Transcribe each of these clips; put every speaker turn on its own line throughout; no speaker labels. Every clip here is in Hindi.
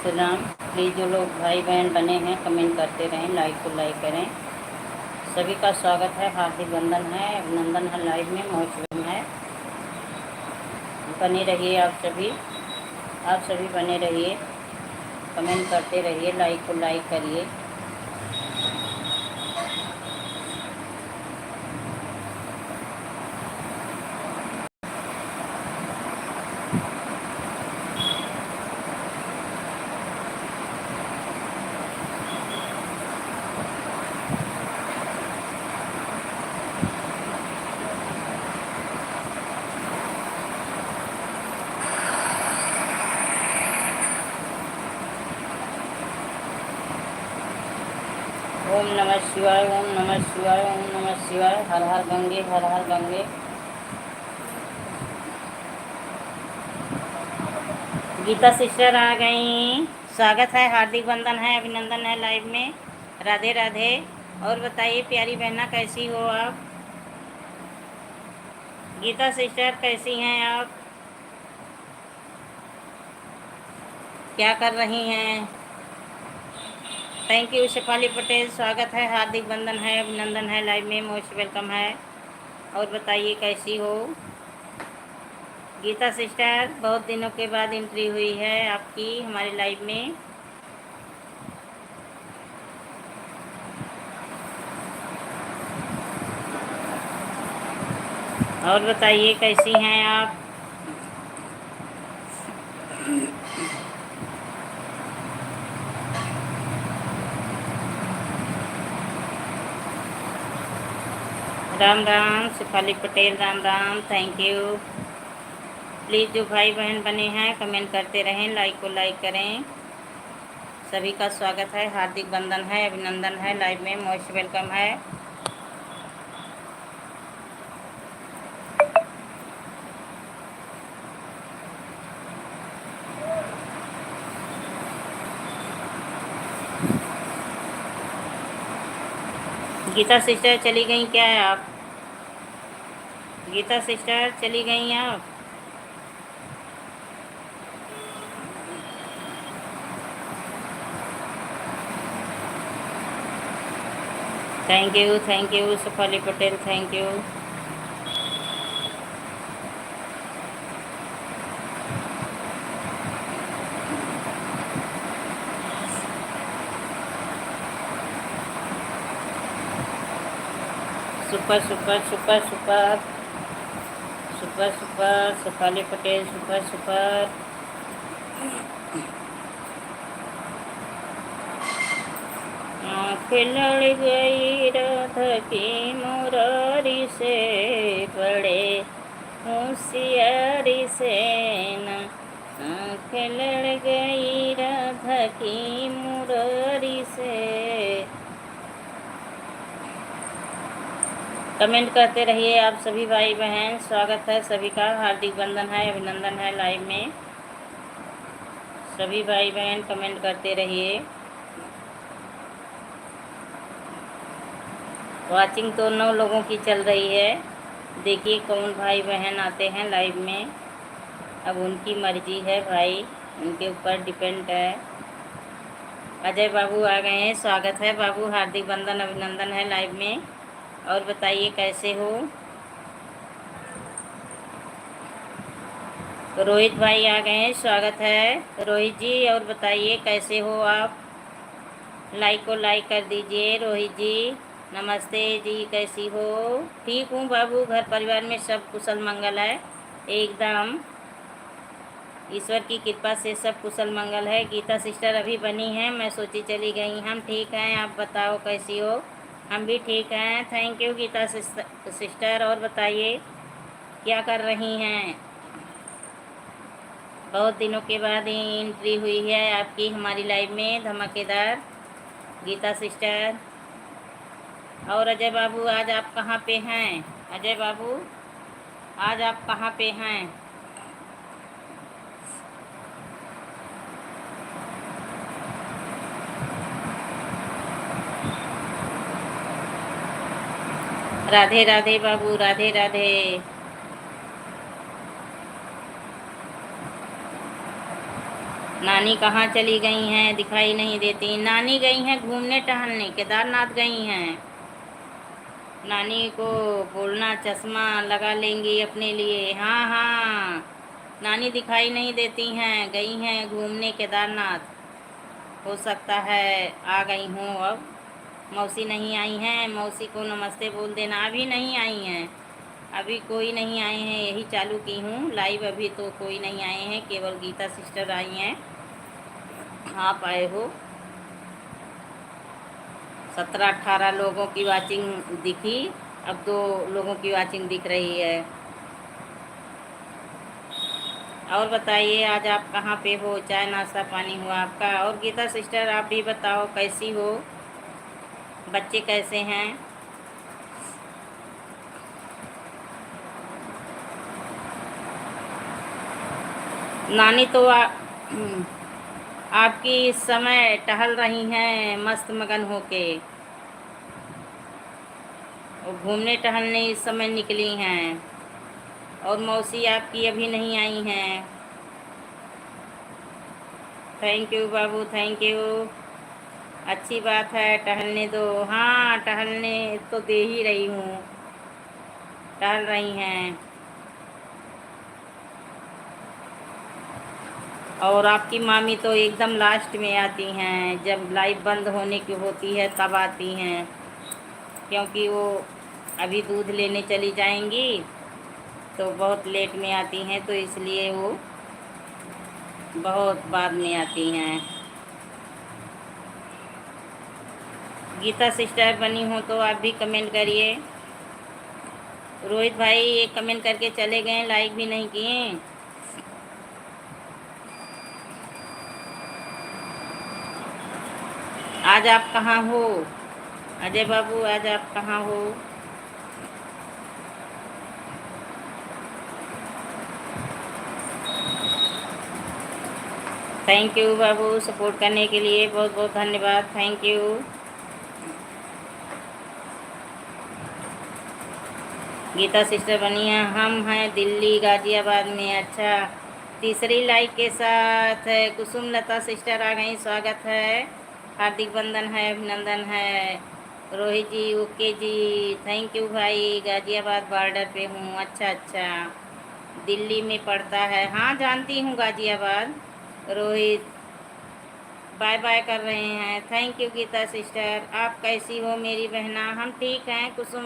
श्री राम। प्लीज़ जो लोग भाई बहन बने हैं कमेंट करते रहें, लाइक को लाइक करें। सभी का स्वागत है, हार्दिक वंदन है, अभिनंदन है, लाइव में मौजूद है। बने रहिए आप सभी बने रहिए, कमेंट करते रहिए, लाइक को लाइक करिए। ओम नमः शिवाय, ओम नमः शिवाय, ओम नमः शिवाय। हर हर गंगे, हर हर गंगे। गीता सिस्टर आ गई, स्वागत है, हार्दिक वंदन है, अभिनंदन है, लाइव में। राधे राधे। और बताइए प्यारी बहना, कैसी हो आप? गीता सिस्टर कैसी हैं आप? क्या कर रही हैं? थैंक यू शेफाली पटेल, स्वागत है, हार्दिक वंदन है, अभिनंदन है, लाइव में मोस्ट वेलकम है। और बताइए कैसी हो गीता सिस्टर? बहुत दिनों के बाद एंट्री हुई है आपकी हमारे लाइव में। और बताइए कैसी हैं आप? Ram Ram Shefali Patel, Ram Ram, thank you. Please जो भाई बहन बने हैं कमेंट करते रहें, लाइक को लाइक करें। सभी का स्वागत है, हार्दिक वंदन है, अभिनंदन है, लाइव में मोस्ट वेलकम है। गीता सिस्टर चली गई क्या है आप? गीता सिस्टर चली गई आप? Thank you Shefali Patel, thank you. Super super super super super super Shefali Patel, super super. आँख लड़ गई राधा की मुरारी से, बड़े होशियारी से न। आँख लड़ गई राधा की मुरारी से। कमेंट करते रहिए आप सभी भाई बहन, स्वागत है सभी का, हार्दिक वंदन है, अभिनंदन है, लाइव में। सभी भाई बहन कमेंट करते रहिए। वाचिंग तो 9 लोगों की चल रही है। देखिए कौन भाई बहन आते हैं लाइव में, अब उनकी मर्जी है भाई, उनके ऊपर डिपेंड है। अजय बाबू आ गए हैं, स्वागत है बाबू, हार्दिक वंदन अभिनंदन है, लाइव में। और बताइए कैसे हो? रोहित भाई आ गए हैं, स्वागत है रोहित जी। और बताइए कैसे हो आप? लाइक को लाइक कर दीजिए रोहित जी। नमस्ते जी, कैसी हो? ठीक हूँ बाबू, घर परिवार में सब कुशल मंगल है एकदम, ईश्वर की कृपा से सब कुशल मंगल है। गीता सिस्टर अभी बनी हैं, मैं सोची चली गई। हम ठीक हैं, आप बताओ कैसी हो? हम भी ठीक हैं, थैंक यू गीता सिस्टर। और बताइए क्या कर रही हैं? बहुत दिनों के बाद एंट्री हुई है आपकी हमारी लाइव में, धमाकेदार गीता सिस्टर। और अजय बाबू आज आप कहाँ पे हैं? अजय बाबू आज आप कहाँ पे हैं? राधे राधे बाबू, राधे राधे। नानी कहाँ चली गई हैं, दिखाई नहीं देती। नानी गई हैं घूमने टहलने, केदारनाथ गई हैं। नानी को बोलना चश्मा लगा लेंगी अपने लिए। हाँ हाँ, नानी दिखाई नहीं देती हैं, गई हैं घूमने केदारनाथ। हो सकता है आ गई हूँ अब। मौसी नहीं आई हैं, मौसी को नमस्ते बोल देना। अभी नहीं आई हैं, अभी कोई नहीं आए हैं, यही चालू की हूँ लाइव। अभी तो कोई नहीं आए हैं, केवल गीता सिस्टर आई हैं। आप आए हो। 17-18 लोगों की वाचिंग दिखी, अब 2 लोगों की वाचिंग दिख रही है। और बताइए आज आप कहाँ पे हो, चाय नाश्ता पानी हुआ आपका? और गीता सिस्टर आप भी बताओ कैसी हो, बच्चे कैसे हैं? नानी तो आपकी इस समय टहल रही हैं मस्त मगन होके, और घूमने टहलने इस समय निकली हैं। और मौसी आपकी अभी नहीं आई हैं। Thank you Babu, thank you. अच्छी बात है, टहलने दो। हाँ, टहलने तो दे ही रही हूँ, टहल रही हैं। और आपकी मामी तो एकदम लास्ट में आती हैं, जब लाइव बंद होने की होती है तब आती हैं, क्योंकि वो अभी दूध लेने चली जाएंगी तो बहुत लेट में आती हैं, तो इसलिए वो बहुत बाद में आती हैं। गीता सिस्टर बनी हो तो आप भी कमेंट करिए। रोहित भाई एक कमेंट करके चले गए, लाइक भी नहीं किए। आज आप कहाँ हो अजय बाबू, आज आप कहाँ हो? थैंक यू बाबू, सपोर्ट करने के लिए बहुत बहुत धन्यवाद, थैंक यू। गीता सिस्टर बनी है, हम हैं दिल्ली गाजियाबाद में। अच्छा, तीसरी लाइक के साथ कुसुम लता सिस्टर आ गई, स्वागत है, हार्दिक बंधन है, अभिनंदन है। रोहित जी ओके जी, थैंक यू भाई। गाजियाबाद बॉर्डर पे हूँ। अच्छा अच्छा, दिल्ली में पड़ता है। हाँ जानती हूँ गाजियाबाद। रोहित बाय बाय कर रहे हैं। थैंक यू गीता सिस्टर, आप कैसी हो मेरी बहना? हम ठीक हैं कुसुम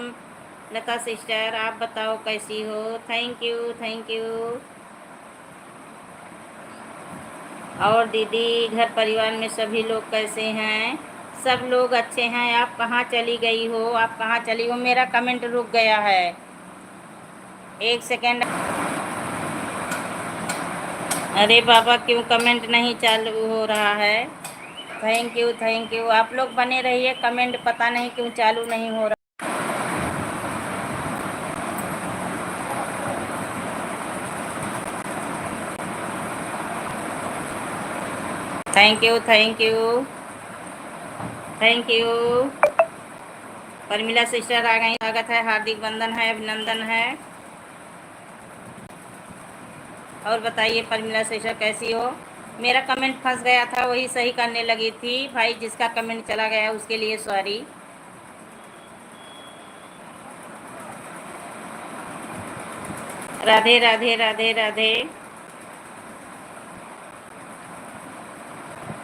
लता सिस्टर, आप बताओ कैसी हो? Thank you, thank you. और दीदी घर परिवार में सभी लोग कैसे हैं? सब लोग अच्छे हैं। आप कहाँ चली गई हो, आप कहाँ चली हो? मेरा कमेंट रुक गया है, 1 सेकेंड। अरे बाबा, क्यों कमेंट नहीं चालू हो रहा है? Thank you, thank you. आप लोग बने रहिए, कमेंट पता नहीं क्यों चालू नहीं हो रहा। Thank you, thank you, thank you. Parmila sister आ गई, स्वागत है, हार्दिक बंधन है, अभिनंदन है। और बताइए परमिला सिस्टर कैसी हो? मेरा कमेंट फंस गया था, वही सही करने लगी थी भाई। जिसका कमेंट चला गया उसके लिए सॉरी। राधे राधे राधे राधे।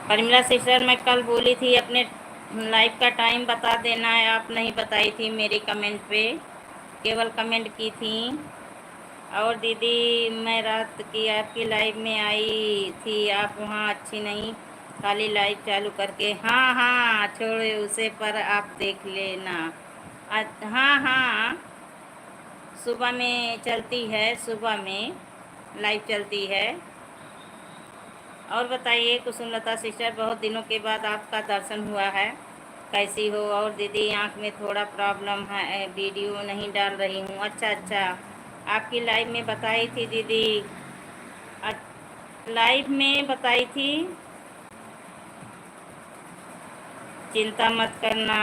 परमिला सिस्टर मैं कल बोली थी अपने लाइव का टाइम बता देना है, आप नहीं बताई थी मेरे कमेंट पे, केवल कमेंट की थी। और दीदी मैं रात की आपकी लाइव में आई थी, आप वहाँ अच्छी नहीं, खाली लाइव चालू करके। हाँ हाँ छोड़े उसे, पर आप देख लेना। हाँ हाँ, सुबह में चलती है, सुबह में लाइव चलती है। और बताइए कुसुमलता सिस्टर, बहुत दिनों के बाद आपका दर्शन हुआ है, कैसी हो? और दीदी आँख में थोड़ा प्रॉब्लम है, वीडियो नहीं डाल रही हूँ। अच्छा अच्छा, आपकी लाइव में बताई थी दीदी, लाइव में बताई थी। चिंता मत करना,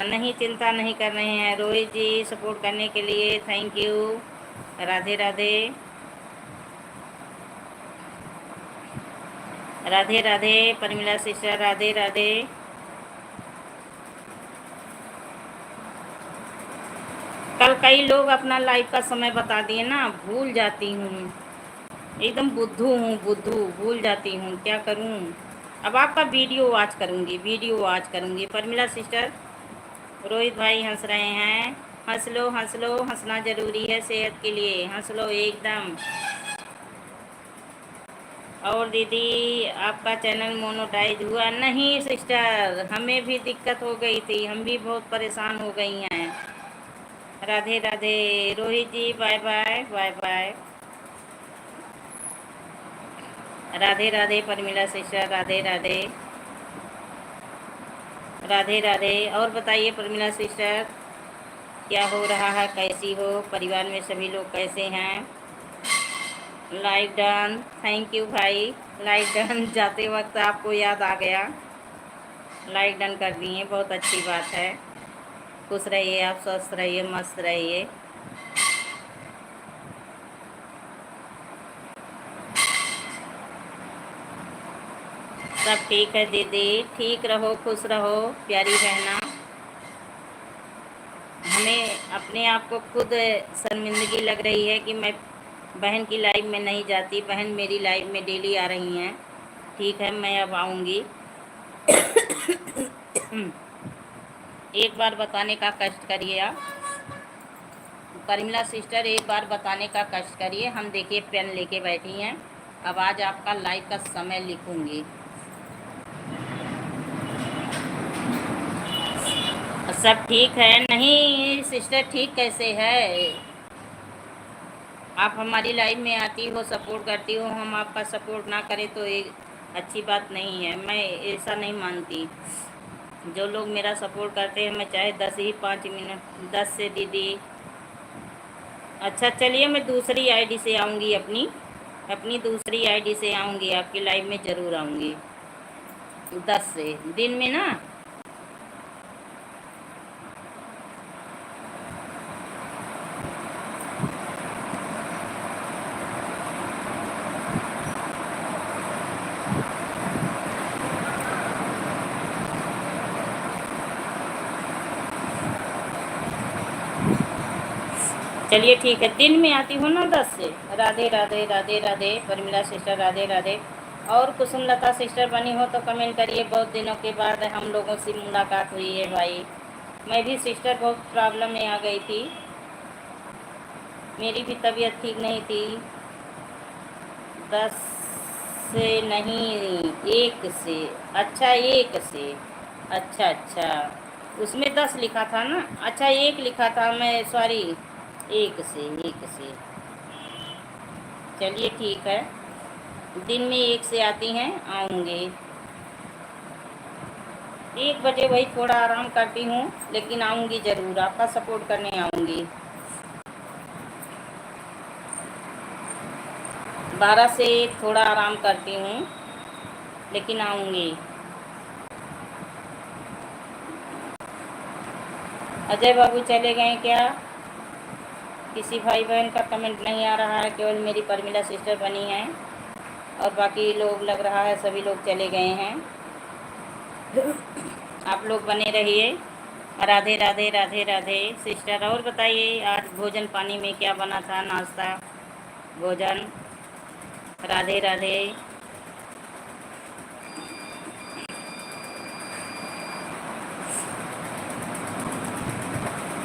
नहीं चिंता नहीं कर रहे हैं। रोहित जी सपोर्ट करने के लिए thank you, Radhe Radhe. Radhe Radhe Parmila sister, Radhe Radhe. कल कई लोग अपना लाइव का समय बता दिए ना, भूल जाती हूँ, एकदम बुद्धू हूँ, बुद्धू भूल जाती हूँ, क्या करूँ। अब आपका वीडियो वॉच करूँगी, वीडियो वॉच करूँगी। परमिला सिस्टर, रोहित भाई हंस रहे हैं, हंस लो हंस लो, हंसना ज़रूरी है सेहत के लिए, हंस लो एकदम। और दीदी आपका चैनल मोनेटाइज हुआ? नहीं सिस्टर, हमें भी दिक्कत हो गई थी, हम भी बहुत परेशान हो गई हैं। Radhe Radhe Rohit ji, bye bye bye bye. Radhe Radhe Parmila sister, Radhe Radhe Radhe Radhe. और बताइए परमिला सिस्टर, क्या हो रहा है, कैसी हो, परिवार में सभी लोग कैसे हैं? लाइक डन, थैंक यू भाई। लाइक डन जाते वक्त आपको याद आ गया, लाइक डन कर दिए, बहुत अच्छी बात है। खुश रहिए आप, स्वस्थ रहिए, मस्त रहिए। सब ठीक है दीदी, ठीक रहो, खुश रहो प्यारी बहना। हमें अपने आप को खुद शर्मिंदगी लग रही है कि मैं बहन की लाइफ में नहीं जाती, बहन मेरी लाइफ में डेली आ रही हैं। ठीक है, मैं अब आऊँगी। एक बार बताने का कष्ट करिए आप परमिला सिस्टर, एक बार बताने का कष्ट करिए। हम देखिए पेन लेके बैठी हैं, अब आज आपका लाइव का समय लिखूँगी। सब ठीक है? नहीं सिस्टर, ठीक कैसे है? आप हमारी लाइफ में आती हो, सपोर्ट करती हो, हम आपका सपोर्ट ना करें तो एक अच्छी बात नहीं है। मैं ऐसा नहीं मानती। जो लोग मेरा सपोर्ट करते हैं, मैं चाहे 5 मिनट 10 से दीदी। अच्छा चलिए, मैं दूसरी आईडी से आऊँगी, अपनी दूसरी आईडी से आऊँगी, आपकी लाइव में ज़रूर आऊँगी 10 से दिन में ना। चलिए ठीक है, दिन में आती हूँ ना 10 से। राधे राधे राधे राधे परमिला सिस्टर, राधे राधे। और कुसुमलता सिस्टर बनी हो तो कमेंट करिए, बहुत दिनों के बाद हम लोगों से मुलाकात हुई है भाई। मैं भी सिस्टर बहुत प्रॉब्लम में आ गई थी, मेरी भी तबीयत ठीक नहीं थी। 10 से नहीं, 1 से। अच्छा 1 से, अच्छा अच्छा, उसमें 10 लिखा था ना, अच्छा 1 लिखा था, मैं सॉरी, 1 से। चलिए ठीक है, दिन में 1 से आती हैं, आऊँगी 1 बजे। वही थोड़ा आराम करती हूँ, लेकिन आऊँगी ज़रूर, आपका सपोर्ट करने आऊँगी। 12 से थोड़ा आराम करती हूँ, लेकिन आऊँगी। अजय बाबू चले गए क्या? किसी भाई बहन का कमेंट नहीं आ रहा है, केवल मेरी परमिला सिस्टर बनी है, और बाकी लोग लग रहा है सभी लोग चले गए हैं। आप लोग बने रहिए। राधे राधे राधे राधे सिस्टर। और बताइए आज भोजन पानी में क्या बना था, नाश्ता भोजन? राधे राधे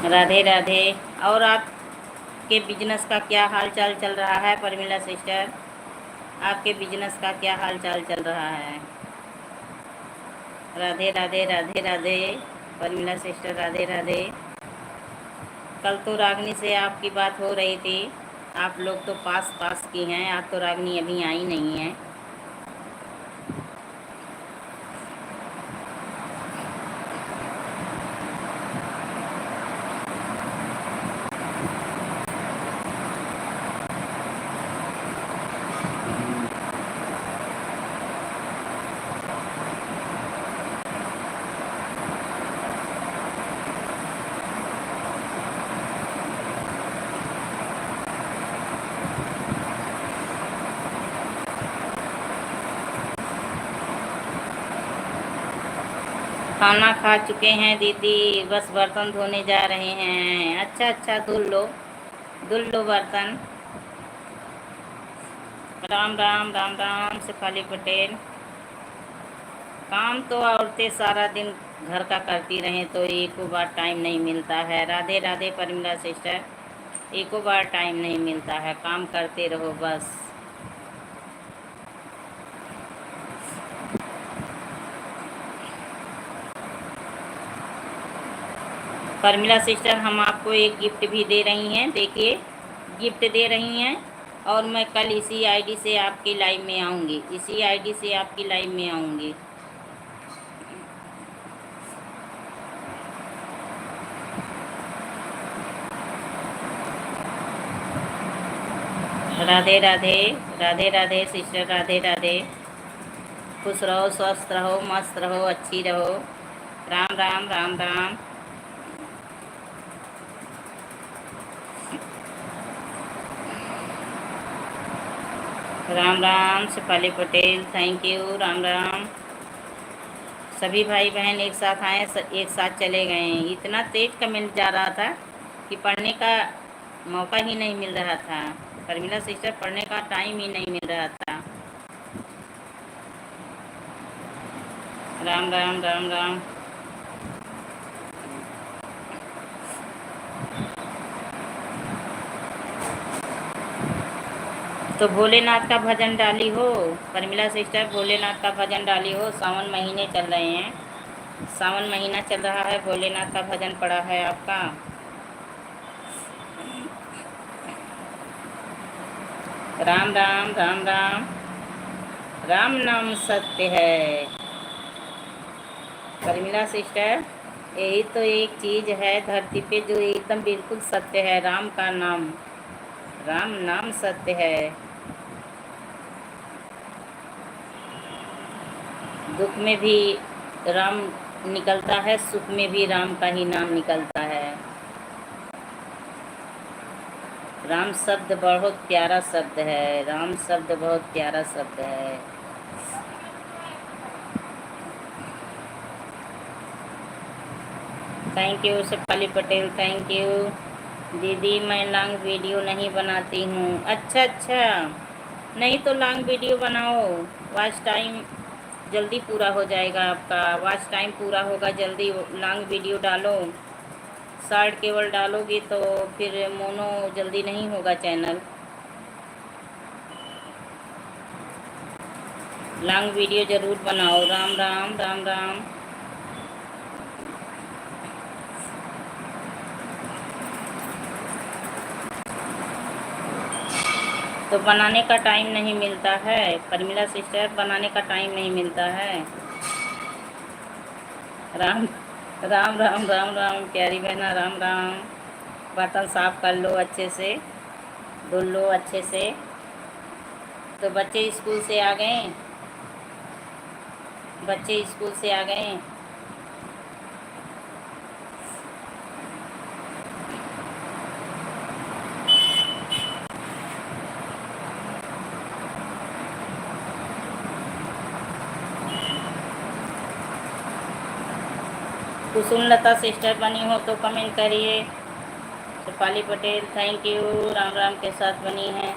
राधे राधे। और आपके बिजनेस का क्या हाल चाल चल रहा है परमिला सिस्टर? आपके बिजनेस का क्या हाल चाल चल रहा है? राधे राधे राधे राधे परमिला सिस्टर, राधे राधे। कल तो रागनी से आपकी बात हो रही थी, आप लोग तो पास पास की हैं, आज तो रागनी अभी आई नहीं है। खाना खा चुके हैं दीदी, बस बर्तन धोने जा रहे हैं। अच्छा अच्छा, धुल लो बर्तन। राम राम राम राम शेफाली पटेल। काम तो औरतें सारा दिन घर का करती रहें तो एक बार टाइम नहीं मिलता है। राधे राधे परमिला सिस्टर, एको बार टाइम नहीं मिलता है, काम करते रहो बस। परमिला सिस्टर, हम आपको एक गिफ्ट भी दे रही हैं, देखिए गिफ्ट दे रही हैं। और मैं कल इसी आईडी से आपकी लाइव में आऊँगी, इसी आईडी से आपकी लाइव में आऊँगी। राधे राधे, राधे राधे सिस्टर, राधे राधे। खुश रहो, स्वस्थ रहो, मस्त रहो, अच्छी रहो। राम राम राम राम। Ram Ram Shefali Patel, thank you. राम राम। सभी भाई बहन एक साथ आए, एक साथ चले गए। इतना तेज कमेंट जा रहा था कि पढ़ने का मौका ही नहीं मिल रहा था। परमिला सिस्टर, पढ़ने का टाइम ही नहीं मिल रहा था। राम राम राम राम। तो भोलेनाथ का भजन डाली हो परमिला सिस्टर, भोलेनाथ का भजन डाली हो। सावन महीने चल रहे हैं, सावन महीना चल रहा है, भोलेनाथ का भजन पड़ा है आपका। राम राम राम राम। राम नाम सत्य है परमिला सिस्टर, यही तो एक चीज़ है धरती पे जो एकदम बिल्कुल सत्य है, राम का नाम। राम नाम सत्य है। दुख में भी राम निकलता है, सुख में भी राम का ही नाम निकलता है। राम शब्द बहुत प्यारा शब्द है, राम शब्द बहुत प्यारा शब्द है। Thank you Shefali Patel, thank you. दीदी मैं लॉन्ग वीडियो नहीं बनाती हूँ। अच्छा अच्छा, नहीं तो लॉन्ग वीडियो बनाओ, वॉच टाइम जल्दी पूरा हो जाएगा आपका। वॉच टाइम पूरा होगा जल्दी, लॉन्ग वीडियो डालो। शॉर्ट केवल डालोगी तो फिर मोनो जल्दी नहीं होगा चैनल। लॉन्ग वीडियो ज़रूर बनाओ। राम राम राम राम। तो बनाने का टाइम नहीं मिलता है परमिला सिस्टर, बनाने का टाइम नहीं मिलता है। राम राम राम राम राम प्यारी बहना, राम राम। बर्तन साफ कर लो अच्छे से, धुल लो अच्छे से। तो बच्चे स्कूल से आ गए, बच्चे स्कूल से आ गए। कुसुम लता सिस्टर बनी हो तो कमेंट करिए। Shefali Patel, thank you. राम राम के साथ बनी है।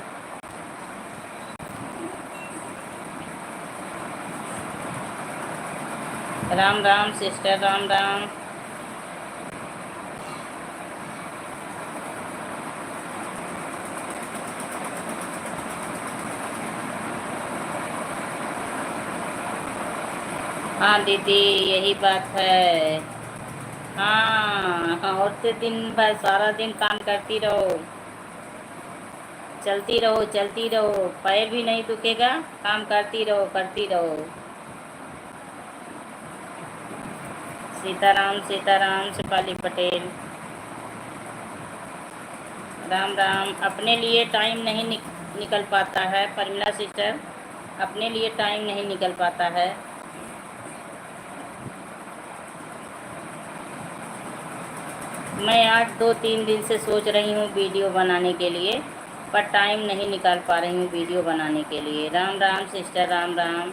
राम राम सिस्टर, राम राम। हाँ दीदी, यही बात है। हाँ हाँ, औरतें दिन भर सारा दिन काम करती रहो, चलती रहो चलती रहो, पैर भी नहीं दुखेगा, काम करती रहो करती रहो। सीताराम सीताराम शेफाली पटेल, राम राम। अपने लिए टाइम नहीं निकल पाता है परमिला सिस्टर, अपने लिए टाइम नहीं निकल पाता है। मैं आज 2-3 दिन से सोच रही हूँ वीडियो बनाने के लिए, पर टाइम नहीं निकाल पा रही हूँ वीडियो बनाने के लिए। राम राम सिस्टर, राम राम।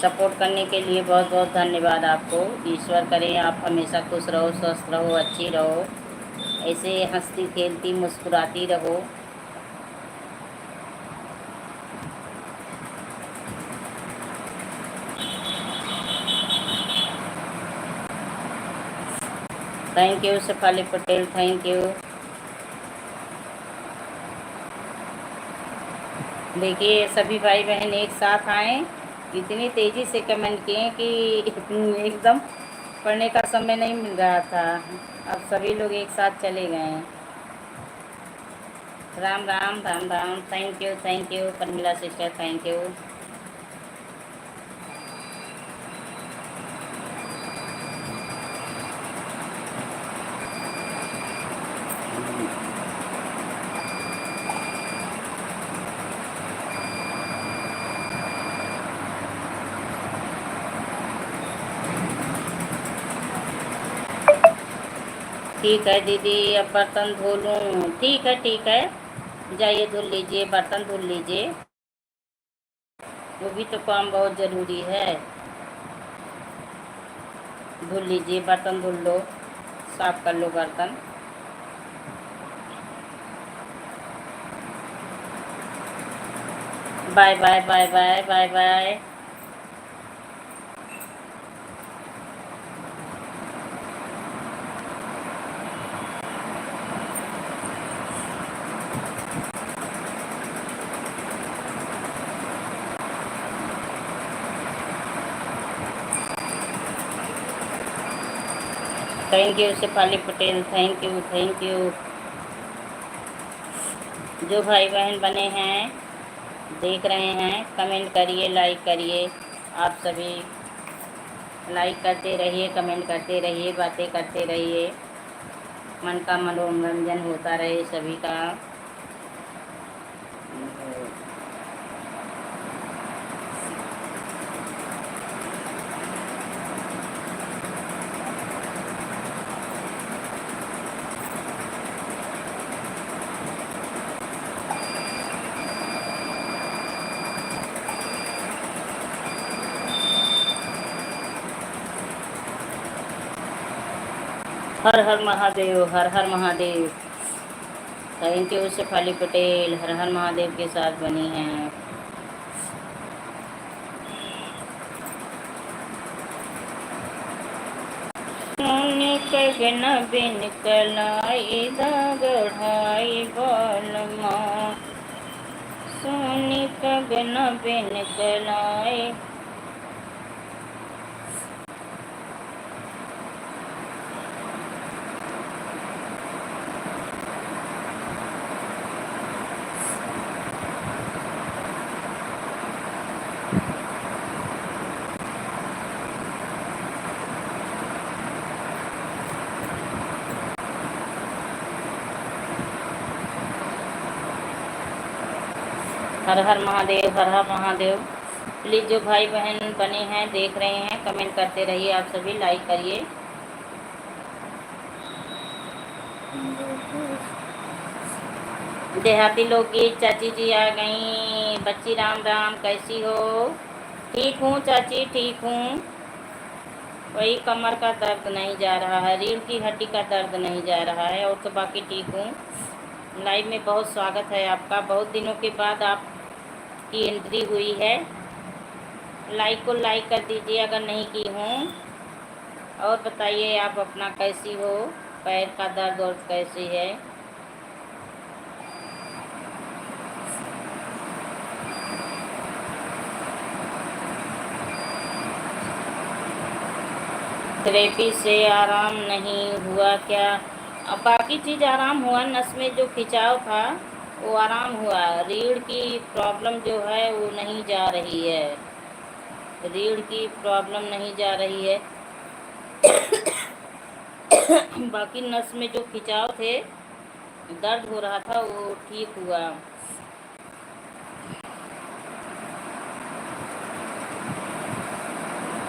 सपोर्ट करने के लिए बहुत बहुत धन्यवाद आपको। ईश्वर करे आप हमेशा खुश रहो, स्वस्थ रहो, अच्छी रहो, ऐसे हंसती खेलती मुस्कुराती रहो। Thank you Shefali Patel, thank you. देखिए सभी भाई बहन एक साथ आए, इतनी तेज़ी से कमेंट किए कि एकदम पढ़ने का समय नहीं मिल रहा था। अब सभी लोग एक साथ चले गए हैं। Ram Ram Ram Ram, thank you Parmila sister, thank you. ठीक है दीदी, अब बर्तन धो लूँ। ठीक है, जाइए धुल लीजिए, बर्तन धुल लीजिए, वो भी तो काम बहुत ज़रूरी है। धुल लीजिए, बर्तन धुल लो, साफ कर लो बर्तन। Bye bye bye bye bye bye. Thank you Shefali Patel, thank you thank you. जो भाई बहन बने हैं देख रहे हैं, कमेंट करिए, लाइक करिए। आप सभी लाइक करते रहिए, कमेंट करते रहिए, बातें करते रहिए, मन का मनोरंजन होता रहे सभी का। हर हर महादेव, हर हर महादेव। थैंक यू शेफाली पटेल, हर हर महादेव के साथ बनी हैं। सोने कगन बिन कलाई गढ़ाई बालमा, सोने कगन बिन कलाई। हर हर महादेव, हर हर महादेव। प्लीज़ जो भाई बहन बने हैं देख रहे हैं, कमेंट करते रहिए, आप सभी लाइक करिए। देहाती लोकगीत, चाची जी आ गई। बच्ची राम राम, कैसी हो? ठीक हूँ चाची, ठीक हूँ। वही कमर का दर्द नहीं जा रहा है, रीढ़ की हड्डी का दर्द नहीं जा रहा है, और तो बाकी ठीक हूँ। लाइव में बहुत स्वागत है आपका, बहुत दिनों के बाद आपकी एंट्री हुई है। लाइक को लाइक कर दीजिए अगर नहीं की हूँ। और बताइए आप अपना कैसी हो, पैर का दर्द और कैसी है? थेरेपी से आराम नहीं हुआ क्या? अब बाकी चीज़ आराम हुआ, नस में जो खिंचाव था वो आराम हुआ, रीढ़ की प्रॉब्लम जो है वो नहीं जा रही है, रीढ़ की प्रॉब्लम नहीं जा रही है। बाकी नस में जो खिंचाव थे, दर्द हो रहा था, वो ठीक हुआ।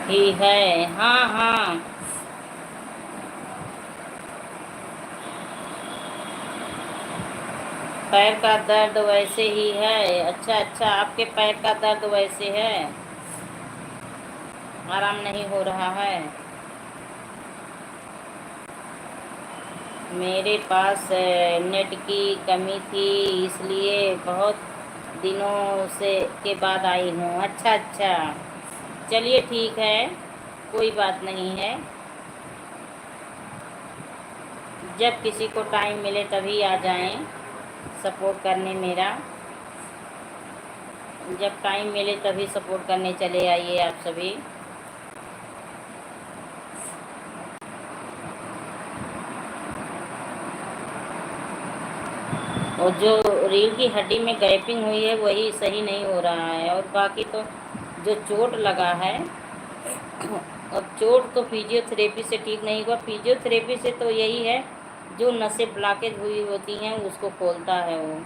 ही है, हाँ हाँ। पैर का दर्द वैसे ही है। अच्छा अच्छा, आपके पैर का दर्द वैसे है। आराम नहीं हो रहा है। मेरे पास नेट की कमी थी, इसलिए बहुत दिनों से के बाद आई हूँ। अच्छा अच्छा, चलिए ठीक है, कोई बात नहीं है। जब किसी को टाइम मिले तभी आ जाएं सपोर्ट करने मेरा। जब टाइम मिले तभी सपोर्ट करने चले आइए आप सभी। और जो रीढ़ की हड्डी में गैपिंग हुई है वही सही नहीं हो रहा है, और बाकी तो जो चोट लगा है, अब चोट तो फिजियोथेरेपी से ठीक नहीं हुआ। फिजियोथेरेपी से तो यही है, जो नसें ब्लॉकेज हुई होती हैं उसको खोलता है वो।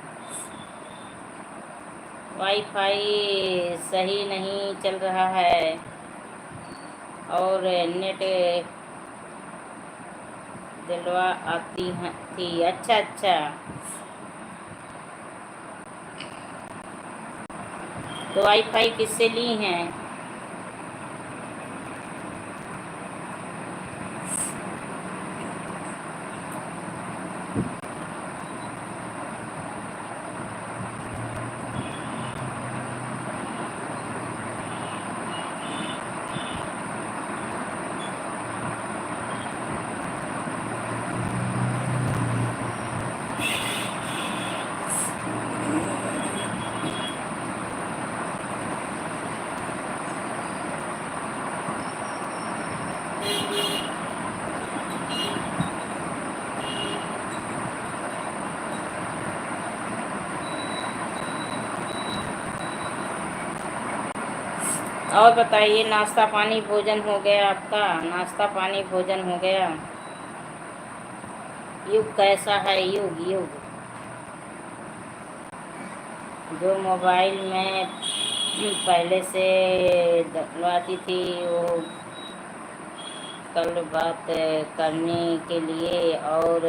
वाईफाई सही नहीं चल रहा है और नेट दिलवा आती थी। अच्छा अच्छा, तो वाईफाई किससे ली हैं? और बताइए, नाश्ता पानी भोजन हो गया आपका? नाश्ता पानी भोजन हो गया? युग कैसा है? युग युग जो मोबाइल में पहले से डलवाती थी वो कल बात करने के लिए और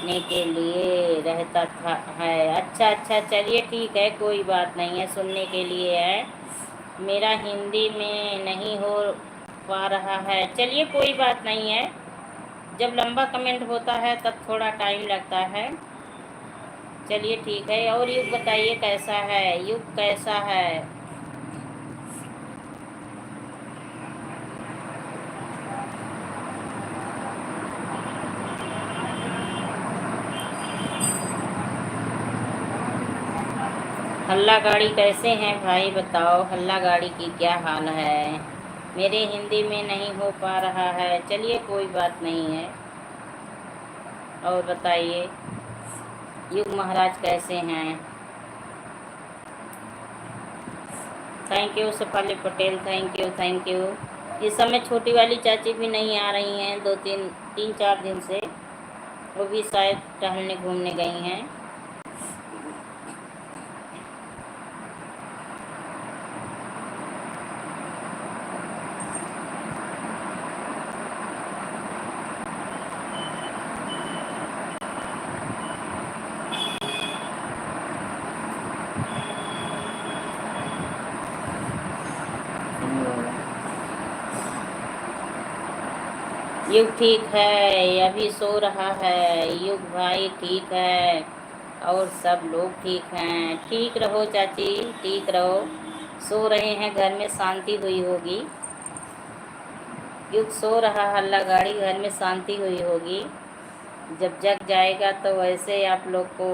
सुनने के लिए रहता था है। अच्छा अच्छा, चलिए ठीक है, कोई बात नहीं है, सुनने के लिए है। मेरा हिंदी में नहीं हो पा रहा है, चलिए कोई बात नहीं है। जब लंबा कमेंट होता है तब थोड़ा टाइम लगता है। चलिए ठीक है। और युग बताइए कैसा है? युग कैसा है? हल्ला गाड़ी कैसे हैं भाई? बताओ, हल्ला गाड़ी की क्या हाल है? मेरे हिंदी में नहीं हो पा रहा है, चलिए कोई बात नहीं है। और बताइए, युग महाराज कैसे हैं? Thank you Shafali Patel, thank you thank you. इस समय छोटी वाली चाची भी नहीं आ रही हैं, दो तीन तीन चार दिन से। वो भी शायद टहलने घूमने गई हैं। युग ठीक है, अभी सो रहा है। युग भाई ठीक है, और सब लोग ठीक हैं। ठीक रहो चाची, ठीक रहो। सो रहे हैं, घर में शांति हुई होगी। युग सो रहा, हल्ला गाड़ी, घर में शांति हुई होगी। जब जग जाएगा तो वैसे आप लोग को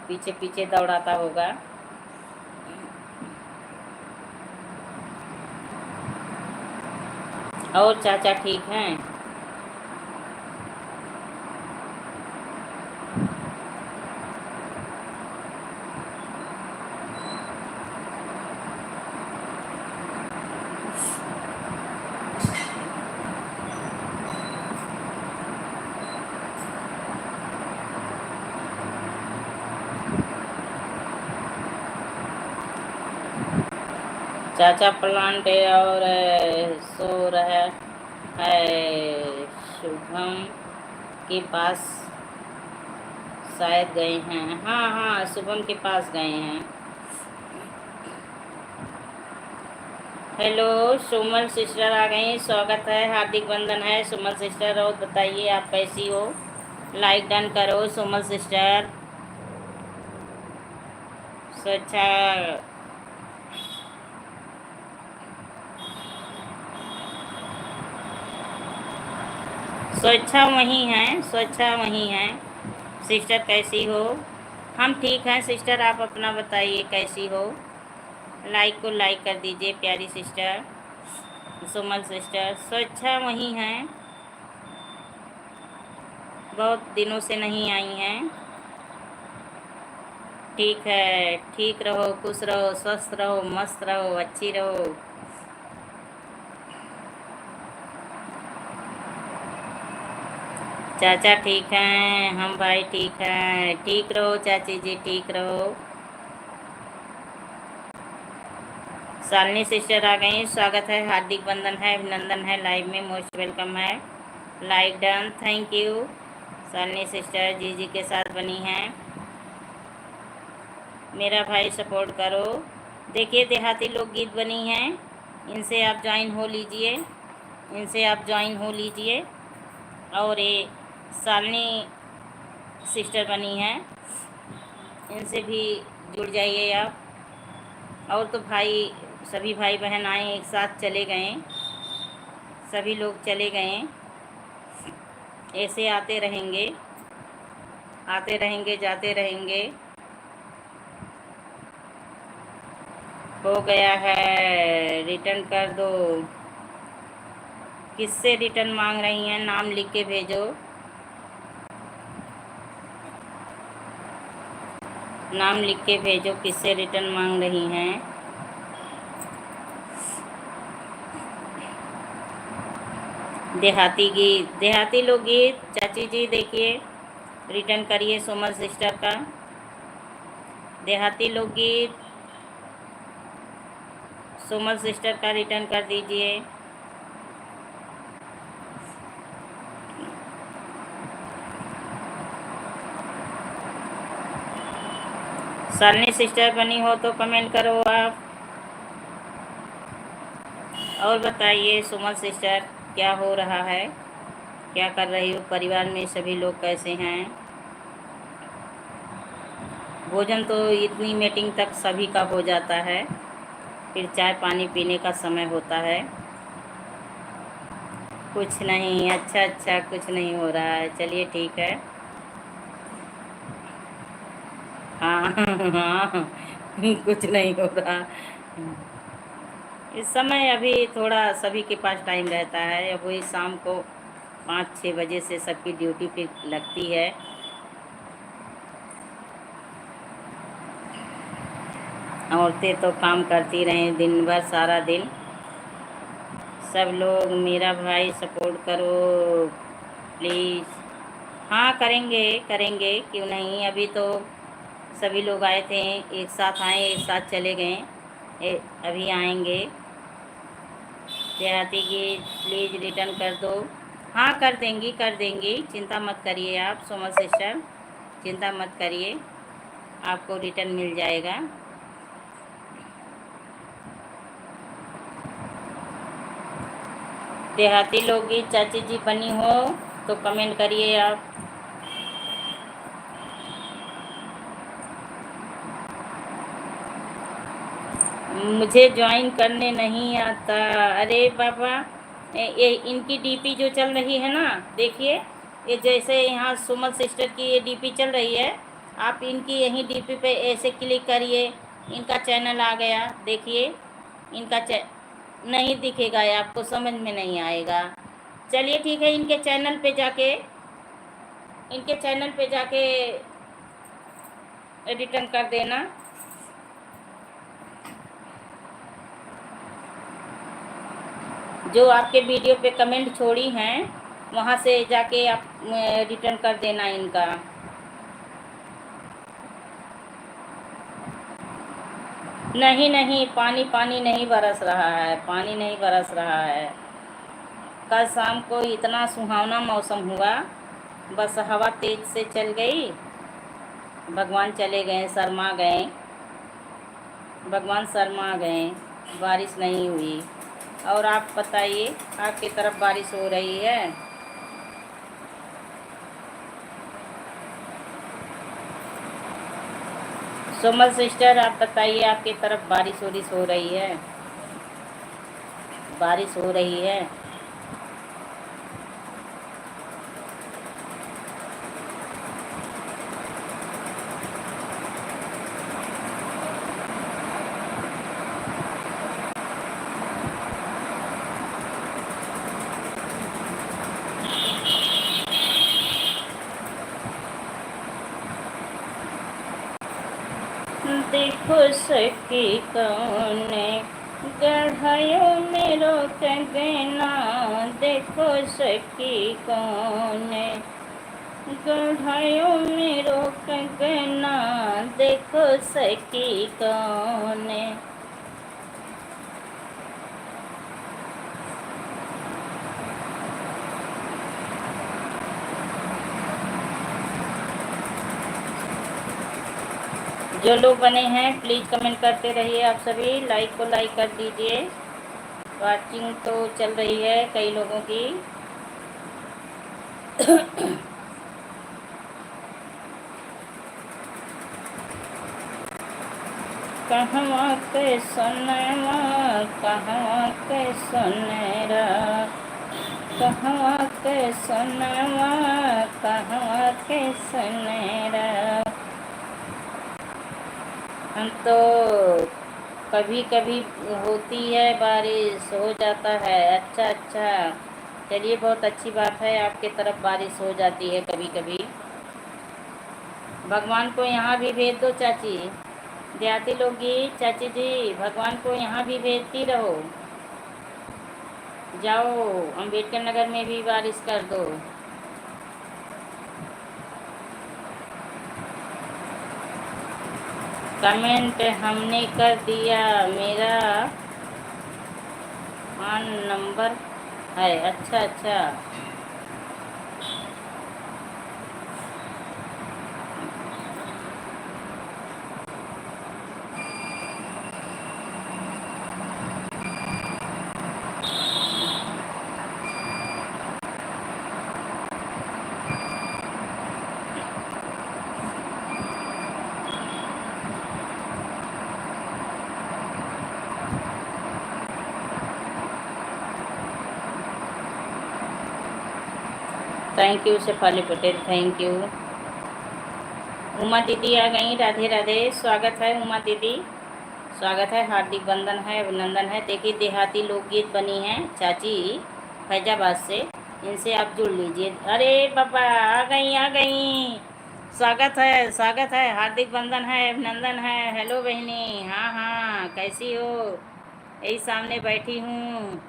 पीछे पीछे दौड़ाता होगा। और चाचा ठीक हैं? चाचा प्लांट और सो रहा है। शुभम के पास शायद गए हैं। हाँ हाँ, शुभम के पास गए हैं। हेलो सुमन सिस्टर आ गई, स्वागत है, हार्दिक वंदन है सुमन सिस्टर। और बताइए आप कैसी हो? लाइक डन करो सुमन सिस्टर। स्वच्छा स्वच्छा वहीं है, स्वच्छा वहीं है। सिस्टर कैसी हो? हम ठीक हैं सिस्टर, आप अपना बताइए कैसी हो? लाइक को लाइक कर दीजिए प्यारी सिस्टर सुमन सिस्टर। स्वच्छा वहीं है, बहुत दिनों से नहीं आई हैं। ठीक है, ठीक रहो, खुश रहो, स्वस्थ रहो, मस्त रहो, अच्छी रहो। चाचा ठीक हैं, हम भाई ठीक हैं। ठीक रहो चाची जी, ठीक रहो। शालिनी सिस्टर आ गई, स्वागत है, हार्दिक वंदन है, अभिनंदन है, लाइव में मोस्ट वेलकम है। Like done, thank you. Shalini sister ji ji के साथ बनी हैं। मेरा भाई सपोर्ट करो। देखिए देहाती लोकगीत बनी हैं, इनसे आप ज्वाइन हो लीजिए, इनसे आप ज्वाइन हो लीजिए। और ये शालिनी सिस्टर बनी हैं, इनसे भी जुड़ जाइए आप। और तो भाई सभी भाई बहन आए, एक साथ चले गए, सभी लोग चले गए। ऐसे आते रहेंगे, आते रहेंगे, जाते रहेंगे। हो गया है, रिटर्न कर दो। किससे रिटर्न मांग रही हैं? नाम लिख के भेजो, नाम लिख के भेजो, किससे रिटर्न मांग रही हैं? देहाती गीत, देहाती लोकगीत चाची जी देखिए, रिटर्न करिए सुमन सिस्टर का। देहाती लोकगीत सुमन सिस्टर का रिटर्न कर दीजिए। शालिनी सिस्टर बनी हो तो कमेंट करो आप। और बताइए सुमन सिस्टर, क्या हो रहा है, क्या कर रही हो? परिवार में सभी लोग कैसे हैं? भोजन तो इतनी मीटिंग तक सभी का हो जाता है, फिर चाय पानी पीने का समय होता है। कुछ नहीं, अच्छा अच्छा, कुछ नहीं हो रहा है, चलिए ठीक है। हाँ हाँ, कुछ नहीं हो रहा इस समय। अभी थोड़ा सभी के पास टाइम रहता है, अब वही शाम को 5-6 बजे से सबकी ड्यूटी पे लगती है। औरतें तो काम करती रहें दिन भर, सारा दिन। सब लोग मेरा भाई सपोर्ट करो प्लीज़। हाँ करेंगे, करेंगे, क्यों नहीं। अभी तो सभी लोग आए थे, एक साथ आए, एक साथ चले गए, अभी आएंगे। देहाती की प्लीज़ रिटर्न कर दो। हाँ कर देंगी, कर देंगी, चिंता मत करिए आप सुमन सिस्टर, चिंता मत करिए, आपको रिटर्न मिल जाएगा। देहाती लोकगीत चाची जी बनी हो तो कमेंट करिए आप। मुझे ज्वाइन करने नहीं आता। अरे बाबा, ये इनकी डीपी जो चल रही है ना, देखिए, ये जैसे यहाँ सुमन सिस्टर की ये डीपी चल रही है, आप इनकी यही डीपी पे ऐसे क्लिक करिए, इनका चैनल आ गया, देखिए इनका नहीं दिखेगा, ये आपको समझ में नहीं आएगा। चलिए ठीक है, इनके चैनल पे जाके, इनके चैनल पे जाके रिटर्न कर देना। जो आपके वीडियो पे कमेंट छोड़ी हैं, वहाँ से जाके आप रिटर्न कर देना इनका। नहीं नहीं, पानी पानी नहीं बरस रहा है, पानी नहीं बरस रहा है। कल शाम को इतना सुहावना मौसम हुआ, बस हवा तेज से चल गई, भगवान चले गए, शर्मा गए, भगवान शर्मा गए। बारिश नहीं हुई। और आप बताइए, आपकी तरफ बारिश हो रही है? सोमल सिस्टर, आप बताइए, आपकी तरफ बारिश वारिश हो रही है? बारिश हो रही है? देखो सखी कौन गढ़ायो मेरो कंगना, देखो सखी कौन गढ़ायो मेरो कंगना, देखो सखी कौन। जो लोग बने हैं प्लीज़ कमेंट करते रहिए। आप सभी लाइक को लाइक कर दीजिए। वाचिंग तो चल रही है कई लोगों की। कहवा के सोनवा, कहवा के सोनेरा, कहवा के सोनवा, कहवा के सोनेरा। हम तो कभी कभी होती है बारिश, हो जाता है। अच्छा अच्छा, चलिए बहुत अच्छी बात है, आपके तरफ बारिश हो जाती है कभी कभी। भगवान को यहाँ भी भेज दो चाची। देहाती लोकगीत, चाची जी भगवान को यहाँ भी भेजती रहो। जाओ अम्बेडकर नगर में भी बारिश कर दो। कमेंट हमने कर दिया, मेरा ऑन नंबर है। अच्छा अच्छा, thank you Shefali Patel, thank you. Uma दीदी आ गई, राधे राधे, स्वागत है उमा दीदी, स्वागत है, हार्दिक वंदन है, अभिनंदन है। देखिए देहाती लोकगीत बनी है चाची फैजाबाद से, इनसे आप जुड़ लीजिए। अरे पापा आ गई आ गई, स्वागत है, हार्दिक वंदन है, अभिनंदन है। हेलो बहनी, हाँ हाँ कैसी हो? यही सामने बैठी हूँ।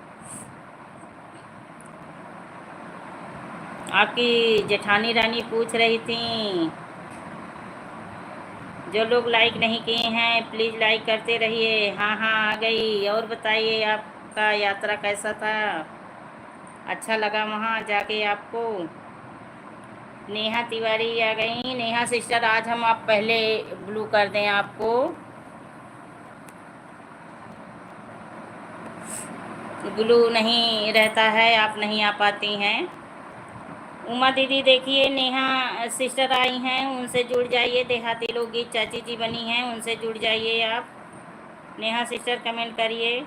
आपकी जेठानी रानी पूछ रही थी। जो लोग लाइक नहीं किए हैं प्लीज़ लाइक करते रहिए। हाँ हाँ आ गई। और बताइए आपका यात्रा कैसा था? अच्छा लगा वहाँ जाके आपको? नेहा तिवारी आ गई। नेहा सिस्टर, आज हम आप पहले ब्लू कर दें आपको। ब्लू नहीं रहता है, आप नहीं आ पाती हैं। उमा दीदी देखिए नेहा सिस्टर आई हैं, उनसे जुड़ जाइए। देहाती लोकगीत चाची जी बनी हैं, उनसे जुड़ जाइए आप। नेहा सिस्टर कमेंट करिए।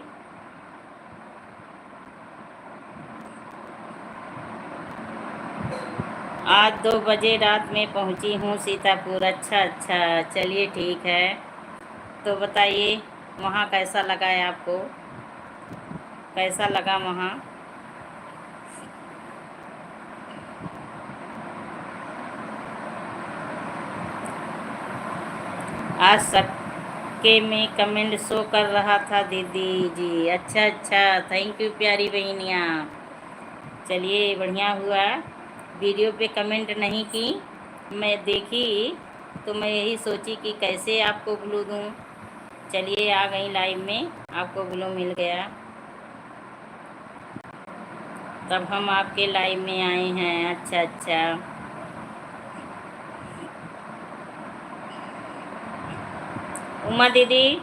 आज 2 बजे रात में पहुंची हूँ सीतापुर। अच्छा अच्छा, चलिए ठीक है। तो बताइए वहाँ कैसा लगा है आपको? कैसा लगा वहाँ? आज सबके में कमेंट शो कर रहा था दीदी जी। अच्छा अच्छा, थैंक यू प्यारी बहनियाँ। चलिए बढ़िया हुआ। वीडियो पे कमेंट नहीं की, मैं देखी तो मैं यही सोची कि कैसे आपको ब्लू दूँ। चलिए आ गई लाइव में, आपको ब्लू मिल गया, तब हम आपके लाइव में आए हैं। अच्छा अच्छा, उमा दीदी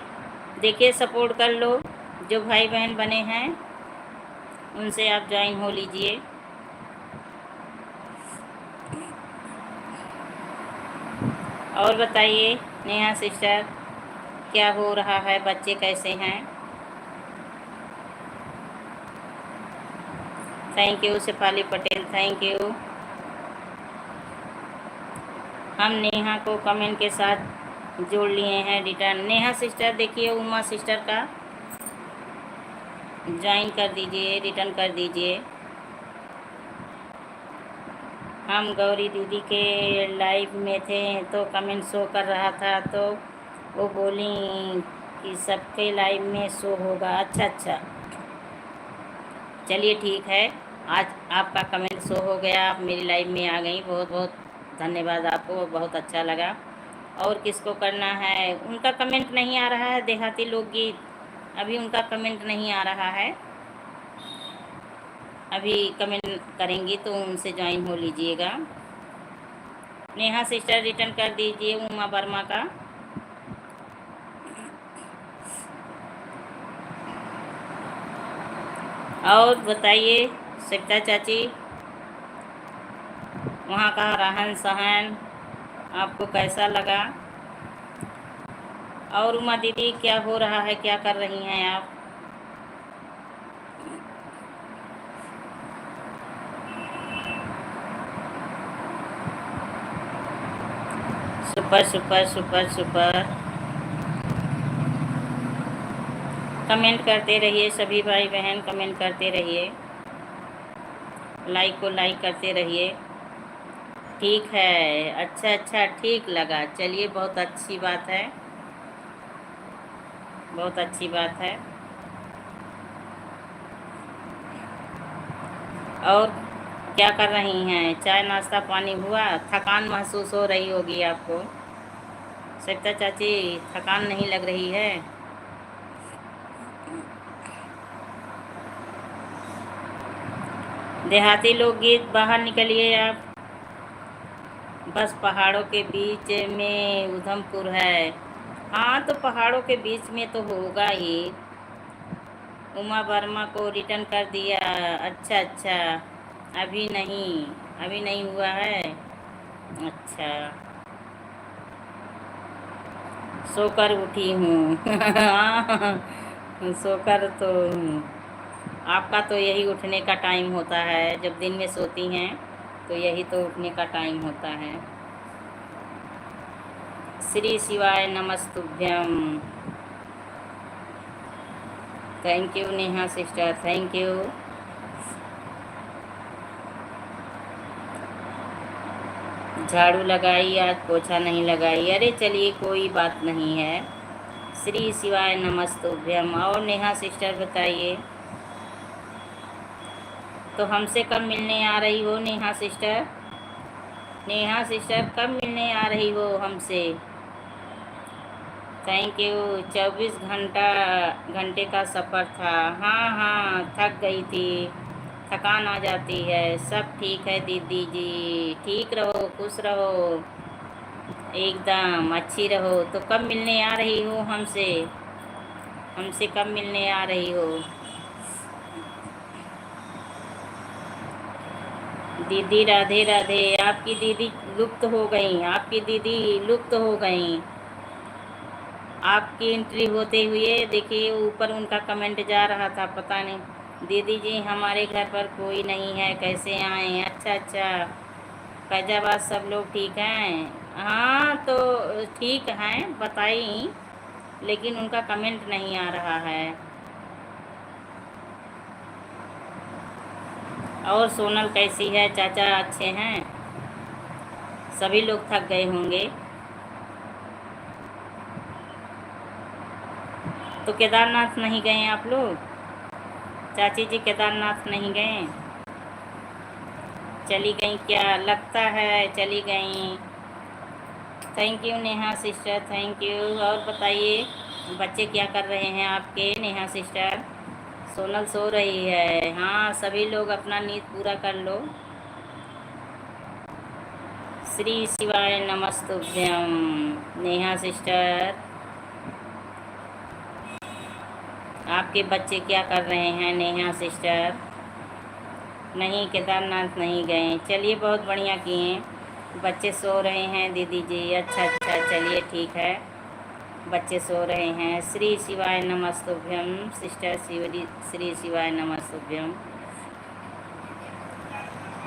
देखिए सपोर्ट कर लो, जो भाई बहन बने हैं उनसे आप ज्वाइन हो लीजिए। और बताइए नेहा सिस्टर, क्या हो रहा है, बच्चे कैसे हैं? Thank you Shefali Patel, thank you. हम नेहा को कमेंट के साथ जोड़ लिए हैं रिटर्न। नेहा सिस्टर देखिए, उमा सिस्टर का ज्वाइन कर दीजिए, रिटर्न कर दीजिए। हम गौरी दीदी के लाइव में थे तो कमेंट शो कर रहा था, तो वो बोली कि सबके लाइव में शो होगा। अच्छा अच्छा, चलिए ठीक है, आज आपका कमेंट शो हो गया, आप मेरी लाइव में आ गई, बहुत बहुत धन्यवाद आपको, बहुत अच्छा लगा। और किसको करना है? उनका कमेंट नहीं आ रहा है, देहाती लोकगीत, अभी उनका कमेंट नहीं आ रहा है। अभी कमेंट करेंगी तो उनसे ज्वाइन हो लीजिएगा। नेहा सिस्टर रिटर्न कर दीजिए उमा वर्मा का। और बताइए सविता चाची, वहाँ का रहन सहन आपको कैसा लगा? और उमा दीदी क्या हो रहा है, क्या कर रही हैं आप? Super super super super, comment करते रहिए सभी भाई बहन, कमेंट करते रहिए, लाइक को लाइक करते रहिए। ठीक है, अच्छा अच्छा, ठीक लगा, चलिए बहुत अच्छी बात है, बहुत अच्छी बात है। और क्या कर रही हैं? चाय नाश्ता पानी हुआ? थकान महसूस हो रही होगी आपको। सविता चाची, थकान नहीं लग रही है? देहाती लोकगीत, बाहर निकलिए आप। बस पहाड़ों के बीच में उधमपुर है। हाँ तो पहाड़ों के बीच में तो होगा ही। उमा वर्मा को रिटर्न कर दिया? अच्छा अच्छा, अभी नहीं, अभी नहीं हुआ है। अच्छा, सोकर उठी हूँ। सोकर तो आपका तो यही उठने का टाइम होता है, जब दिन में सोती हैं तो यही तो उठने का टाइम होता है। श्री शिवाय नमस्तुभ्यम। Thank you Neha sister, thank you. झाड़ू लगाई, आज पोछा नहीं लगाई? अरे चलिए कोई बात नहीं है। श्री शिवाय नमस्तुभ्यम। और नेहा सिस्टर बताइए, तो हमसे कब मिलने आ रही हो नेहा सिस्टर? नेहा सिस्टर कब मिलने आ रही हो हमसे? Thank you. 24 घंटे का सफ़र था। हाँ हाँ, थक गई थी, थकान आ जाती है। सब ठीक है दीदी जी, ठीक रहो, खुश रहो, एकदम अच्छी रहो। तो कब मिलने आ रही हो हमसे? हमसे कब मिलने आ रही हो? दीदी राधे राधे। आपकी दीदी लुप्त हो गई, आपकी दीदी लुप्त हो गई। आपकी एंट्री होते हुए देखिए ऊपर उनका कमेंट जा रहा था, पता नहीं। दीदी जी हमारे घर पर कोई नहीं है, कैसे आए? अच्छा अच्छा, फैजाबाद सब लोग ठीक हैं? हाँ तो ठीक हैं, बताई, लेकिन उनका कमेंट नहीं आ रहा है। और सोनल कैसी है? चाचा अच्छे हैं? सभी लोग थक गए होंगे। तो केदारनाथ नहीं गए आप लोग? चाची जी केदारनाथ नहीं गए? चली गई क्या? लगता है चली गई। Thank you Neha sister, thank you. और बताइए बच्चे क्या कर रहे हैं आपके नेहा सिस्टर? सोनल सो रही है? हाँ सभी लोग अपना नींद पूरा कर लो। श्री शिवाय नमस्तुभ्यम। नेहा सिस्टर आपके बच्चे क्या कर रहे हैं नेहा सिस्टर? नहीं, केदारनाथ नहीं गए। चलिए, बहुत बढ़िया किए। बच्चे सो रहे हैं दीदी जी। अच्छा अच्छा, चलिए ठीक है। बच्चे सो रहे हैं। श्री शिवाय नमस्तुभ्यम सिस्टर श्री शिवाय नमस्तुभ्यम।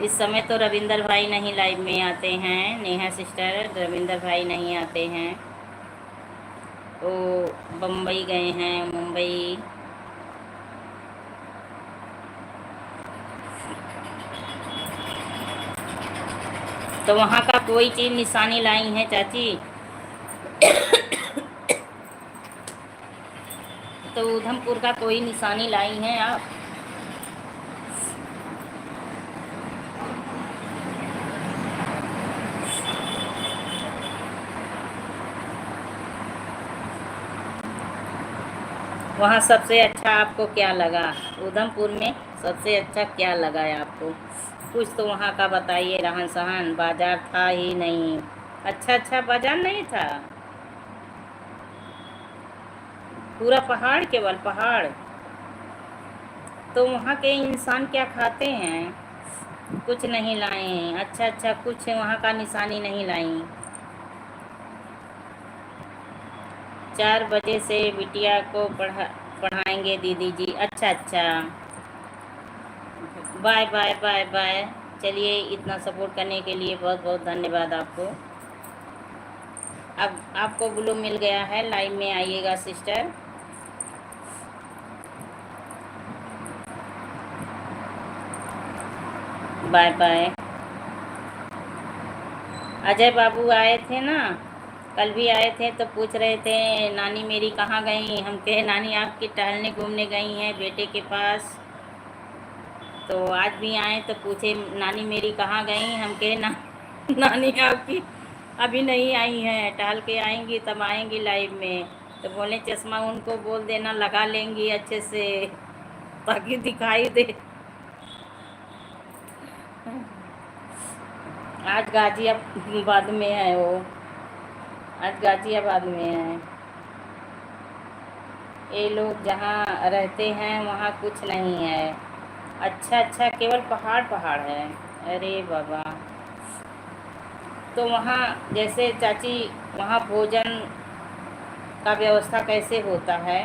इस समय तो रविंदर भाई नहीं लाइव में आते हैं नेहा सिस्टर, रविंदर भाई नहीं आते हैं, वो बम्बई गए हैं, मुंबई। तो वहाँ का कोई चीज़ निशानी लाई है चाची? तो उधमपुर का कोई निशानी लाई हैं आप? वहाँ सबसे अच्छा आपको क्या लगा? उधमपुर में सबसे अच्छा क्या लगा है आपको? कुछ तो वहाँ का बताइए। रहन सहन, बाजार था ही नहीं? अच्छा अच्छा, बाजार नहीं था? पूरा पहाड़, केवल पहाड़? तो वहाँ के इंसान क्या खाते हैं? कुछ नहीं लाए हैं? अच्छा अच्छा, कुछ वहाँ का निशानी नहीं लाई? 4 बजे से बिटिया को पढ़ाएंगे दीदी जी। अच्छा अच्छा, बाय बाय बाय बाय। चलिए, इतना सपोर्ट करने के लिए बहुत बहुत धन्यवाद आपको। अब आपको ग्लू मिल गया है, लाइव में आइएगा सिस्टर। Bye bye. अजय बाबू आए थे ना, कल भी आए थे, तो पूछ रहे थे नानी मेरी कहाँ गई। हम कहे नानी आपकी टहलने घूमने गई हैं बेटे के पास। तो आज भी आए तो पूछे नानी मेरी कहाँ गई। हम कहे नानी आपकी अभी नहीं आई हैं, टहल के आएंगी तब आएंगी लाइव में। तो बोले चश्मा उनको बोल देना लगा लेंगी अच्छे से, ताकि दिखाई दे। आज गाजियाबाद में है वो, आज गाजियाबाद में है। ये लोग जहाँ रहते हैं वहाँ कुछ नहीं है। अच्छा अच्छा, केवल पहाड़ पहाड़ है? अरे बाबा। तो वहाँ जैसे चाची, वहाँ भोजन का व्यवस्था कैसे होता है?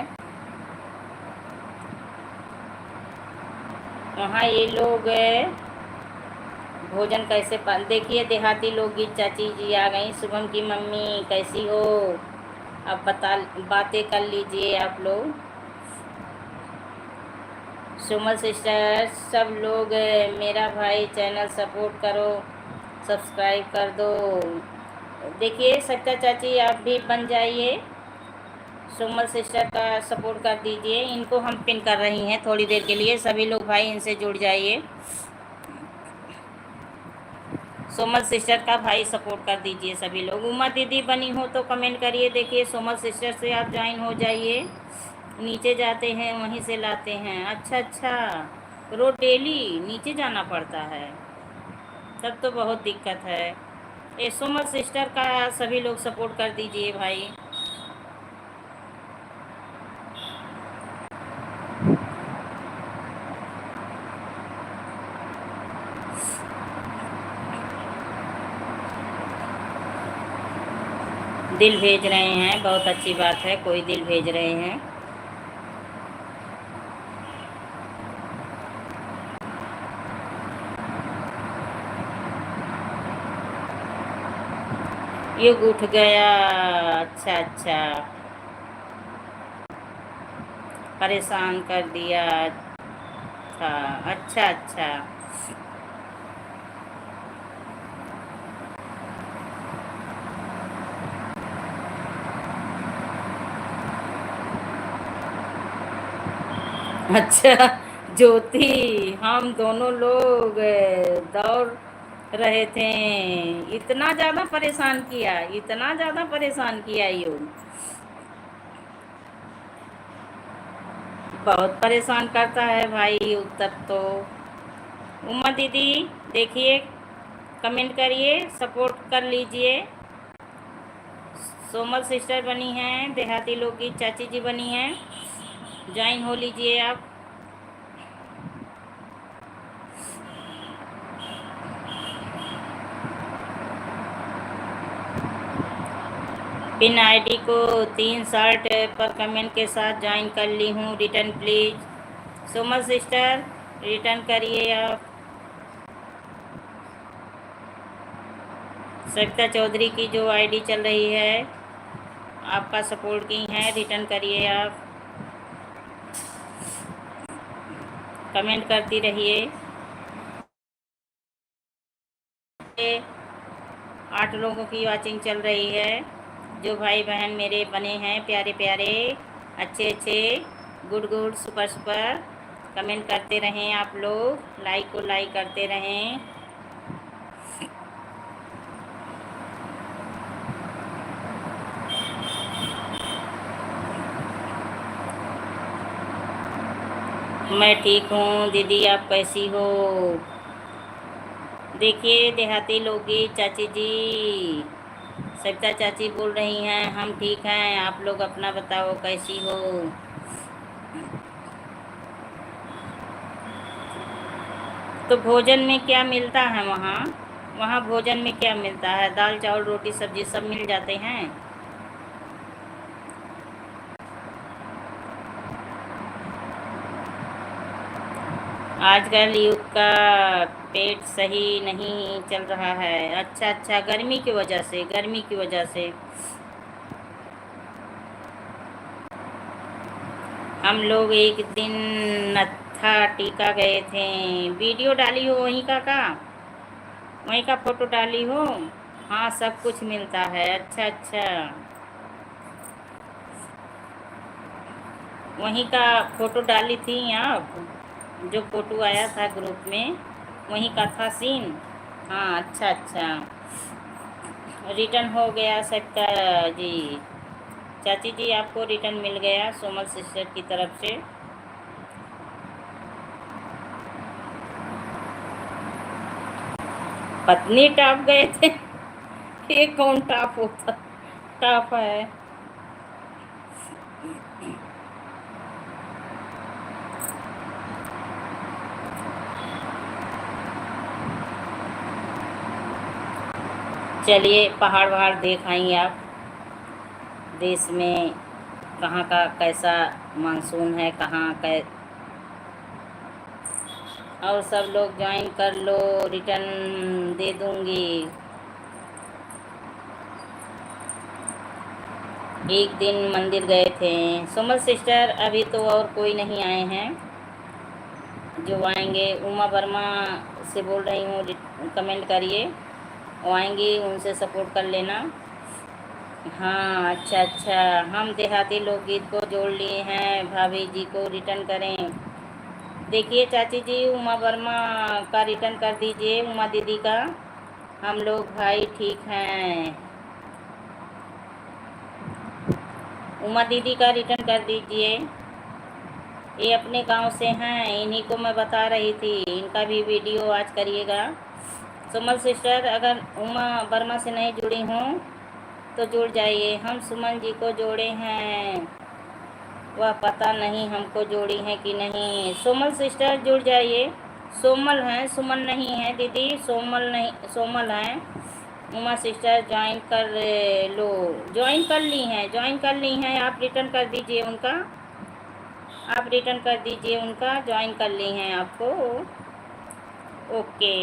वहाँ ये लोग भोजन कैसे देखिए, देहाती लोकगीत चाची जी आ गई। शुभम की मम्मी कैसी हो? अब बातें कर लीजिए आप लोग। सुमन सिस्टर, सब लोग मेरा भाई चैनल सपोर्ट करो, सब्सक्राइब कर दो। देखिए सत्या चाची, आप भी बन जाइए, सुमन सिस्टर का सपोर्ट कर दीजिए। इनको हम पिन कर रही हैं थोड़ी देर के लिए, सभी लोग भाई इनसे जुड़ जाइए। सोमल सिस्टर का भाई सपोर्ट कर दीजिए सभी लोग। उमा दीदी बनी हो तो कमेंट करिए। देखिए सोमल सिस्टर से आप ज्वाइन हो जाइए। नीचे जाते हैं वहीं से लाते हैं। अच्छा अच्छा, रोज डेली नीचे जाना पड़ता है, तब तो बहुत दिक्कत है। ये सोमल सिस्टर का सभी लोग सपोर्ट कर दीजिए भाई। दिल भेज रहे हैं, बहुत अच्छी बात है, कोई दिल भेज रहे हैं। युग उठ गया। अच्छा अच्छा, परेशान कर दिया था। अच्छा अच्छा, अच्छा ज्योति, हम दोनों लोग दौड़ रहे थे। इतना ज़्यादा परेशान किया, इतना ज़्यादा परेशान किया योग, बहुत परेशान करता है भाई योग तब तो। उमा दीदी देखिए, कमेंट करिए, सपोर्ट कर लीजिए। सोमल सिस्टर बनी हैं, देहाती लोग की चाची जी बनी हैं। ज्वाइन हो लीजिए आप। पिन आईडी को 3 शर्ट पर कमेंट के साथ ज्वाइन कर ली हूँ। Return please. Suman sister return करिए आप। सविता चौधरी की जो आईडी चल रही है, आपका सपोर्ट की है, रिटर्न करिए आप। कमेंट करती रहिए। 8 लोगों की वाचिंग चल रही है। जो भाई बहन मेरे बने हैं प्यारे प्यारे, अच्छे अच्छे, good good, super super, comment करते रहें आप लोग, लाइक को लाइक करते रहें। मैं ठीक हूँ दीदी, आप कैसी हो? देखिए देहाती लोगी चाची जी, सविता चाची बोल रही हैं हम ठीक हैं, आप लोग अपना बताओ कैसी हो? तो भोजन में क्या मिलता है वहाँ? वहाँ भोजन में क्या मिलता है? दाल चावल रोटी सब्जी सब मिल जाते हैं? आजकल युग का पेट सही नहीं चल रहा है। अच्छा अच्छा, गर्मी की वजह से, गर्मी की वजह से। हम लोग एक दिन नत्था टीका गए थे। वीडियो डाली हो वहीं का वहीं का फोटो डाली हो? हाँ सब कुछ मिलता है। अच्छा अच्छा, वहीं का फोटो डाली थी आप? जो फोटो आया था ग्रुप में वहीं का था सीन? हाँ अच्छा अच्छा, रिटर्न हो गया सबका जी। चाची जी आपको रिटर्न मिल गया सोमल सिस्टर की तरफ से। पत्नी टॉप गए थे? ये कौन टॉप होता, टॉप है? चलिए पहाड़ वहाड़ देख आएंगे आप। देश में कहाँ का कैसा मानसून है, कहाँ कै, और सब लोग ज्वाइन कर लो, रिटर्न दे दूंगी। एक दिन मंदिर गए थे सुमन सिस्टर, अभी तो और कोई नहीं आए हैं जो आएंगे। उमा वर्मा से बोल रही हूँ कमेंट करिए, वो आएंगी, उनसे सपोर्ट कर लेना। हाँ अच्छा अच्छा, हम देहाती लोकगीत को जोड़ लिए हैं, भाभी जी को रिटर्न करें। देखिए चाची जी उमा वर्मा का रिटर्न कर दीजिए, उमा दीदी का। हम लोग भाई ठीक हैं। उमा दीदी का रिटर्न कर दीजिए। ये अपने गांव से हैं, इन्हीं को मैं बता रही थी, इनका भी वीडियो आज करिएगा। सुमन सिस्टर अगर उमा वर्मा से नहीं जुड़ी हूँ तो जुड़ जाइए। हम सुमन जी को जोड़े हैं, वह पता नहीं हमको जोड़ी हैं कि नहीं। सोमल सिस्टर जुड़ जाइए। सोमल हैं, सुमन नहीं है दीदी, सोमल नहीं, सोमल हैं। उमा सिस्टर ज्वाइन कर लो। ज्वाइन कर ली हैं, ज्वाइन कर ली हैं, आप रिटर्न कर दीजिए उनका, आप रिटर्न कर दीजिए उनका, ज्वाइन कर ली हैं आपको। ओके।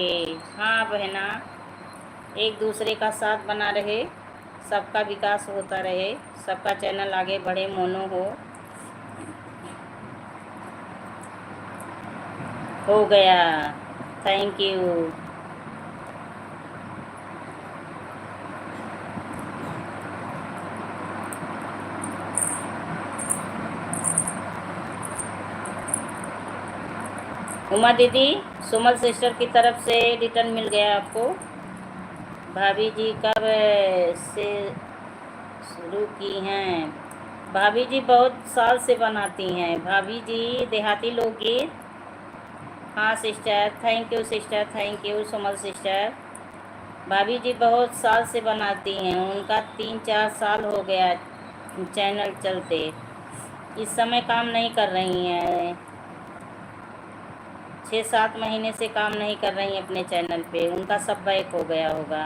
हाँ बहना, एक दूसरे का साथ बना रहे, सबका विकास होता रहे, सबका चैनल आगे बढ़े, मोनो हो गया। Thank you. उमा दीदी सुमल सिस्टर की तरफ से रिटर्न मिल गया आपको। भाभी जी कब से शुरू की हैं? भाभी जी बहुत साल से बनाती हैं, भाभी जी देहाती लोकगीत। हाँ sister, thank you sister, thank you Samuel sister. भाभी जी बहुत साल से बनाती हैं, उनका 3-4 साल हो गया चैनल चलते। इस समय काम नहीं कर रही हैं, 6-7 महीने से काम नहीं कर रही हैं अपने चैनल पे, उनका सब बैक हो गया होगा।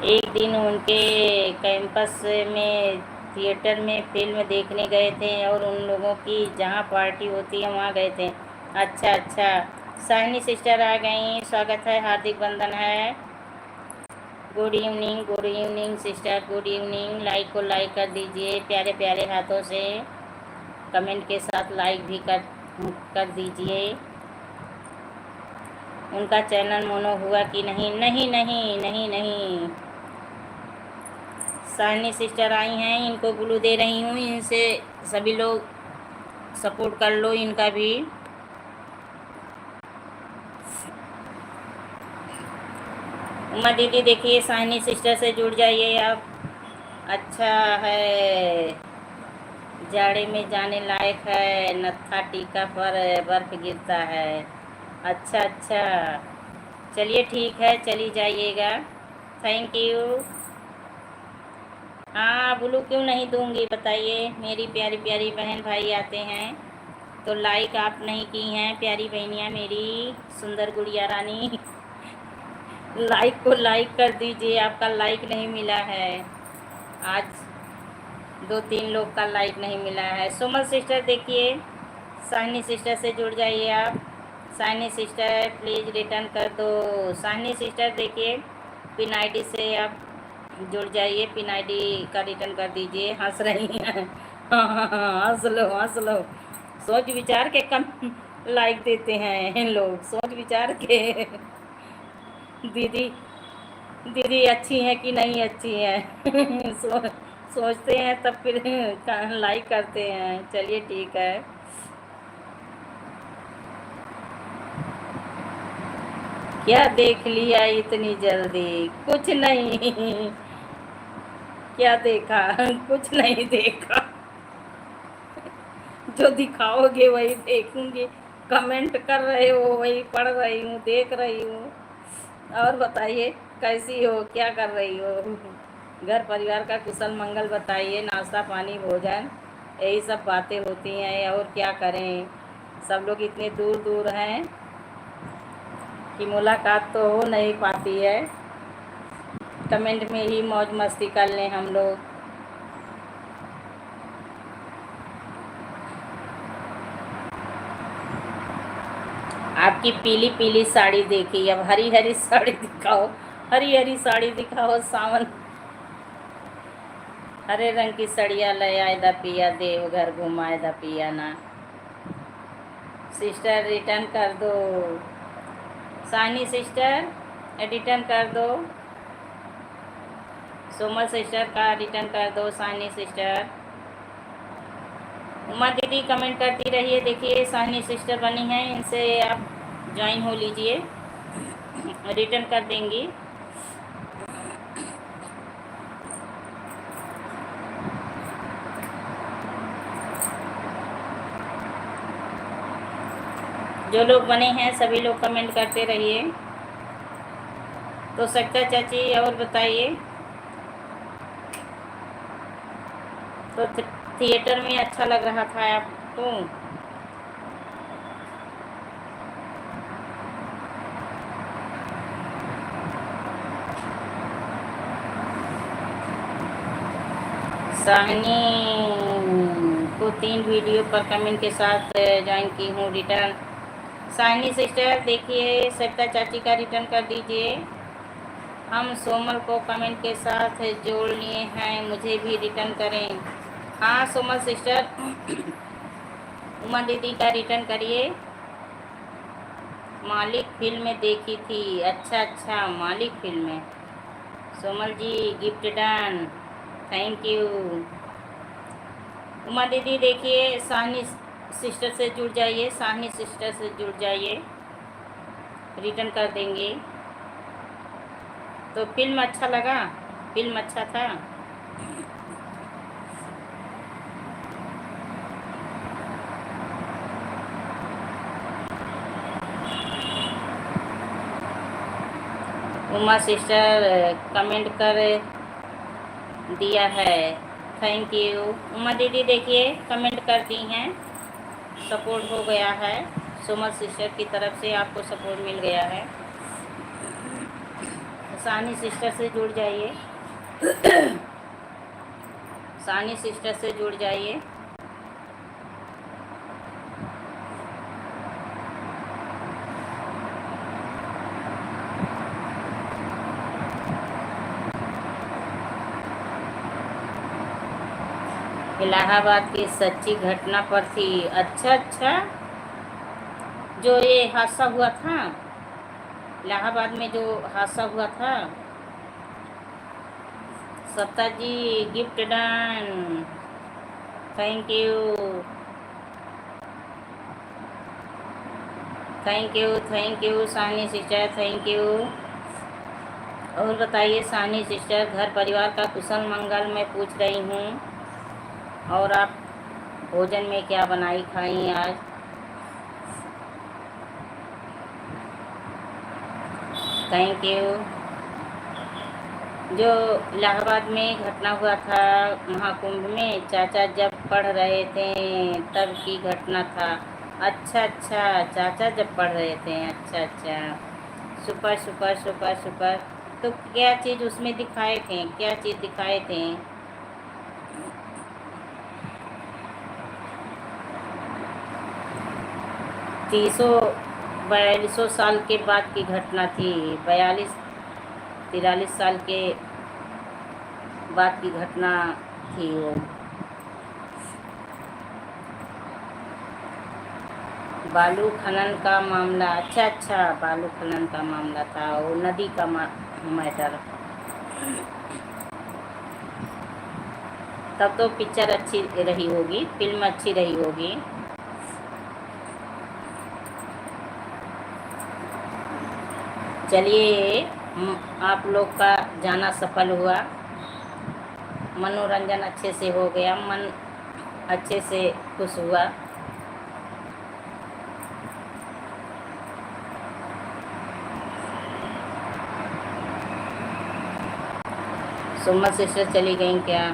एक दिन उनके कैंपस में थिएटर में फिल्म देखने गए थे और उन लोगों की जहाँ पार्टी होती है वहाँ गए थे। अच्छा अच्छा, साहनी सिस्टर आ गई, स्वागत है, हार्दिक वंदन है। Good evening sister, good evening. Like को लाइक कर दीजिए प्यारे प्यारे हाथों से, कमेंट के साथ लाइक भी कर दीजिए। उनका चैनल मोनो हुआ कि नहीं? नहीं नहीं नहीं नहीं, साहनी सिस्टर आई हैं, इनको ग्लू दे रही हूँ, इनसे सभी लोग सपोर्ट कर लो इनका भी। उमा दीदी देखिए, साहनी सिस्टर से जुड़ जाइए आप। अच्छा है, जाड़े में जाने लायक है, नत्था टीका पर बर्फ गिरता है। अच्छा अच्छा, चलिए ठीक है, चली जाइएगा, थैंक यू। हाँ, ब्लू क्यों नहीं दूंगी बताइए, मेरी प्यारी प्यारी बहन भाई आते हैं तो लाइक आप नहीं की हैं प्यारी बहनियाँ मेरी, सुंदर गुड़िया रानी। लाइक को लाइक कर दीजिए, आपका लाइक नहीं मिला है आज, 2-3 लोग का लाइक नहीं मिला है। सुमन सिस्टर देखिए, साहनी सिस्टर से जुड़ जाइए आप। साहनी सिस्टर प्लीज़ रिटर्न कर दो। साहनी सिस्टर देखिए, पिन आईडी से आप जुड़ जाइए, पिन आईडी का रिटर्न कर दीजिए। हंस रही हैं, हाँ हाँ हाँ, हंस लो हंस लो, सोच विचार के कम लाइक देते हैं लोग, सोच विचार के। दीदी दीदी अच्छी हैं कि नहीं अच्छी हैं सोचते हैं तब फिर लाइक करते हैं। चलिए ठीक है। क्या देख लिया इतनी जल्दी? कुछ नहीं, क्या देखा? कुछ नहीं देखा, जो दिखाओगे वही देखूंगी। कमेंट कर रहे हो वही पढ़ रही हूँ, देख रही हूँ। और बताइए कैसी हो, क्या कर रही हो? घर परिवार का कुशल मंगल बताइए, नाश्ता पानी भोजन यही सब बातें होती हैं, और क्या करें। सब लोग इतने दूर दूर हैं कि मुलाकात तो हो नहीं पाती है। कमेंट में ही मौज मस्ती कर लें हम लोग। आपकी पीली पीली साड़ी देखी, अब हरी हरी साड़ी दिखाओ, हरी हरी साड़ी दिखाओ। सावन हरे रंग की सड़िया ले आए दा पिया, देवघर घुमाए दा पिया ना। सिस्टर रिटर्न कर दो, सानी सिस्टर रिटर्न कर दो, सोमल सिस्टर का रिटर्न कर दो, सानी सिस्टर। उमा दीदी कमेंट करती रहिए, देखिए सानी सिस्टर बनी हैं, इनसे आप ज्वाइन हो लीजिए, रिटर्न कर देंगी। जो लोग बने हैं सभी लोग कमेंट करते रहिए। तो सकता चाची और बताइए, तो थिएटर में अच्छा लग रहा था आपको? साहनी को 3 वीडियो पर कमेंट के साथ ज्वाइन की हूँ, रिटर्न। साहनी सिस्टर देखिए, सविता चाची का रिटर्न कर दीजिए। हम सोमल को कमेंट के साथ जोड़ लिए हैं, मुझे भी रिटर्न करें। हाँ सोमल सिस्टर, उमा दीदी का रिटर्न करिए। मालिक फिल्म में देखी थी, अच्छा अच्छा, मालिक फिल्म में। Somal ji gift done, thank you. Uma दीदी देखिए, साहनी सिस्टर से जुड़ जाइए, साहनी सिस्टर से जुड़ जाइए, रिटर्न कर देंगे। तो फिल्म अच्छा लगा, फिल्म अच्छा था। उमा सिस्टर कमेंट कर दिया है। Thank you. उमा दीदी देखिए कमेंट कर दी हैं, सपोर्ट हो गया है। सुमन सिस्टर की तरफ से आपको सपोर्ट मिल गया है। सानी सिस्टर से जुड़ जाइए, सानी सिस्टर से जुड़ जाइए। इलाहाबाद की सच्ची घटना पर थी। अच्छा अच्छा, जो ये हादसा हुआ था इलाहाबाद में, जो हादसा हुआ था। Satta ji gift done, thank you, thank you, thank you Sani sister, thank you. और बताइए सानी सिस्टर, घर परिवार का कुशल मंगल मैं पूछ रही हूँ। और आप भोजन में क्या बनाई खाई आज? Thank you. जो इलाहाबाद में घटना हुआ था महाकुंभ में, चाचा जब पढ़ रहे थे तब की घटना था। अच्छा अच्छा, चाचा जब पढ़ रहे थे, अच्छा अच्छा, सुपर सुपर सुपर सुपर। तो क्या चीज़ उसमें दिखाए थे, क्या चीज़ दिखाए थे? 4200 साल के बाद की घटना थी। 43 साल के बाद की घटना थी वो। बालू खनन का मामला, अच्छा अच्छा, बालू खनन का मामला था, वो नदी का मैटर। तब तो पिक्चर अच्छी रही होगी, फिल्म अच्छी रही होगी। चलिए, आप लोग का जाना सफल हुआ, मनोरंजन अच्छे से हो गया, मन अच्छे से खुश हुआ। सुमन सिस्टर चली गई क्या?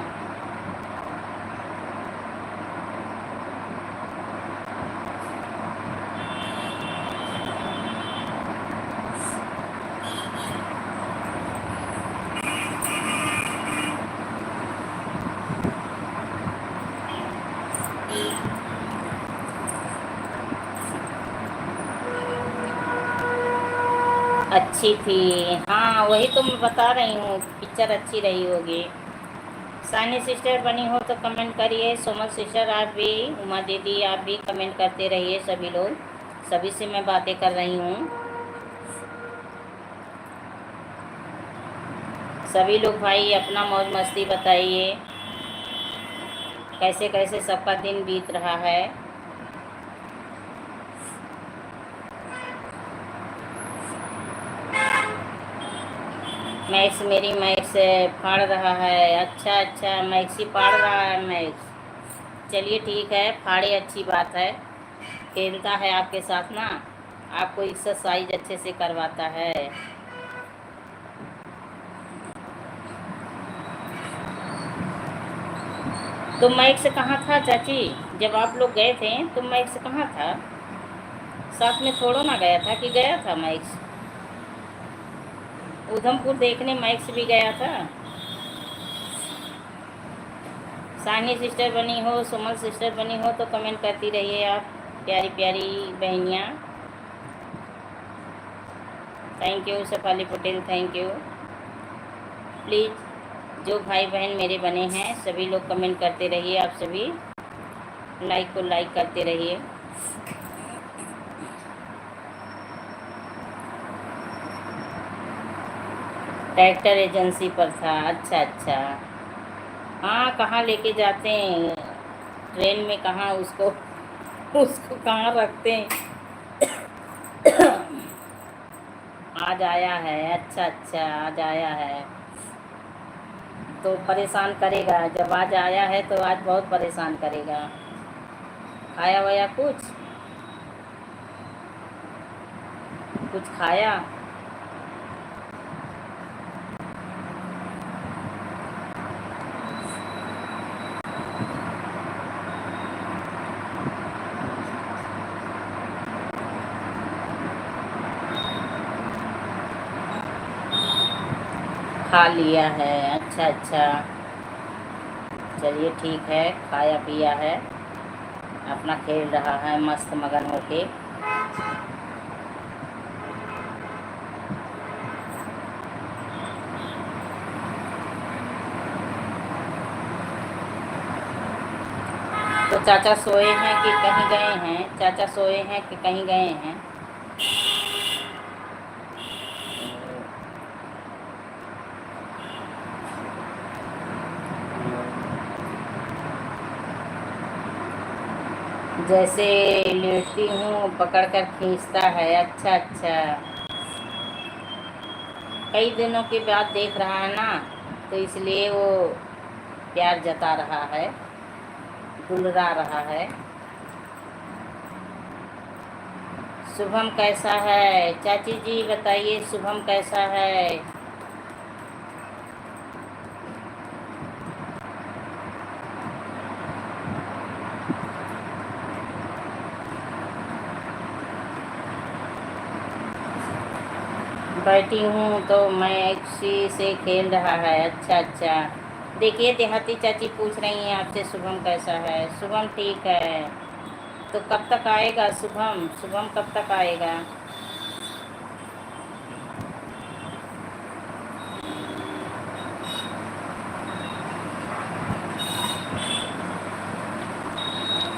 अच्छी थी, हाँ वही तो मैं बता रही हूँ, पिक्चर अच्छी रही होगी। सानी सिस्टर बनी हो तो कमेंट करिए, सुमन सिस्टर आप भी, उमा दीदी आप भी कमेंट करते रहिए। सभी लोग, सभी से मैं बातें कर रही हूँ। सभी लोग भाई अपना मौज मस्ती बताइए, कैसे कैसे सबका दिन बीत रहा है। मैक्स, मेरी मैक्स फाड़ रहा है। अच्छा अच्छा, मैक्स ही फाड़ रहा है मैक्स। चलिए ठीक है, फाड़े, अच्छी बात है, खेलता है आपके साथ ना, आपको एक्सरसाइज अच्छे से करवाता है। तो मैक्स कहाँ था चाची? जब आप लोग गए थे तो मैक्स कहाँ था? साथ में थोड़ो ना गया था, कि गया था मैक्स? उधमपुर देखने मैक्स भी गया था। सानी सिस्टर बनी हो, सुमन सिस्टर बनी हो तो कमेंट करती रहिए आप, प्यारी प्यारी बहनियाँ। Thank you Shefali Patel, thank you. Please जो भाई बहन मेरे बने हैं सभी लोग कमेंट करते रहिए, आप सभी लाइक को लाइक करते रहिए। ट्रैक्टर एजेंसी पर था, अच्छा अच्छा। हाँ, कहाँ लेके जाते हैं ट्रेन में, कहाँ उसको उसको कहाँ रखते हैं? आज आया है, अच्छा अच्छा, आज आया है तो परेशान करेगा। जब आज आया है तो आज बहुत परेशान करेगा। खाया वाया कुछ, कुछ खाया? खा लिया है। अच्छा अच्छा, चलिए ठीक है, खाया पिया है, अपना खेल रहा है मस्त मगन होके। तो चाचा सोए हैं कि कहीं गए हैं? चाचा सोए हैं कि कहीं गए हैं? जैसे लेटती हूँ पकड़ कर खींचता है। अच्छा अच्छा, कई दिनों के बाद देख रहा है ना, तो इसलिए वो प्यार जता रहा है, दुलरा रहा है। शुभम कैसा है? चाची जी बताइए, शुभम कैसा है? बैठी हूँ तो मैं इसी से खेल रहा है। अच्छा अच्छा, देखिए देहाती चाची पूछ रही हैं आपसे शुभम कैसा है। शुभम ठीक है, तो कब तक आएगा शुभम? शुभम कब तक आएगा?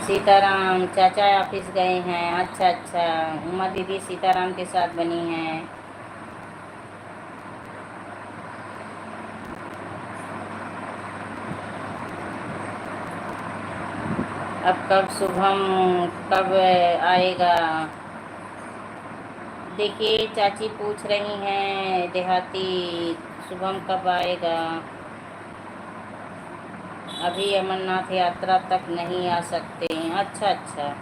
सीताराम चाचा ऑफिस गए हैं। अच्छा अच्छा, उमा दीदी सीताराम के साथ बनी हैं। अब कब शुभम कब आएगा? देखिए चाची पूछ रही हैं देहाती, शुभम कब आएगा? अभी अमरनाथ यात्रा तक नहीं आ सकते। अच्छा अच्छा,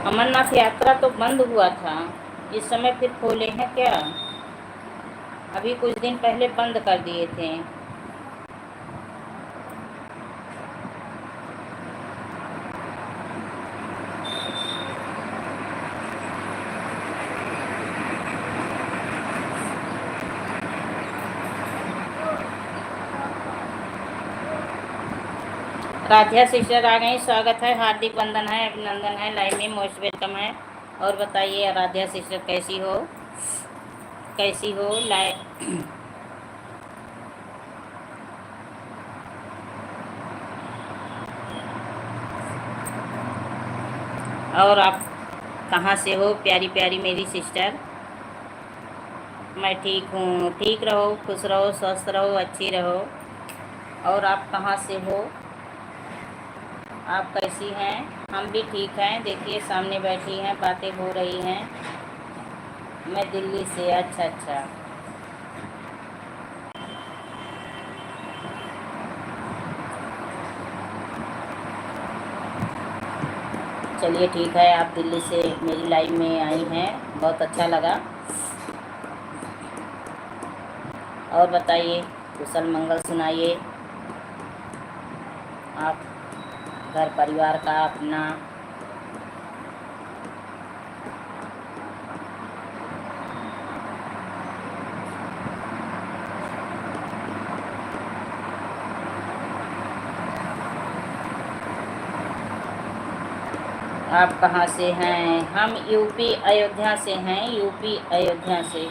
अमरनाथ यात्रा तो बंद हुआ था, इस समय फिर खोले हैं क्या? अभी कुछ दिन पहले बंद कर दिए थे। राधिया सिस्टर आ गई, स्वागत है, हार्दिक वंदन है, अभिनंदन है, लाइव में मोस्ट वेलकम है। और बताइए राधिया सिस्टर कैसी हो? कैसी हो लाइव? और आप कहाँ से हो प्यारी प्यारी मेरी सिस्टर? मैं ठीक हूँ, ठीक रहो, खुश रहो, स्वस्थ रहो, अच्छी रहो। और आप कहाँ से हो? आप कैसी हैं? हम भी ठीक हैं, देखिए सामने बैठी हैं, बातें हो रही हैं। मैं दिल्ली से। अच्छा अच्छा, चलिए ठीक है, आप दिल्ली से मेरी लाइव में आई हैं, बहुत अच्छा लगा। और बताइए, कुशल मंगल सुनाइए, आप घर परिवार का अपना। आप कहाँ से हैं? हम यूपी अयोध्या से हैं, यूपी अयोध्या से।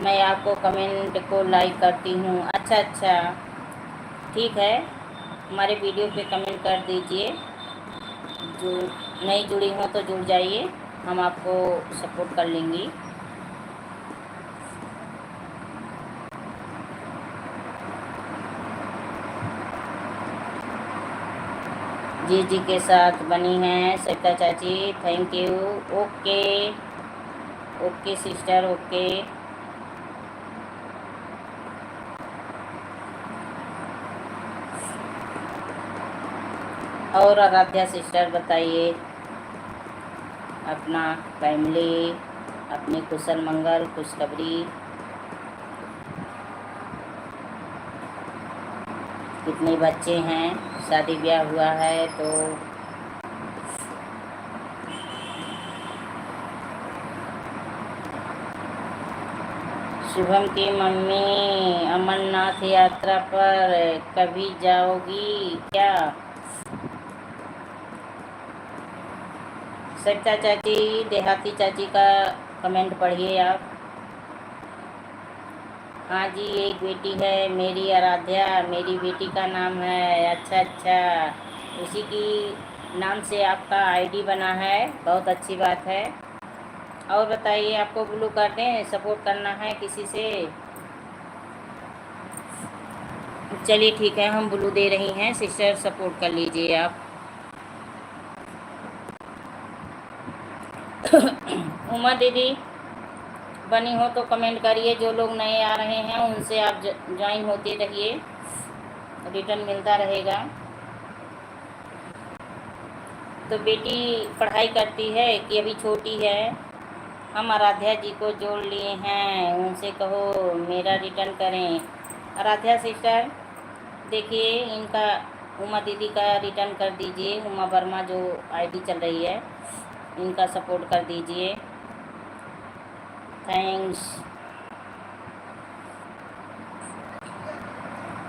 मैं आपको कमेंट को लाइक करती हूँ। अच्छा अच्छा, ठीक है, हमारे वीडियो पे कमेंट कर दीजिए। जो नहीं जुड़ी हो तो जुड़ जाइए, हम आपको सपोर्ट कर लेंगी। जी जी के साथ बनी हैं सविता चाची, thank you. Okay okay sister, okay. और आराध्या सिस्टर बताइए अपना फैमिली, अपनी कुशल मंगल खुशखबरी। कितने बच्चे हैं, शादी ब्याह हुआ है तो शुभम की मम्मी अमरनाथ यात्रा पर कभी जाओगी क्या? सविता चाची, देहाती चाची का कमेंट पढ़िए आप। हाँ जी, एक बेटी है मेरी आराध्या, मेरी बेटी का नाम है। अच्छा अच्छा, उसी की नाम से आपका आईडी बना है, बहुत अच्छी बात है। और बताइए, आपको ब्लू कर दें, सपोर्ट करना है किसी से? चलिए ठीक है, हम ब्लू दे रही हैं, सिस्टर सपोर्ट कर लीजिए आप। उमा दीदी बनी हो तो कमेंट करिए, जो लोग नए आ रहे हैं उनसे आप ज्वाइन होते रहिए, रिटर्न मिलता रहेगा। तो बेटी पढ़ाई करती है कि अभी छोटी है? हम आराध्या जी को जोड़ लिए हैं, उनसे कहो मेरा रिटर्न करें। आराध्या सिस्टर देखिए, इनका उमा दीदी का रिटर्न कर दीजिए। उमा वर्मा जो आईडी चल रही है, इनका सपोर्ट कर दीजिए। थैंक्स।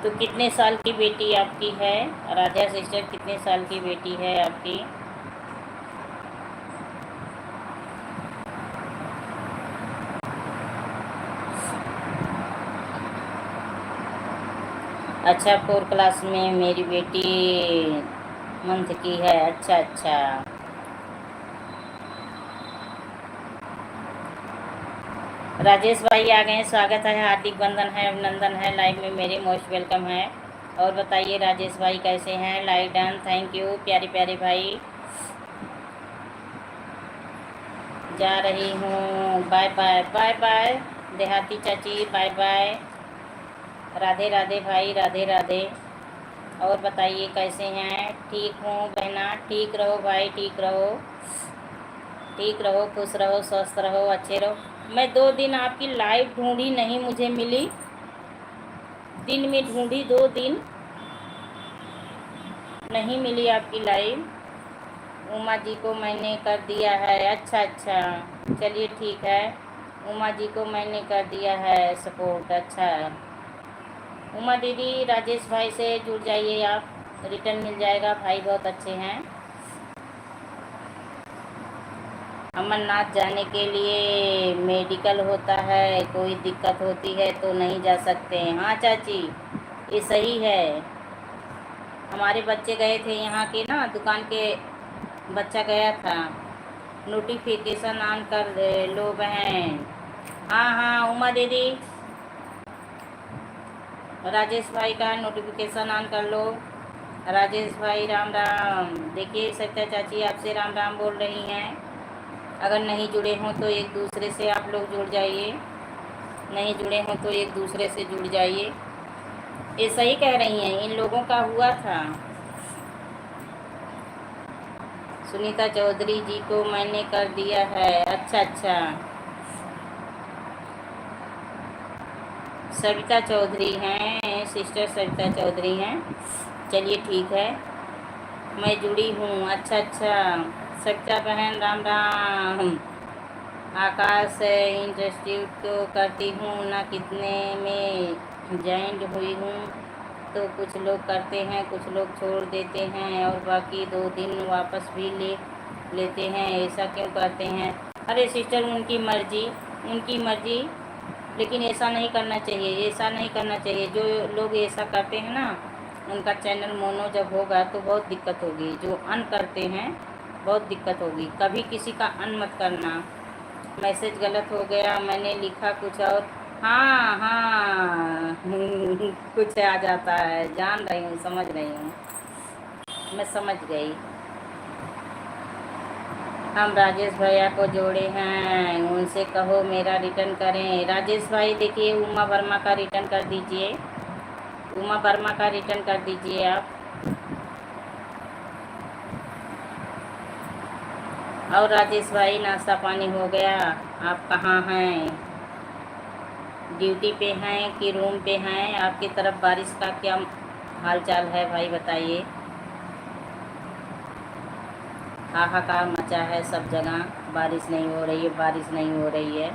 तो कितने साल की बेटी आपकी है आराध्या सिस्टर? कितने साल की बेटी है आपकी? अच्छा, 4 क्लास में मेरी बेटी मंथ की है। अच्छा अच्छा, राजेश भाई आ गए, स्वागत है, हार्दिक बंधन है, अभिनंदन है, लाइव में मेरे मोस्ट वेलकम है। और बताइए राजेश भाई कैसे हैं? लाइव डन, थैंक यू प्यारे प्यारे भाई। जा रही हूँ, बाय बाय बाय बाय देहाती चाची, बाय बाय। राधे राधे भाई, राधे राधे। और बताइए कैसे हैं? ठीक हूँ बहना, ठीक रहो भाई, ठीक रहो, ठीक रहो, खुश रहो, स्वस्थ रहो, अच्छे रहो। मैं 2 दिन आपकी लाइव ढूंढी, नहीं मुझे मिली, दिन में ढूंढी, 2 दिन नहीं मिली आपकी लाइव। उमा जी को मैंने कर दिया है। अच्छा अच्छा, चलिए ठीक है, उमा जी को मैंने कर दिया है सपोर्ट। अच्छा, उमा दीदी राजेश भाई से जुड़ जाइए आप, रिटर्न मिल जाएगा, भाई बहुत अच्छे हैं। अमरनाथ जाने के लिए मेडिकल होता है, कोई दिक्कत होती है तो नहीं जा सकते। हाँ चाची, ये सही है। हमारे बच्चे गए थे यहाँ के ना, दुकान के बच्चा गया था। नोटिफिकेशन ऑन कर लो बहन। हाँ हाँ उमा दीदी, राजेश भाई का नोटिफिकेशन ऑन कर लो। राजेश भाई राम राम। देखिए सत्या चाची आपसे राम राम बोल रही हैं। अगर नहीं जुड़े हों तो एक दूसरे से आप लोग जुड़ जाइए, नहीं जुड़े हों तो एक दूसरे से जुड़ जाइए। ये सही कह रही हैं, इन लोगों का हुआ था। सुनीता चौधरी जी को मैंने कर दिया है। अच्छा अच्छा, सविता चौधरी हैं, सिस्टर सविता चौधरी हैं। चलिए ठीक है, मैं जुड़ी हूँ। अच्छा अच्छा, सविता बहन राम राम। आकाश इंस्टीट्यूट तो करती हूँ ना, कितने में ज्वाइंट हुई हूँ, तो कुछ लोग करते हैं, कुछ लोग छोड़ देते हैं और बाकी 2 दिन वापस भी ले लेते हैं। ऐसा क्यों करते हैं? अरे सिस्टर, उनकी मर्जी, उनकी मर्जी, लेकिन ऐसा नहीं करना चाहिए, ऐसा नहीं करना चाहिए। जो लोग ऐसा करते हैं ना, उनका चैनल मोनो जब होगा तो बहुत दिक्कत होगी। जो अन करते हैं बहुत दिक्कत होगी। कभी किसी का अन मत करना। मैसेज गलत हो गया, मैंने लिखा कुछ और। हाँ हाँ कुछ आ जाता है, जान रही हूँ, समझ रही हूँ, मैं समझ गई। हम राजेश भैया को जोड़े हैं, उनसे कहो मेरा रिटर्न करें। राजेश भाई देखिए, उमा वर्मा का रिटर्न कर दीजिए, उमा वर्मा का रिटर्न कर दीजिए आप। और राजेश भाई नाश्ता पानी हो गया? आप कहाँ हैं? ड्यूटी पे हैं कि रूम पे हैं? आपकी तरफ बारिश का क्या हाल चाल है भाई बताइए। हाहाकार मचा है सब जगह, बारिश नहीं हो रही है, बारिश नहीं हो रही है।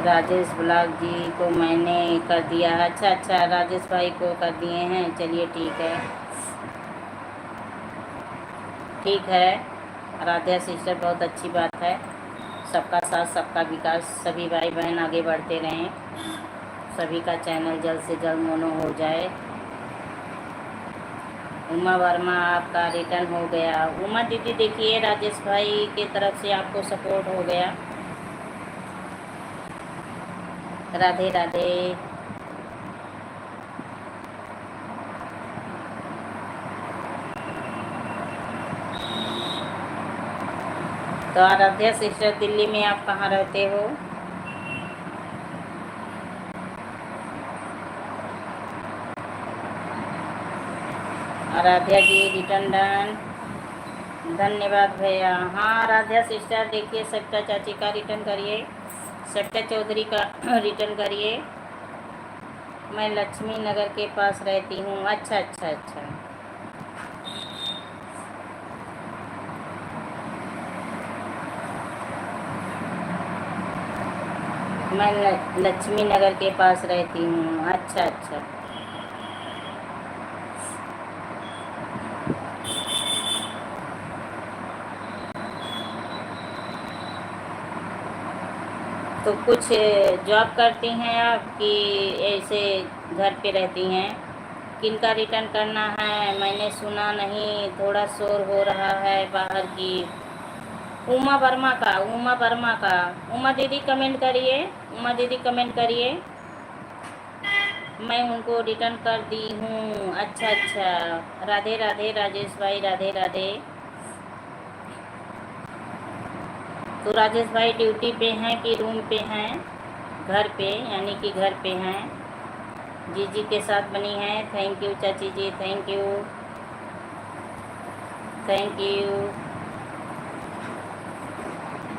राजेश ब्लॉग जी को मैंने कर दिया। अच्छा अच्छा, राजेश भाई को कर दिए हैं, चलिए ठीक है। ठीक है आराध्या सिस्टर, बहुत अच्छी बात है। सबका साथ सबका विकास, सभी भाई बहन आगे बढ़ते रहें, सभी का चैनल जल्द से जल्द मोनो हो जाए। उमा वर्मा आपका रिटर्न हो गया। उमा दीदी देखिए, राजेश भाई के तरफ से आपको सपोर्ट हो गया। राधे राधे। तो आराध्या सिस्टर, दिल्ली में आप कहाँ रहते हो? आराध्या जी रिटर्न डन, धन्यवाद भैया। हाँ आराध्या सिस्टर देखिए, सविता चाची का रिटर्न करिए, सविता चौधरी का रिटर्न करिए। मैं लक्ष्मी नगर के पास रहती हूँ। अच्छा अच्छा अच्छा, मैं लक्ष्मी नगर के पास रहती हूँ। अच्छा अच्छा, तो कुछ जॉब करती हैं आप कि ऐसे घर पे रहती हैं? किनका रिटर्न करना है? मैंने सुना नहीं, थोड़ा शोर हो रहा है बाहर की। उमा वर्मा का, उमा वर्मा का। उमा दीदी कमेंट करिए, उमा दीदी कमेंट करिए। मैं उनको रिटर्न कर दी हूँ। अच्छा अच्छा, राधे राधे राजेश भाई, राधे राधे। तो राजेश भाई ड्यूटी पे हैं कि रूम पे हैं? घर पे, यानी कि घर पे हैं। जी के साथ बनी है। थैंक यू चाची जी, थैंक यू थैंक यू।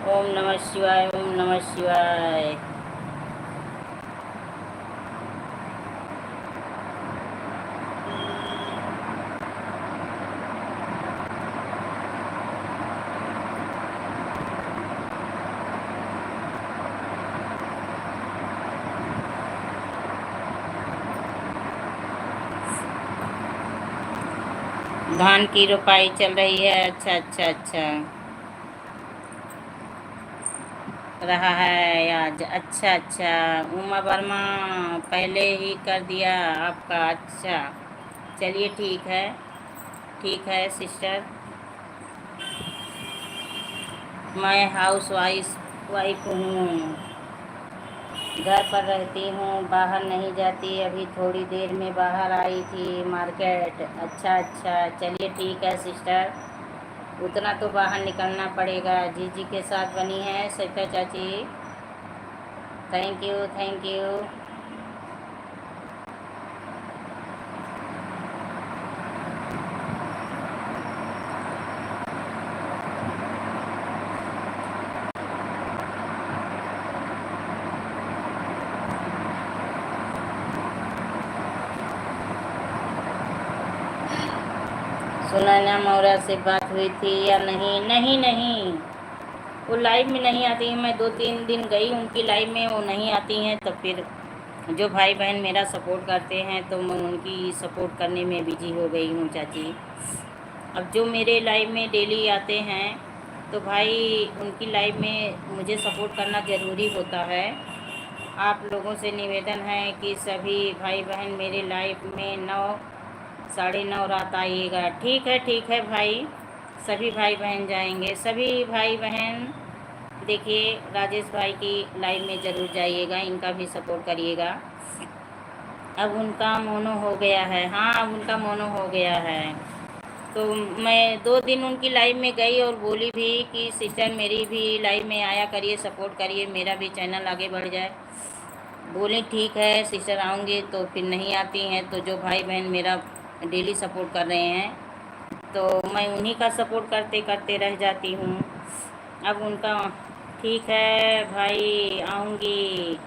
ओम नमः शिवाय, ओम नमः शिवाय। धान की रोपाई चल रही है। अच्छा अच्छा अच्छा, रहा है आज। अच्छा अच्छा, उमा वर्मा पहले ही कर दिया आपका। अच्छा चलिए ठीक है सिस्टर। मैं हाउस वाइफ हूँ, घर पर रहती हूँ, बाहर नहीं जाती। अभी थोड़ी देर में बाहर आई थी मार्केट। अच्छा अच्छा, चलिए ठीक है सिस्टर, उतना तो बाहर निकलना पड़ेगा। जी के साथ बनी है सविता चाची, thank you thank you. Sunaina Maurya से बात हुई थी या नहीं? नहीं नहीं, वो लाइव में नहीं आती हैं। मैं 2-3 दिन गई उनकी लाइव में, वो नहीं आती हैं। तो फिर जो भाई बहन मेरा सपोर्ट करते हैं तो मैं उनकी सपोर्ट करने में बिजी हो गई हूँ चाची। अब जो मेरे लाइव में डेली आते हैं तो भाई उनकी लाइव में मुझे सपोर्ट करना ज़रूरी होता है। आप लोगों से निवेदन है कि सभी भाई बहन मेरे लाइव में 9, 9:30 रात आइएगा। ठीक है भाई, सभी भाई बहन जाएंगे, सभी भाई बहन। देखिए राजेश भाई की लाइव में ज़रूर जाइएगा, इनका भी सपोर्ट करिएगा। अब उनका मोनो हो गया है। हाँ अब उनका मोनो हो गया है। तो मैं 2 दिन उनकी लाइव में गई और बोली भी कि सिस्टर मेरी भी लाइव में आया करिए, सपोर्ट करिए, मेरा भी चैनल आगे बढ़ जाए। बोले ठीक है सिस्टर आऊँगी, तो फिर नहीं आती हैं। तो जो भाई बहन मेरा डेली सपोर्ट कर रहे हैं तो मैं उन्हीं का सपोर्ट करते करते रह जाती हूँ। अब उनका ठीक है भाई, आऊँगी।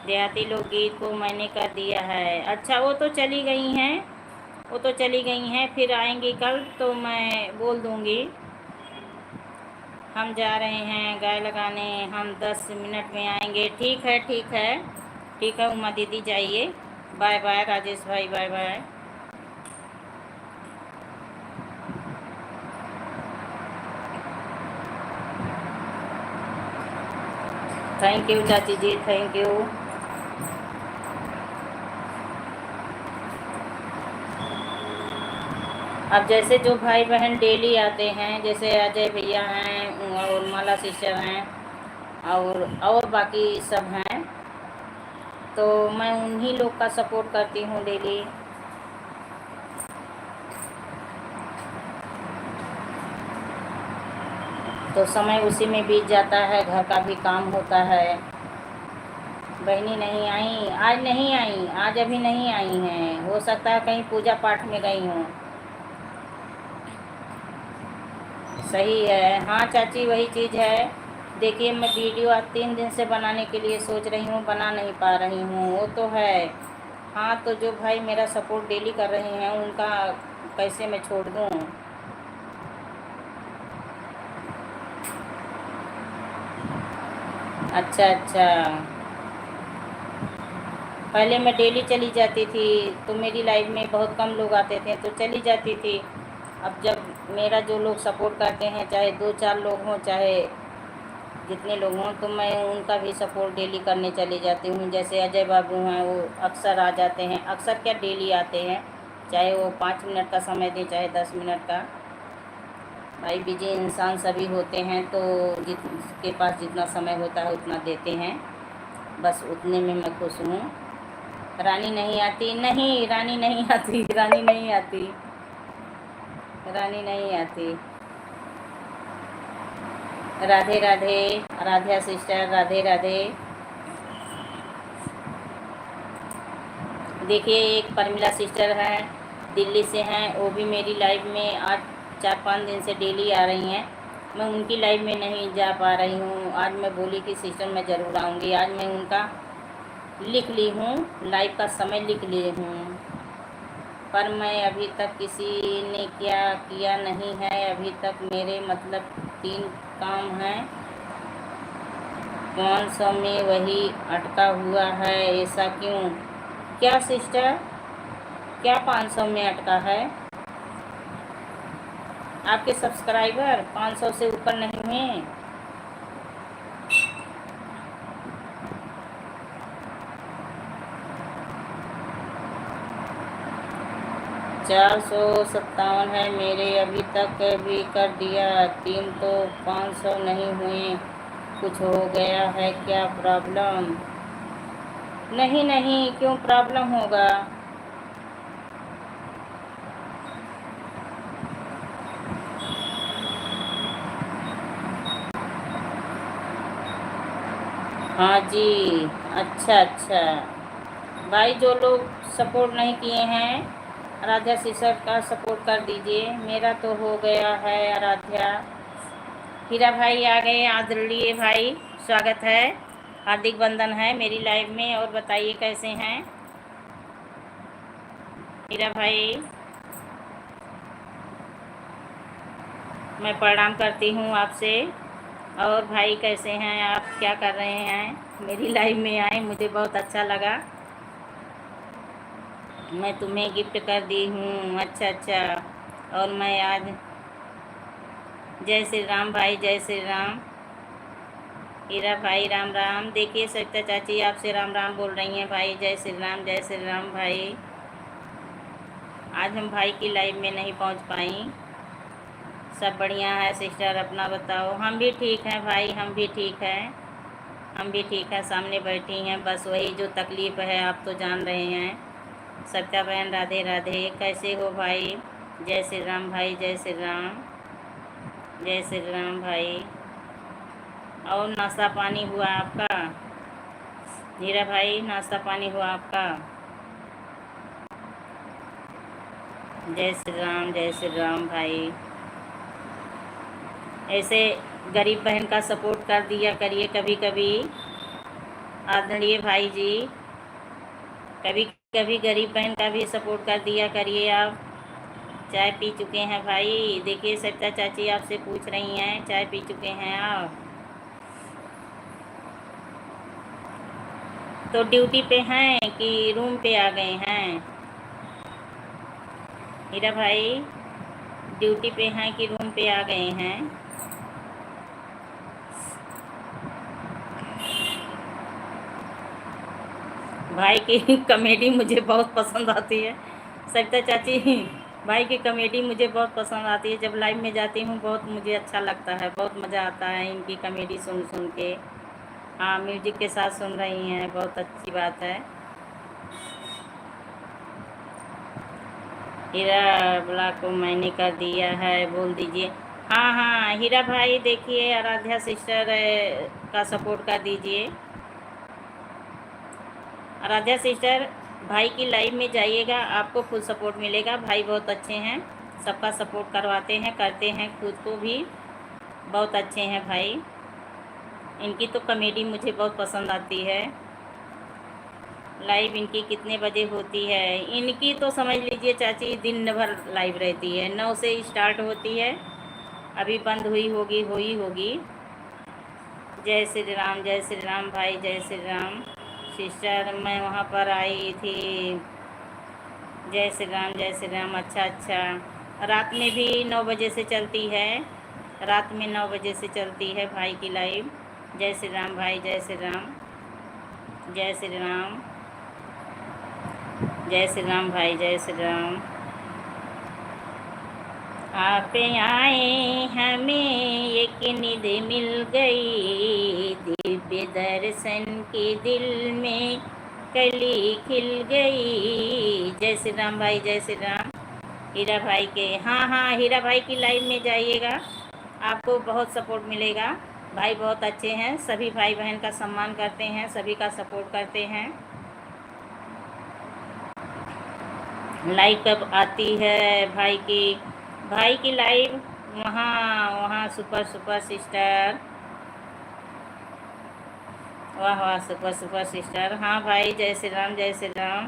देहाती लोकगीत को मैंने कर दिया है। अच्छा, वो तो चली गई हैं, वो तो चली गई हैं, फिर आएंगी कल तो मैं बोल दूँगी। हम जा रहे हैं गाय लगाने, हम 10 मिनट में आएंगे। ठीक है, ठीक है, ठीक है उमा दीदी, जाइए। बाय बाय राजेश भाई, बाय बाय। थैंक यू चाची जी, थैंक यू। अब जैसे जो भाई बहन डेली आते हैं, जैसे अजय भैया हैं और माला सिस्टर हैं और बाकी सब हैं, तो मैं उन्हीं लोग का सपोर्ट करती हूँ डेली। तो समय उसी में बीत जाता है, घर का भी काम होता है। बहनी नहीं आई आज, नहीं आई आज, अभी नहीं आई हैं, हो सकता है कहीं पूजा पाठ में गई हूँ। सही है, हाँ चाची, वही चीज़ है। देखिए, मैं वीडियो आज 3 दिन से बनाने के लिए सोच रही हूँ, बना नहीं पा रही हूँ, वो तो है। हाँ, तो जो भाई मेरा सपोर्ट डेली कर रहे हैं उनका कैसे मैं छोड़ दूँ। अच्छा अच्छा, पहले मैं डेली चली जाती थी तो मेरी लाइफ में बहुत कम लोग आते थे तो चली जाती थी। अब जब मेरा जो लोग सपोर्ट करते हैं, चाहे 2-4 लोग हों, चाहे जितने लोग हों, तो मैं उनका भी सपोर्ट डेली करने चली जाती हूँ। जैसे अजय बाबू हैं, वो अक्सर आ जाते हैं, अक्सर क्या डेली आते हैं, चाहे वो 5 मिनट का समय दें चाहे 10 मिनट का। भाई बिजी इंसान सभी होते हैं, तो जिसके पास जितना समय होता है उतना देते हैं, बस उतने में मैं खुश हूँ। रानी नहीं आती, नहीं रानी नहीं आती, रानी नहीं आती, रानी नहीं आती। राधे राधे, राधिया सिस्टर, राधे राधे। देखिए, एक परमिला सिस्टर है, दिल्ली से हैं, वो भी मेरी लाइव में आज 4-5 दिन से डेली आ रही हैं। मैं उनकी लाइव में नहीं जा पा रही हूँ। आज मैं बोली कि सिस्टर मैं ज़रूर आऊँगी। आज मैं उनका लिख ली हूँ, लाइव का समय लिख ली हूँ, पर मैं अभी तक किसी ने क्या किया नहीं है। अभी तक मेरे मतलब 3 काम हैं, 500 में वही अटका हुआ है, ऐसा क्यों? क्या सिस्टर, क्या 500 में अटका है? आपके सब्सक्राइबर 500 से ऊपर नहीं हुए? 457 है मेरे, अभी तक भी कर दिया 3, तो 500 नहीं हुए। कुछ हो गया है क्या, प्रॉब्लम? नहीं नहीं, क्यों प्रॉब्लम होगा? हाँ जी, अच्छा अच्छा। भाई जो लोग सपोर्ट नहीं किए हैं, आराध्या सिस्टर का सपोर्ट कर दीजिए। मेरा तो हो गया है। आराध्या, हीरा भाई आ गए, आदरणीय भाई, स्वागत है, हार्दिक वंदन है मेरी लाइव में। और बताइए कैसे हैं हीरा भाई? मैं प्रणाम करती हूँ आपसे। और भाई कैसे हैं आप, क्या कर रहे हैं? मेरी लाइव में आए, मुझे बहुत अच्छा लगा। मैं तुम्हें गिफ्ट कर दी हूँ, अच्छा अच्छा। और मैं आज, जय श्री राम भाई, जय श्री राम। हीरा भाई राम राम। देखिए सविता चाची आपसे राम राम बोल रही हैं भाई, जय श्री राम, जय श्री राम भाई। आज हम भाई की लाइव में नहीं पहुंच पाई। सब बढ़िया है सिस्टर, अपना बताओ? हम भी ठीक हैं भाई, हम भी ठीक हैं, हम भी ठीक हैं, सामने बैठी हैं। बस वही जो तकलीफ़ है आप तो जान रहे हैं। सत्या बहन राधे राधे, कैसे हो भाई? जय श्री राम भाई, जय श्री राम, जय श्री राम भाई। और नाश्ता पानी हुआ आपका? हीरा भाई, नाश्ता पानी हुआ आपका? जय श्री राम, जय श्री राम भाई। ऐसे गरीब बहन का सपोर्ट कर दिया करिए कभी कभी, आदरणीय भाई जी। कभी कभी गरीब बहन का भी सपोर्ट कर दिया करिए आप। चाय पी चुके हैं भाई? देखिए सविता चाची आपसे पूछ रही हैं, चाय पी चुके हैं आप? तो ड्यूटी पे हैं कि रूम पे आ गए हैं? हीरा भाई ड्यूटी पे हैं कि रूम पे आ गए हैं? भाई की कॉमेडी मुझे बहुत पसंद आती है सविता चाची। भाई की कॉमेडी मुझे बहुत पसंद आती है, जब लाइव में जाती हूँ बहुत मुझे अच्छा लगता है, बहुत मज़ा आता है इनकी कॉमेडी सुन सुन के। हाँ, म्यूजिक के साथ सुन रही हैं, बहुत अच्छी बात है। हीरा ब्लॉक को मैंने कर दिया है, बोल दीजिए। हाँ हाँ हीरा भाई, देखिए आराध्या सिस्टर का सपोर्ट कर दीजिए। आराध्या सिस्टर, भाई की लाइव में जाइएगा, आपको फुल सपोर्ट मिलेगा। भाई बहुत अच्छे हैं, सबका सपोर्ट करवाते हैं, करते हैं, खुद को भी बहुत अच्छे हैं भाई। इनकी तो कॉमेडी मुझे बहुत पसंद आती है। लाइव इनकी कितने बजे होती है? इनकी तो समझ लीजिए चाची दिन भर लाइव रहती है, 9 से स्टार्ट होती है, अभी बंद हुई होगी। जय श्री राम, जय श्री राम भाई, जय श्री राम। सिस्टर मैं वहाँ पर आई थी। जय श्री राम, जय श्री राम। अच्छा अच्छा, रात में भी 9 बजे से चलती है, रात में 9 बजे से चलती है भाई की लाइव। जय श्री राम भाई, जय श्री राम, जय श्री राम, जय श्री राम भाई, जय श्री राम। आप आए हमें एक निधि मिल गई, दिव्य दर्शन की दिल में कली खिल गई। जय श्री राम भाई, जय श्री राम। हीरा भाई के, हाँ हाँ हीरा भाई की लाइव में जाइएगा, आपको बहुत सपोर्ट मिलेगा। भाई बहुत अच्छे हैं, सभी भाई बहन का सम्मान करते हैं, सभी का सपोर्ट करते हैं। लाइव कब आती है भाई की? भाई की लाइव वहाँ वहाँ सुपर सुपर सिस्टर, वाह वाह सुपर सुपर सिस्टर। हाँ भाई, जय श्री राम, जय श्री राम।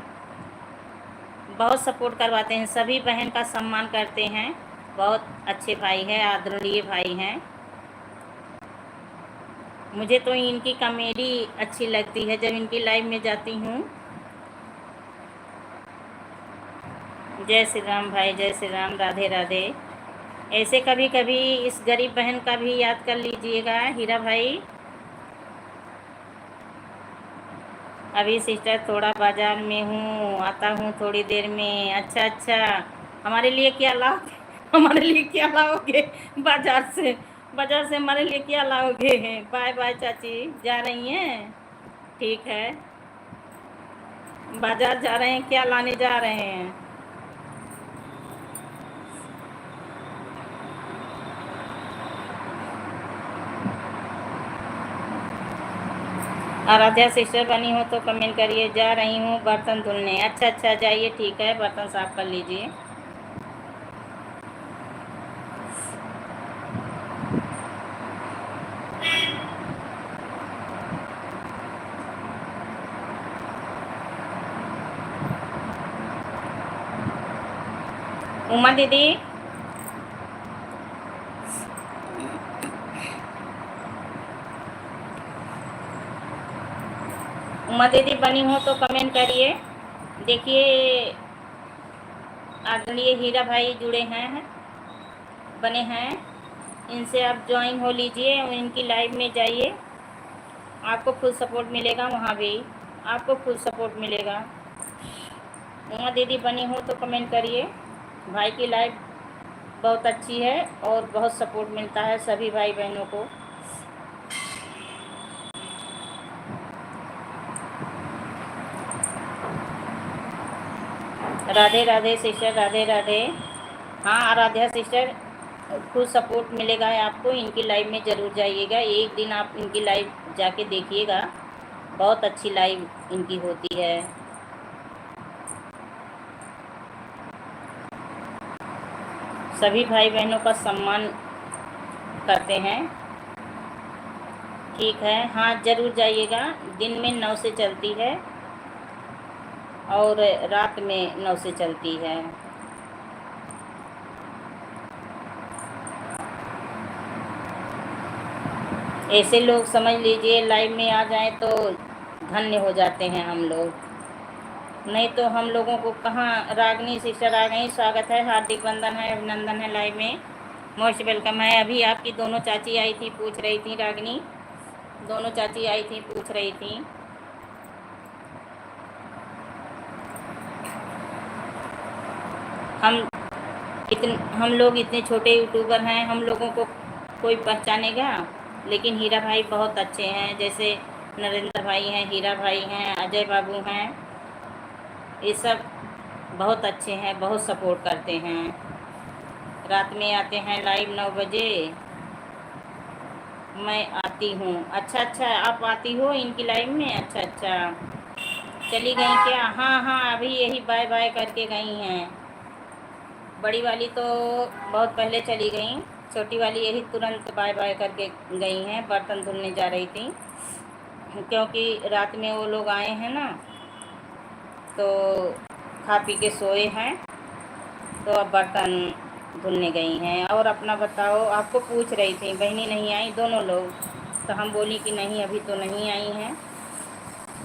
बहुत सपोर्ट करवाते हैं, सभी बहन का सम्मान करते हैं, बहुत अच्छे भाई हैं, आदरणीय भाई हैं। मुझे तो इनकी कॉमेडी अच्छी लगती है जब इनकी लाइव में जाती हूँ। जय श्री राम भाई, जय श्री राम, राधे राधे। ऐसे कभी कभी इस गरीब बहन का भी याद कर लीजिएगा हीरा भाई। अभी सिस्टर थोड़ा बाज़ार में हूँ, आता हूँ थोड़ी देर में। अच्छा अच्छा, हमारे लिए क्या लाओगे? हमारे लिए क्या लाओगे बाज़ार से? बाज़ार से हमारे लिए क्या लाओगे? बाय बाय चाची, जा रही हैं? ठीक है, बाज़ार जा रहे हैं, क्या लाने जा रहे हैं? आराध्या सिस्टर बनी हो तो कमेंट करिए। जा रही हूँ बर्तन धुलने। अच्छा अच्छा, जाइए, ठीक है, बर्तन साफ कर लीजिए। उमा दीदी, उमा दीदी बनी हो तो कमेंट करिए। देखिए आदरणीय हीरा भाई जुड़े हैं, बने हैं, इनसे आप ज्वाइन हो लीजिए और इनकी लाइव में जाइए, आपको फुल सपोर्ट मिलेगा। वहाँ भी आपको फुल सपोर्ट मिलेगा। उमा दीदी बनी हो तो कमेंट करिए। भाई की लाइव बहुत अच्छी है और बहुत सपोर्ट मिलता है सभी भाई बहनों को। राधे राधे सिस्टर, राधे राधे। हाँ आराध्या सिस्टर, फुल सपोर्ट मिलेगा आपको। इनकी लाइव में ज़रूर जाइएगा, एक दिन आप इनकी लाइव जाके देखिएगा, बहुत अच्छी लाइव इनकी होती है। सभी भाई बहनों का सम्मान करते हैं। ठीक है, हाँ ज़रूर जाइएगा। दिन में 9 से चलती है और रात में 9 से चलती है। ऐसे लोग समझ लीजिए लाइव में आ जाएं तो धन्य हो जाते हैं हम लोग, नहीं तो हम लोगों को कहाँ। रागनी सिस्टर आ गई, स्वागत है, हार्दिक वंदन है, अभिनंदन है, लाइव में मोस्ट वेलकम है। अभी आपकी दोनों चाची आई थी, पूछ रही थी, रागनी दोनों चाची आई थी, पूछ रही थी। हम हम लोग इतने छोटे यूट्यूबर हैं, हम लोगों को कोई पहचानेगा। लेकिन हीरा भाई बहुत अच्छे हैं, जैसे नरेंद्र भाई हैं, हीरा भाई हैं, अजय बाबू हैं, ये सब बहुत अच्छे हैं, बहुत सपोर्ट करते हैं। रात में आते हैं लाइव 9 बजे, मैं आती हूँ। अच्छा अच्छा, आप आती हो इनकी लाइव में? अच्छा अच्छा, चली गई क्या? हाँ हाँ, अभी यही बाय बाय करके गई हैं। बड़ी वाली तो बहुत पहले चली गई, छोटी वाली यही तुरंत बाय बाय करके गई हैं। बर्तन धुलने जा रही थी, क्योंकि रात में वो लोग आए हैं ना, तो खा पी के सोए हैं, तो अब बर्तन धुलने गई हैं। और अपना बताओ, आपको पूछ रही थी बहनी नहीं आई, दोनों लोग, तो हम बोली कि नहीं अभी तो नहीं आई हैं।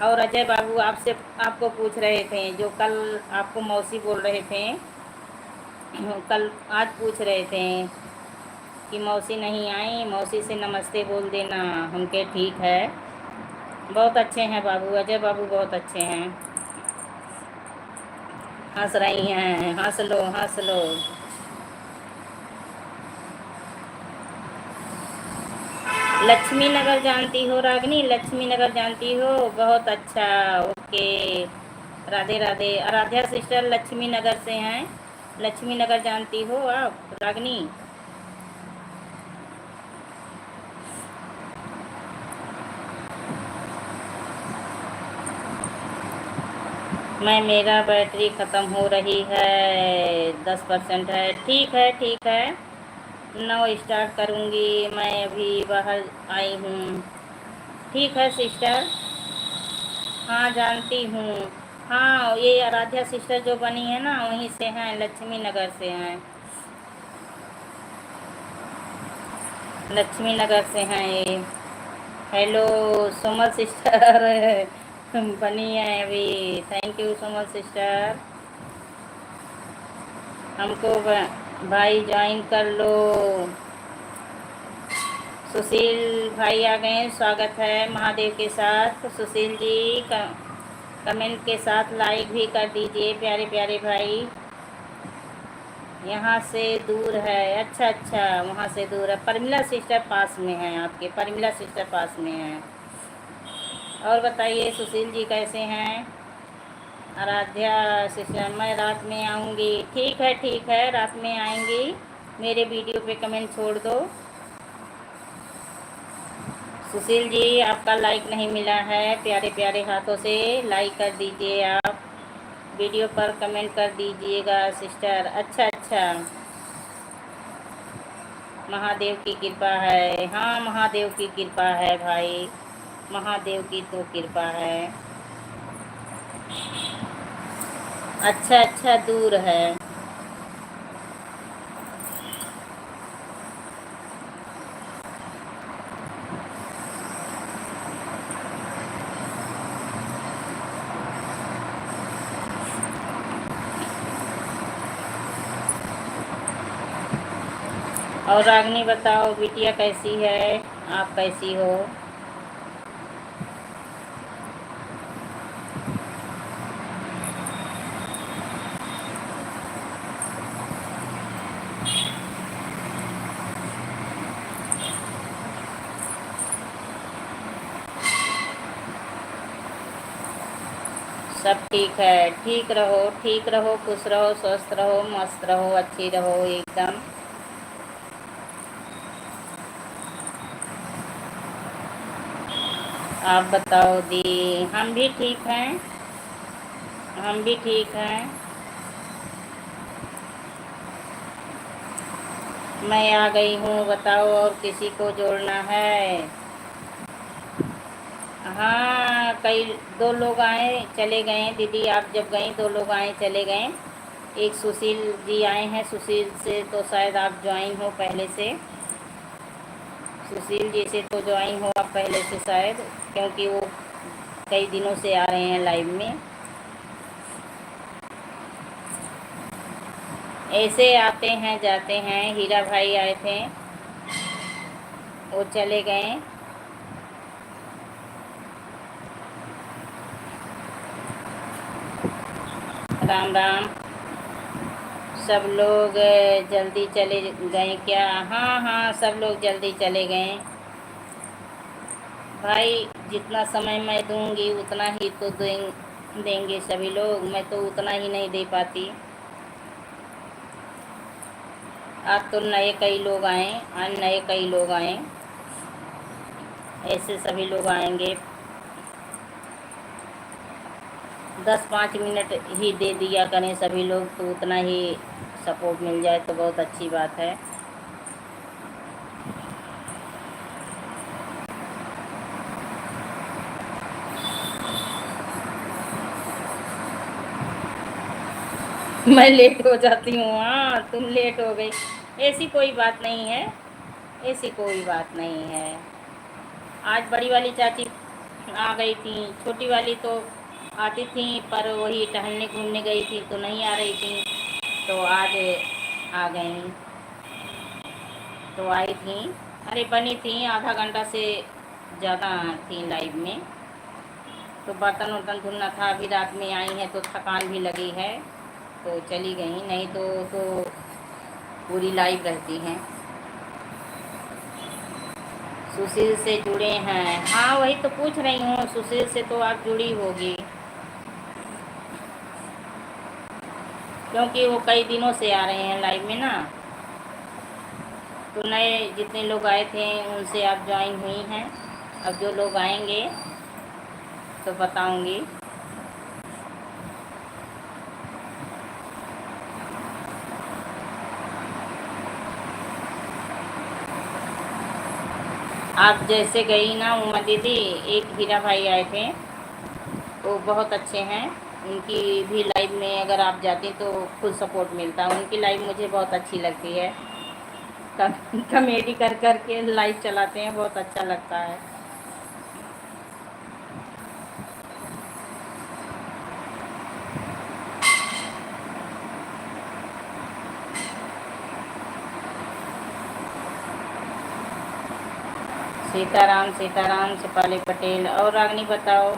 और अजय बाबू आपसे आपको पूछ रहे थे, जो कल आपको मौसी बोल रहे थे, कल आज पूछ रहे थे कि मौसी नहीं आई, मौसी से नमस्ते बोल देना। हम कहे ठीक है। बहुत अच्छे हैं बाबू, अजय बाबू बहुत अच्छे हैं। हंस रही हैं, हंस लो हंस लो। लक्ष्मी नगर जानती हो रागनी? लक्ष्मी नगर जानती हो? बहुत अच्छा, ओके। राधे राधे। आराध्या सिस्टर लक्ष्मी नगर से हैं। लक्ष्मी नगर जानती हो आप रागनी? मेरा बैटरी ख़त्म हो रही है, 10% है। ठीक है ठीक है, 9 स्टार्ट करूँगी, मैं अभी बाहर आई हूँ। ठीक है सिस्टर, हाँ जानती हूँ। हाँ, ये आराध्या सिस्टर जो बनी है ना, वहीं से हैं, लक्ष्मी नगर से हैं, लक्ष्मी नगर से हैं ये। हेलो सोमल सिस्टर बनी है अभी, थैंक यू सोमल सिस्टर। हमको भाई ज्वाइन कर लो। सुशील भाई आ गए, स्वागत है महादेव के साथ। सुशील जी कमेंट के साथ लाइक भी कर दीजिए प्यारे प्यारे भाई। यहाँ से दूर है? अच्छा अच्छा, वहाँ से दूर है। परमिला सिस्टर पास में है आपके, परमिला सिस्टर पास में है। और बताइए सुशील जी कैसे हैं? आराध्या सिस्टर मैं रात में आऊँगी। ठीक है, रात में आएंगी। मेरे वीडियो पे कमेंट छोड़ दो। सुशील जी आपका लाइक नहीं मिला है, प्यारे प्यारे हाथों से लाइक कर दीजिए आप, वीडियो पर कमेंट कर दीजिएगा सिस्टर। अच्छा अच्छा, महादेव की कृपा है। हाँ महादेव की कृपा है भाई, महादेव की तो कृपा है। अच्छा अच्छा, दूर है। और रागनी बताओ, बिटिया कैसी है, आप कैसी हो? सब ठीक है, ठीक रहो, खुश रहो, स्वस्थ रहो, मस्त रहो, अच्छी रहो एकदम। आप बताओ दी? हम भी ठीक हैं, हम भी ठीक हैं। मैं आ गई हूँ, बताओ और किसी को जोड़ना है? हाँ, कई दो लोग आए चले गए दीदी, आप जब गई दो लोग आए चले गए। एक सुशील जी आए हैं, सुशील से तो शायद आप ज्वाइन हो पहले से, सुशील जी से तो ज्वाइन हो आप पहले से शायद, क्योंकि वो कई दिनों से आ रहे हैं लाइव में। ऐसे आते हैं जाते हैं। हीरा भाई आए थे, वो चले गए। राम राम। सब लोग जल्दी चले गए क्या? हाँ हाँ, सब लोग जल्दी चले गए। भाई जितना समय मैं दूंगी उतना ही तो देंगे सभी लोग, मैं तो उतना ही नहीं दे पाती। आज तो नए कई लोग आए, आज नए कई लोग आए, ऐसे सभी लोग आएंगे। 10-5 मिनट ही दे दिया करें सभी लोग, तो उतना ही सपोर्ट मिल जाए तो बहुत अच्छी बात है। मैं लेट हो जाती हूँ, हाँ तुम लेट हो गई। ऐसी कोई बात नहीं है, ऐसी कोई बात नहीं है। आज बड़ी वाली चाची आ गई थी, छोटी वाली तो आती थी पर वही टहलने घूमने गई थी तो नहीं आ रही थी, तो आज आ गई। तो आई थी, अरे बनी थी आधा घंटा से ज़्यादा थी लाइव में। तो बर्तन वर्तन धुलना था, अभी रात में आई हैं तो थकान भी लगी है तो चली गई, नहीं तो पूरी लाइव रहती हैं। सुशील से जुड़े हैं, हाँ वही तो पूछ रही हूँ, सुशील से तो आप जुड़ी होगी क्योंकि वो कई दिनों से आ रहे हैं लाइव में ना। तो नए जितने लोग आए थे उनसे आप ज्वाइन हुई हैं, अब जो लोग आएंगे तो बताऊंगी। आप जैसे गई ना उमा दीदी, एक हीरा भाई आए थे, वो बहुत अच्छे हैं, उनकी भी लाइव में अगर आप जाती तो फुल सपोर्ट मिलता है। उनकी लाइव मुझे बहुत अच्छी लगती है, कॉमेडी कर कर के लाइव चलाते हैं, बहुत अच्छा लगता है। सीताराम सीताराम, सिपाली पटेल। और रागनी बताओ,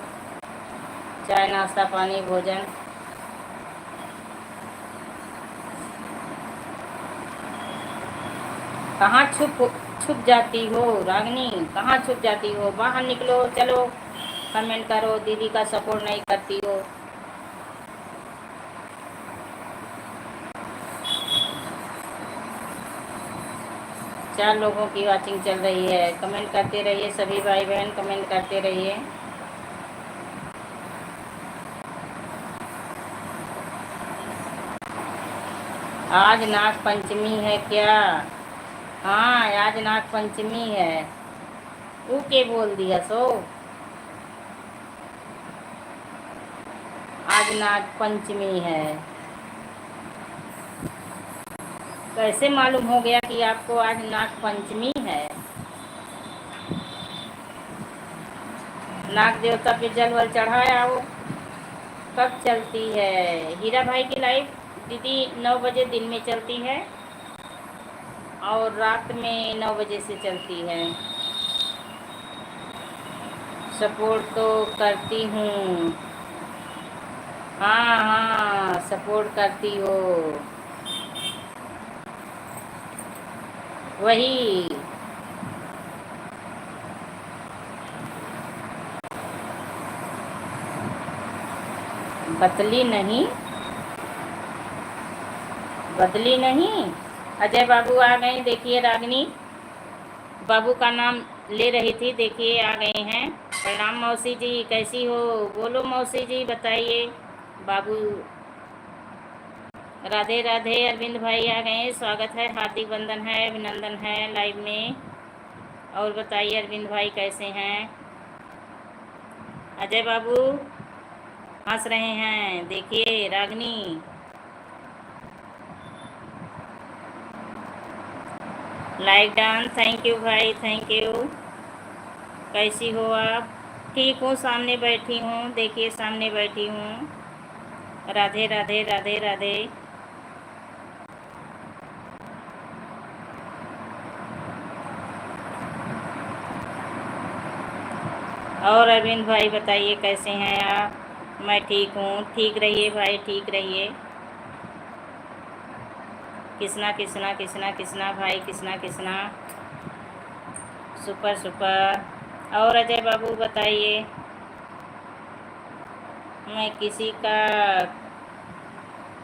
चाय नाश्ता पानी भोजन? कहाँ छुप छुप जाती हो रागनी, कहाँ छुप जाती हो? बाहर निकलो, चलो कमेंट करो, दीदी का सपोर्ट नहीं करती हो। चार लोगों की वाचिंग चल रही है, कमेंट करते रहिए सभी भाई बहन, कमेंट करते रहिए। आज नाग पंचमी है क्या? हाँ आज नाग पंचमी है। ऊ के बोल दिया सो, आज नाग पंचमी है। कैसे मालूम हो गया कि आपको आज नाग पंचमी है? नाग देवता पे जल वल चढ़ाया हो? कब चलती है हीरा भाई की लाइव? दीदी 9 बजे दिन में चलती है और रात में 9 बजे से चलती है। सपोर्ट तो करती हूँ, हाँ हाँ सपोर्ट करती हो, वही बदली नहीं, बदली नहीं। अजय बाबू आ गए, देखिए रागिनी बाबू का नाम ले रही थी, देखिए आ गए हैं। प्रणाम मौसी जी, कैसी हो? बोलो मौसी जी, बताइए। बाबू राधे राधे। अरविंद भाई आ गए, स्वागत है, हार्दिक वंदन है, अभिनंदन है लाइव में। और बताइए अरविंद भाई कैसे हैं? अजय बाबू हंस रहे हैं, देखिए रागनी। लाइक डन, थैंक यू भाई, थैंक यू। कैसी हो आप? ठीक हूँ, सामने बैठी हूँ, देखिए सामने बैठी हूँ। राधे राधे राधे राधे। और अरविंद भाई बताइए कैसे हैं आप? मैं ठीक हूँ, ठीक रहिए भाई, ठीक रहिए। किसना किसना किसना किसना भाई, किसना किसना। Super super. और अजय बाबू बताइए। मैं किसी का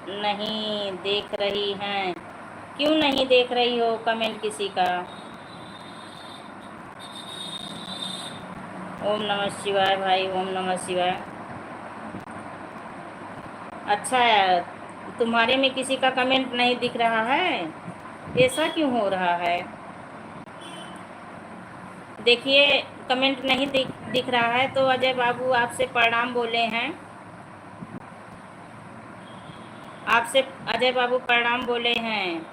नहीं देख रही हैं। क्यों नहीं देख रही हो कमेंट किसी का? ओम नमः शिवाय भाई, ओम नमः शिवाय। अच्छा है, तुम्हारे में किसी का कमेंट नहीं दिख रहा है, ऐसा क्यों हो रहा है? देखिए कमेंट नहीं दिख रहा है तो अजय बाबू आपसे प्रणाम बोले हैं। आपसे अजय बाबू प्रणाम बोले हैं,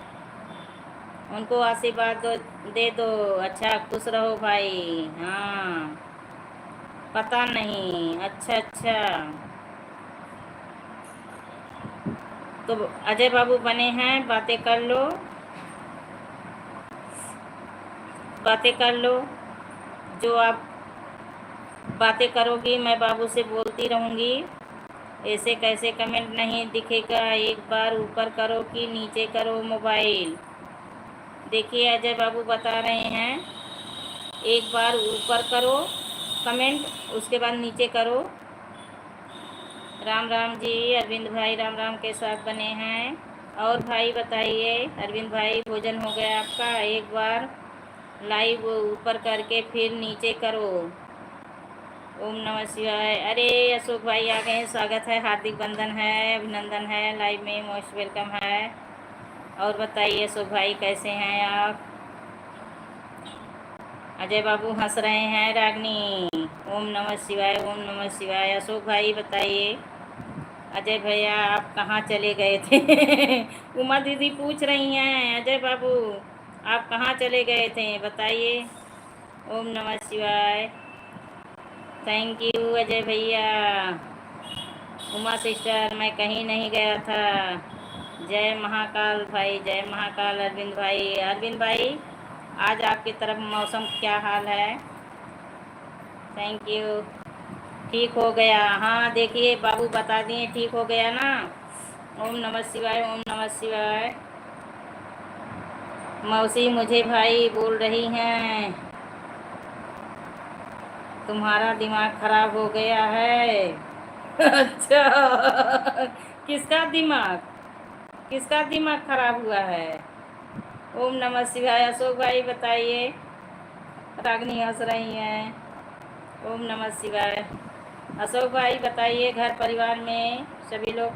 उनको आशीर्वाद दे दो। अच्छा खुश रहो भाई। हाँ पता नहीं, अच्छा अच्छा। तो अजय बाबू बने हैं, बातें कर लो, बातें कर लो। जो आप बातें करोगी मैं बाबू से बोलती रहूँगी। ऐसे कैसे कमेंट नहीं दिखेगा? एक बार ऊपर करो कि नीचे करो मोबाइल। देखिए अजय बाबू बता रहे हैं, एक बार ऊपर करो कमेंट, उसके बाद नीचे करो। राम राम जी, अरविंद भाई राम राम के साथ बने हैं। और भाई बताइए, अरविंद भाई भोजन हो गया आपका? एक बार लाइव ऊपर करके फिर नीचे करो। ओम नमः शिवाय। अरे अशोक भाई आ गए हैं, स्वागत है, हार्दिक बंधन है, अभिनंदन है, लाइव में मोस्ट वेलकम है। और बताइए अशोक भाई कैसे हैं आप? अजय बाबू हंस रहे हैं, रागनी। ओम नमः शिवाय, ओम नमः शिवाय। अशोक भाई बताइए, अजय भैया आप कहाँ चले गए थे? उमा दीदी पूछ रही हैं, अजय बाबू आप कहाँ चले गए थे बताइए। ओम नमः शिवाय, थैंक यू अजय भैया। उमा सिस्टर मैं कहीं नहीं गया था। जय महाकाल भाई, जय महाकाल अरविंद भाई। अरविंद भाई आज आपकी तरफ मौसम क्या हाल है? Thank you. ठीक हो गया, हाँ देखिए बाबू बता दिए ठीक हो गया ना। ओम नमः शिवाय, ओम नमः शिवाय। मौसी मुझे भाई बोल रही हैं तुम्हारा दिमाग खराब हो गया है। अच्छा किसका दिमाग, किसका दिमाग खराब हुआ है? ओम नमः शिवाय। अशोक भाई बताइए, रागनी हंस रही हैं। ओम नमः शिवाय। अशोक भाई बताइए, घर परिवार में सभी लोग?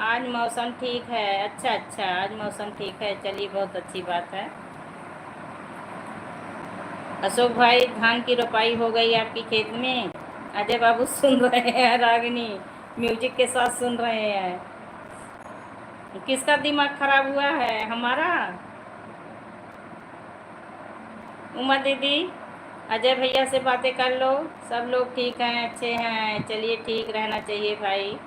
आज मौसम ठीक है, अच्छा अच्छा, आज मौसम ठीक है, चलिए बहुत अच्छी बात है। अशोक भाई धान की रोपाई हो गई आपकी खेत में? अजय बाबू सुन रहे हैं, रागिनी म्यूजिक के साथ सुन रहे हैं। किसका दिमाग खराब हुआ है? हमारा? उमा दीदी अजय भैया से बातें कर लो। सब लोग ठीक हैं, अच्छे हैं, चलिए ठीक रहना चाहिए भाई।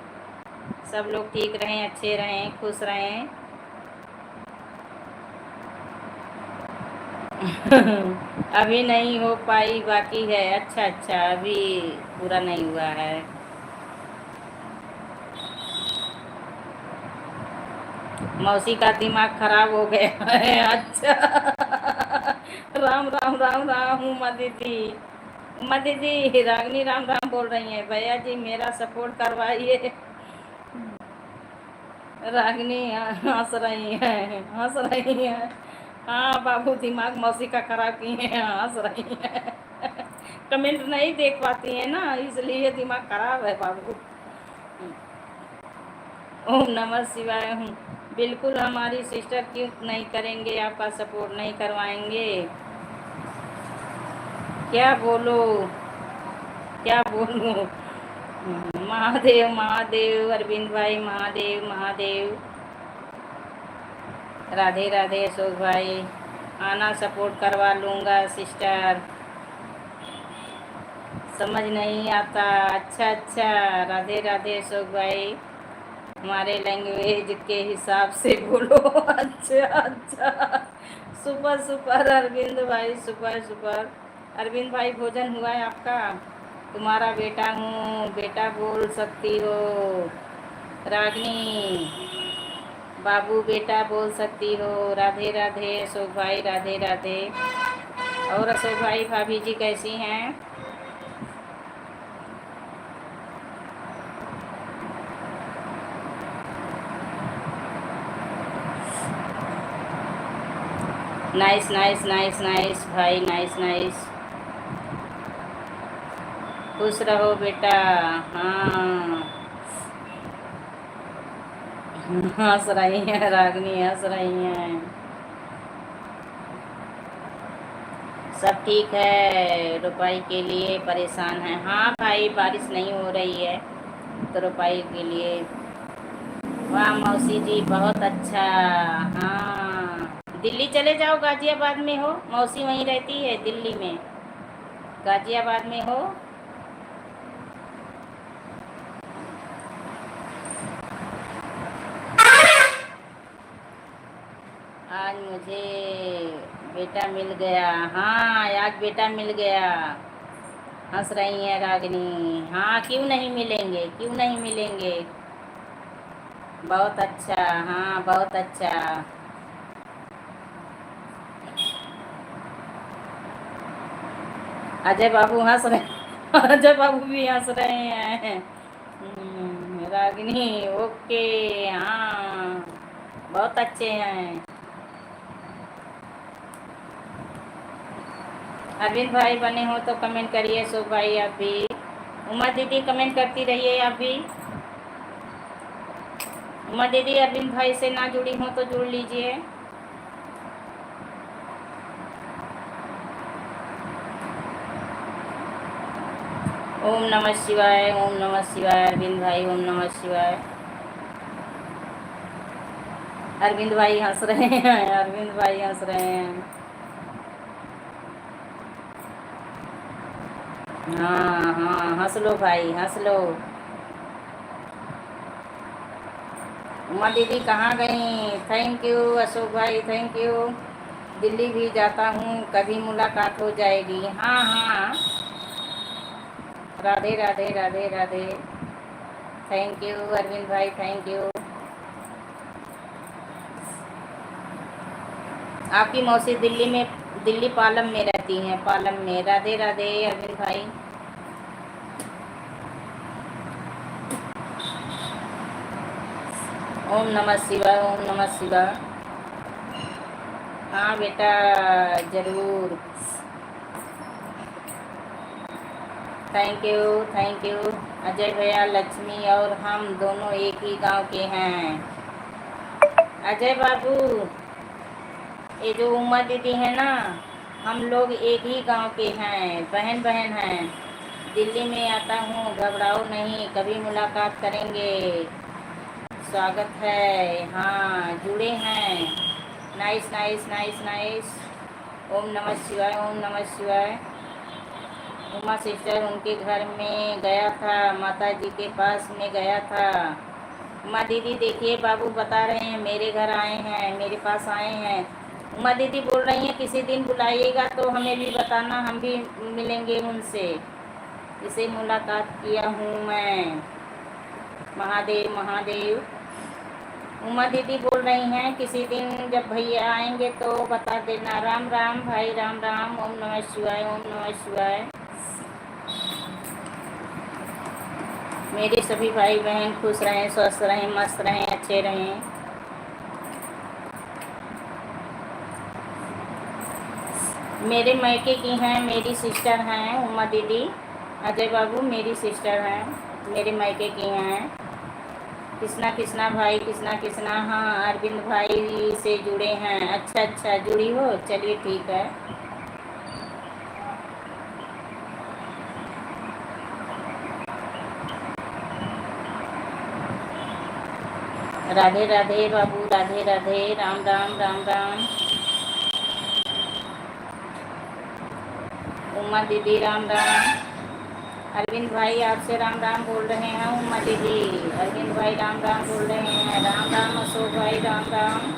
सब लोग ठीक रहें, अच्छे रहें, खुश रहें। अभी नहीं हो पाई, बाकी है। अच्छा अच्छा, अभी पूरा नहीं हुआ है। मौसी का दिमाग खराब हो गया है, अच्छा। राम राम राम राम। उमा दीदी रागनी राम राम बोल रही हैं, भैया जी मेरा सपोर्ट करवाइए। रागनी हंस रही है, हंस रही है। हाँ बाबू दिमाग मौसी का खराब किए हैं, हंस रही है। कमेंट नहीं देख पाती है ना, इसलिए दिमाग खराब है बाबू। ओम नमः शिवाय हूँ। बिल्कुल हमारी सिस्टर क्यों नहीं करेंगे, आपका सपोर्ट नहीं करवाएंगे? क्या बोलो, क्या बोलूँ? महादेव महादेव, अरविंद भाई महादेव महादेव। राधे राधे अशोक भाई, आना सपोर्ट करवा लूँगा सिस्टर। समझ नहीं आता, अच्छा अच्छा, राधे राधे अशोक भाई, हमारे लैंग्वेज के हिसाब से बोलो। अच्छा अच्छा, सुपर सुपर अरविंद भाई, सुपर सुपर। अरविंद भाई भोजन हुआ है आपका? तुम्हारा बेटा हूँ, बेटा बोल सकती हो। रागनी बाबू बेटा बोल सकती हो। राधे राधे अशोक भाई, राधे राधे। और अशोक भाई भाभी जी कैसी हैं? नाइस नाइस नाइस नाइस भाई, नाइस नाइस। खुश रहो बेटा। हाँ, हंस रही हैं रागनी, हंस रही हैं। सब ठीक है, रुपाई के लिए परेशान है। हाँ भाई, बारिश नहीं हो रही है तो रुपाई के लिए। वाह मौसी जी, बहुत अच्छा। हाँ, दिल्ली चले जाओ, गाजियाबाद में हो, मौसी वहीं रहती है दिल्ली में, गाजियाबाद में हो। आज मुझे बेटा मिल गया। हाँ, आज बेटा मिल गया। हंस रही है रागिनी। हाँ, क्यों नहीं मिलेंगे, क्यों नहीं मिलेंगे। बहुत अच्छा, हाँ बहुत अच्छा। अजय बाबू हंस रहे, अजय बाबू भी हंस रहे हैं। रागिनी ओके। हाँ, बहुत अच्छे हैं। अरविंद भाई बने हो तो कमेंट करिए, शोभ भाई आप भी। उमा दीदी कमेंट करती रहिए आप भी। उमा दीदी अरविंद भाई से ना जुड़ी हो तो जुड़ लीजिए। ओम नमः शिवाय, ओम नमः शिवाय। अरविंद भाई ओम नमः शिवाय। अरविंद भाई हंस रहे हैं, अरविंद भाई हंस रहे हैं। हाँ हाँ, हंस लो भाई, हंस लो। उमा दीदी कहाँ गई? थैंक यू अशोक भाई, थैंक यू। दिल्ली भी जाता हूँ, कभी मुलाकात हो जाएगी। हाँ हाँ, राधे राधे राधे राधे। थैंक यू अरविंद भाई, थैंक यू। आपकी मौसी दिल्ली में, दिल्ली पालम में रहती हैं, पालम में। राधे राधे अरविंद भाई। ओम नमः शिवाय, ओम नमः शिवाय। हाँ बेटा, जरूर। Thank you, thank you. Ajay भैया, लक्ष्मी और हम दोनों एक ही गांव के हैं। अजय बाबू, ये जो उमा दीदी है ना, हम लोग एक ही गांव के हैं, बहन बहन हैं। दिल्ली में आता हूँ, घबराओ नहीं, कभी मुलाकात करेंगे। स्वागत है। हाँ, जुड़े हैं। Nice nice nice nice. ओम नमः शिवाय, ओम नमः शिवाय। उमा सिस्टर उनके घर में गया था, माता जी के पास में गया था। उमा दीदी देखिए, बाबू बता रहे हैं मेरे घर आए हैं, मेरे पास आए हैं। उमा दीदी बोल रही हैं किसी दिन बुलाइएगा तो हमें भी बताना, हम भी मिलेंगे उनसे। इसे मुलाकात किया हूँ मैं। महादेव महादेव। उमा दीदी बोल रही हैं किसी दिन जब भैया आएंगे तो बता देना। राम राम भाई, राम राम। ओम नमः शिवाय, ओम नमः शिवाय। मेरे सभी भाई बहन खुश रहें, स्वस्थ रहें, मस्त रहें, अच्छे रहें। मेरे मायके की हैं, मेरी सिस्टर हैं उमा दीदी। अजय बाबू मेरी सिस्टर हैं, मेरे मायके की हैं। किसना किसना भाई, किसना किसना। हाँ, अरविंद भाई से जुड़े हैं। अच्छा अच्छा, जुड़ी हो, चलिए ठीक है। राधे राधे बाबू, राधे राधे, राम राम राम राम। उमा दीदी राम राम। अरविंद भाई आपसे राम राम बोल रहे हैं। उमा दीदी, अरविंद भाई राम राम बोल रहे हैं। राम राम अशोक भाई, राम राम।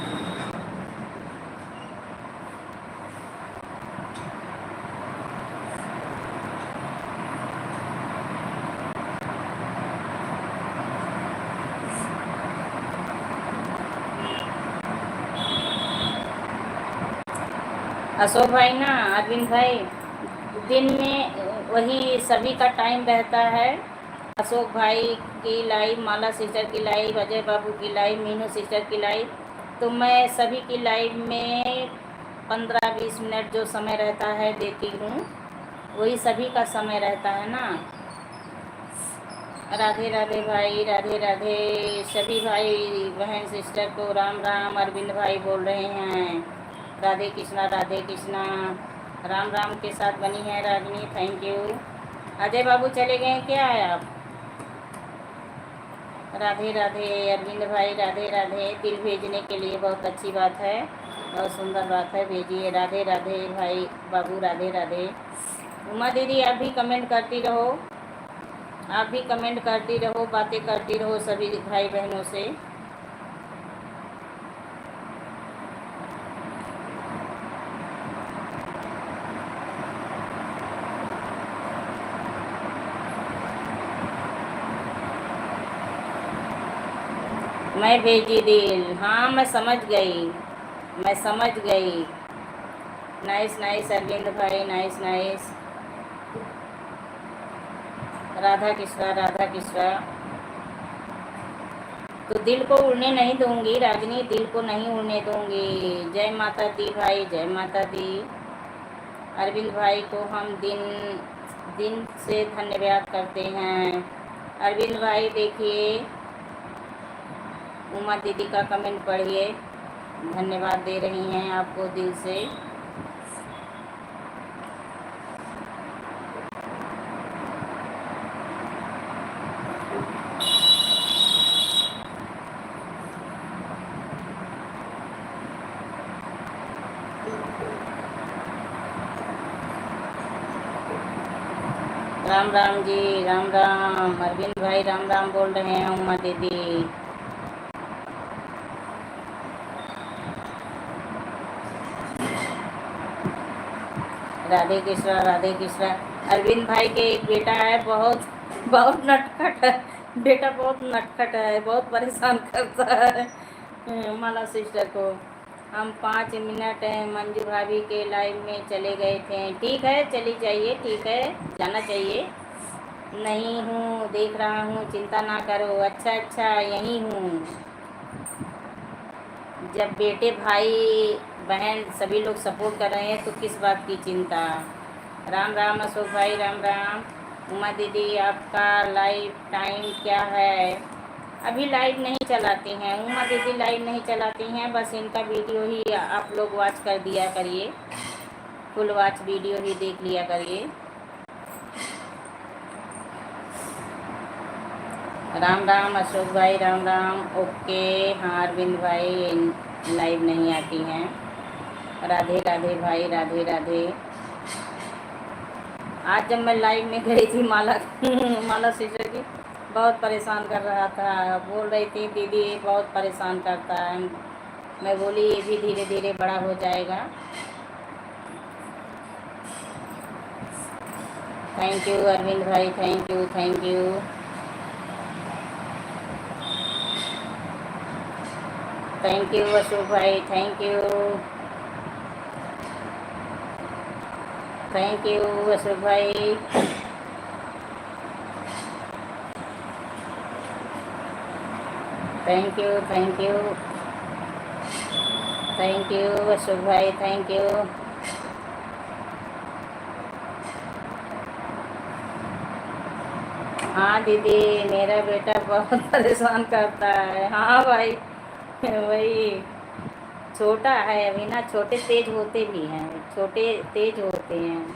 अशोक भाई ना, अरविंद भाई, दिन में वही सभी का टाइम रहता है। अशोक भाई की लाइव, माला सिस्टर की लाइव, अजय बाबू की लाइव, मीनू सिस्टर की लाइव, तो मैं सभी की लाइव में 15-20 मिनट जो समय रहता है देती हूँ। वही सभी का समय रहता है ना। राधे राधे भाई, राधे राधे। सभी भाई बहन सिस्टर को राम राम। अरविंद भाई बोल रहे हैं राधे कृष्णा, राधे कृष्णा। राम राम के साथ बनी है रागनी, थैंक यू। अजय बाबू चले गए क्या आप? राधे राधे अरविंद भाई, राधे राधे। दिल भेजने के लिए बहुत अच्छी बात है, बहुत सुंदर बात है, भेजिए। राधे राधे भाई बाबू, राधे राधे। उमा दीदी आप भी कमेंट करती रहो, आप भी कमेंट करती रहो, बातें करती रहो सभी भाई बहनों से। मैं भेजी दिल, हाँ मैं समझ गई, मैं समझ गई। नाइस नाइस अरविंद भाई, नाइस नाइस। राधा कृष्णा, राधा कृष्णा। तो दिल को उड़ने नहीं दूंगी रागिनी, दिल को नहीं उड़ने दूंगी। जय माता दी भाई, जय माता दी। अरविंद भाई को हम दिन दिन से धन्यवाद करते हैं। अरविंद भाई देखिए, उमा दीदी का कमेंट पढ़िए, धन्यवाद दे रही हैं आपको दिल से। राम राम जी, राम राम। अरविंद भाई राम राम बोल रहे हैं। उमा दीदी, राधे कृष्णा, राधे कृष्णा। अरविंद भाई के एक बेटा है, बहुत बहुत नटखट है बेटा, बहुत नटखट है, बहुत परेशान करता है माला सिस्टर को। हम 5 मिनट मंजू भाभी के लाइव में चले गए थे। ठीक है, चली जाइए, ठीक है, जाना चाहिए। नहीं हूँ, देख रहा हूँ, चिंता ना करो। अच्छा अच्छा, यहीं हूँ। जब बेटे भाई बहन सभी लोग सपोर्ट कर रहे हैं तो किस बात की चिंता। राम राम अशोक भाई, राम राम। उमा दीदी आपका लाइव टाइम क्या है? अभी लाइव नहीं चलाती हैं उमा दीदी, लाइव नहीं चलाती हैं, बस इनका वीडियो ही आप लोग वॉच कर दिया करिए, फुल वॉच वीडियो ही देख लिया करिए। राम राम अशोक भाई, राम राम। ओके, हाँ अरविंद भाई लाइव नहीं आती हैं। राधे राधे भाई, राधे राधे। आज जब मैं लाइव में गई थी माला माला सिस्टर की, बहुत परेशान कर रहा था, बोल रही थी दीदी बहुत परेशान करता है। मैं बोली ये भी धीरे धीरे बड़ा हो जाएगा। थैंक यू अरविंद भाई, thank you, thank you. Thank you Ashok भाई, thank you, thank you Ashok भाई। Thank you, thank you, thank you Ashok भाई, थैंक यू। हाँ दीदी, मेरा बेटा बहुत परेशान करता है। हाँ भाई, वही छोटा है अभी ना, छोटे तेज होते भी हैं, छोटे तेज होते हैं।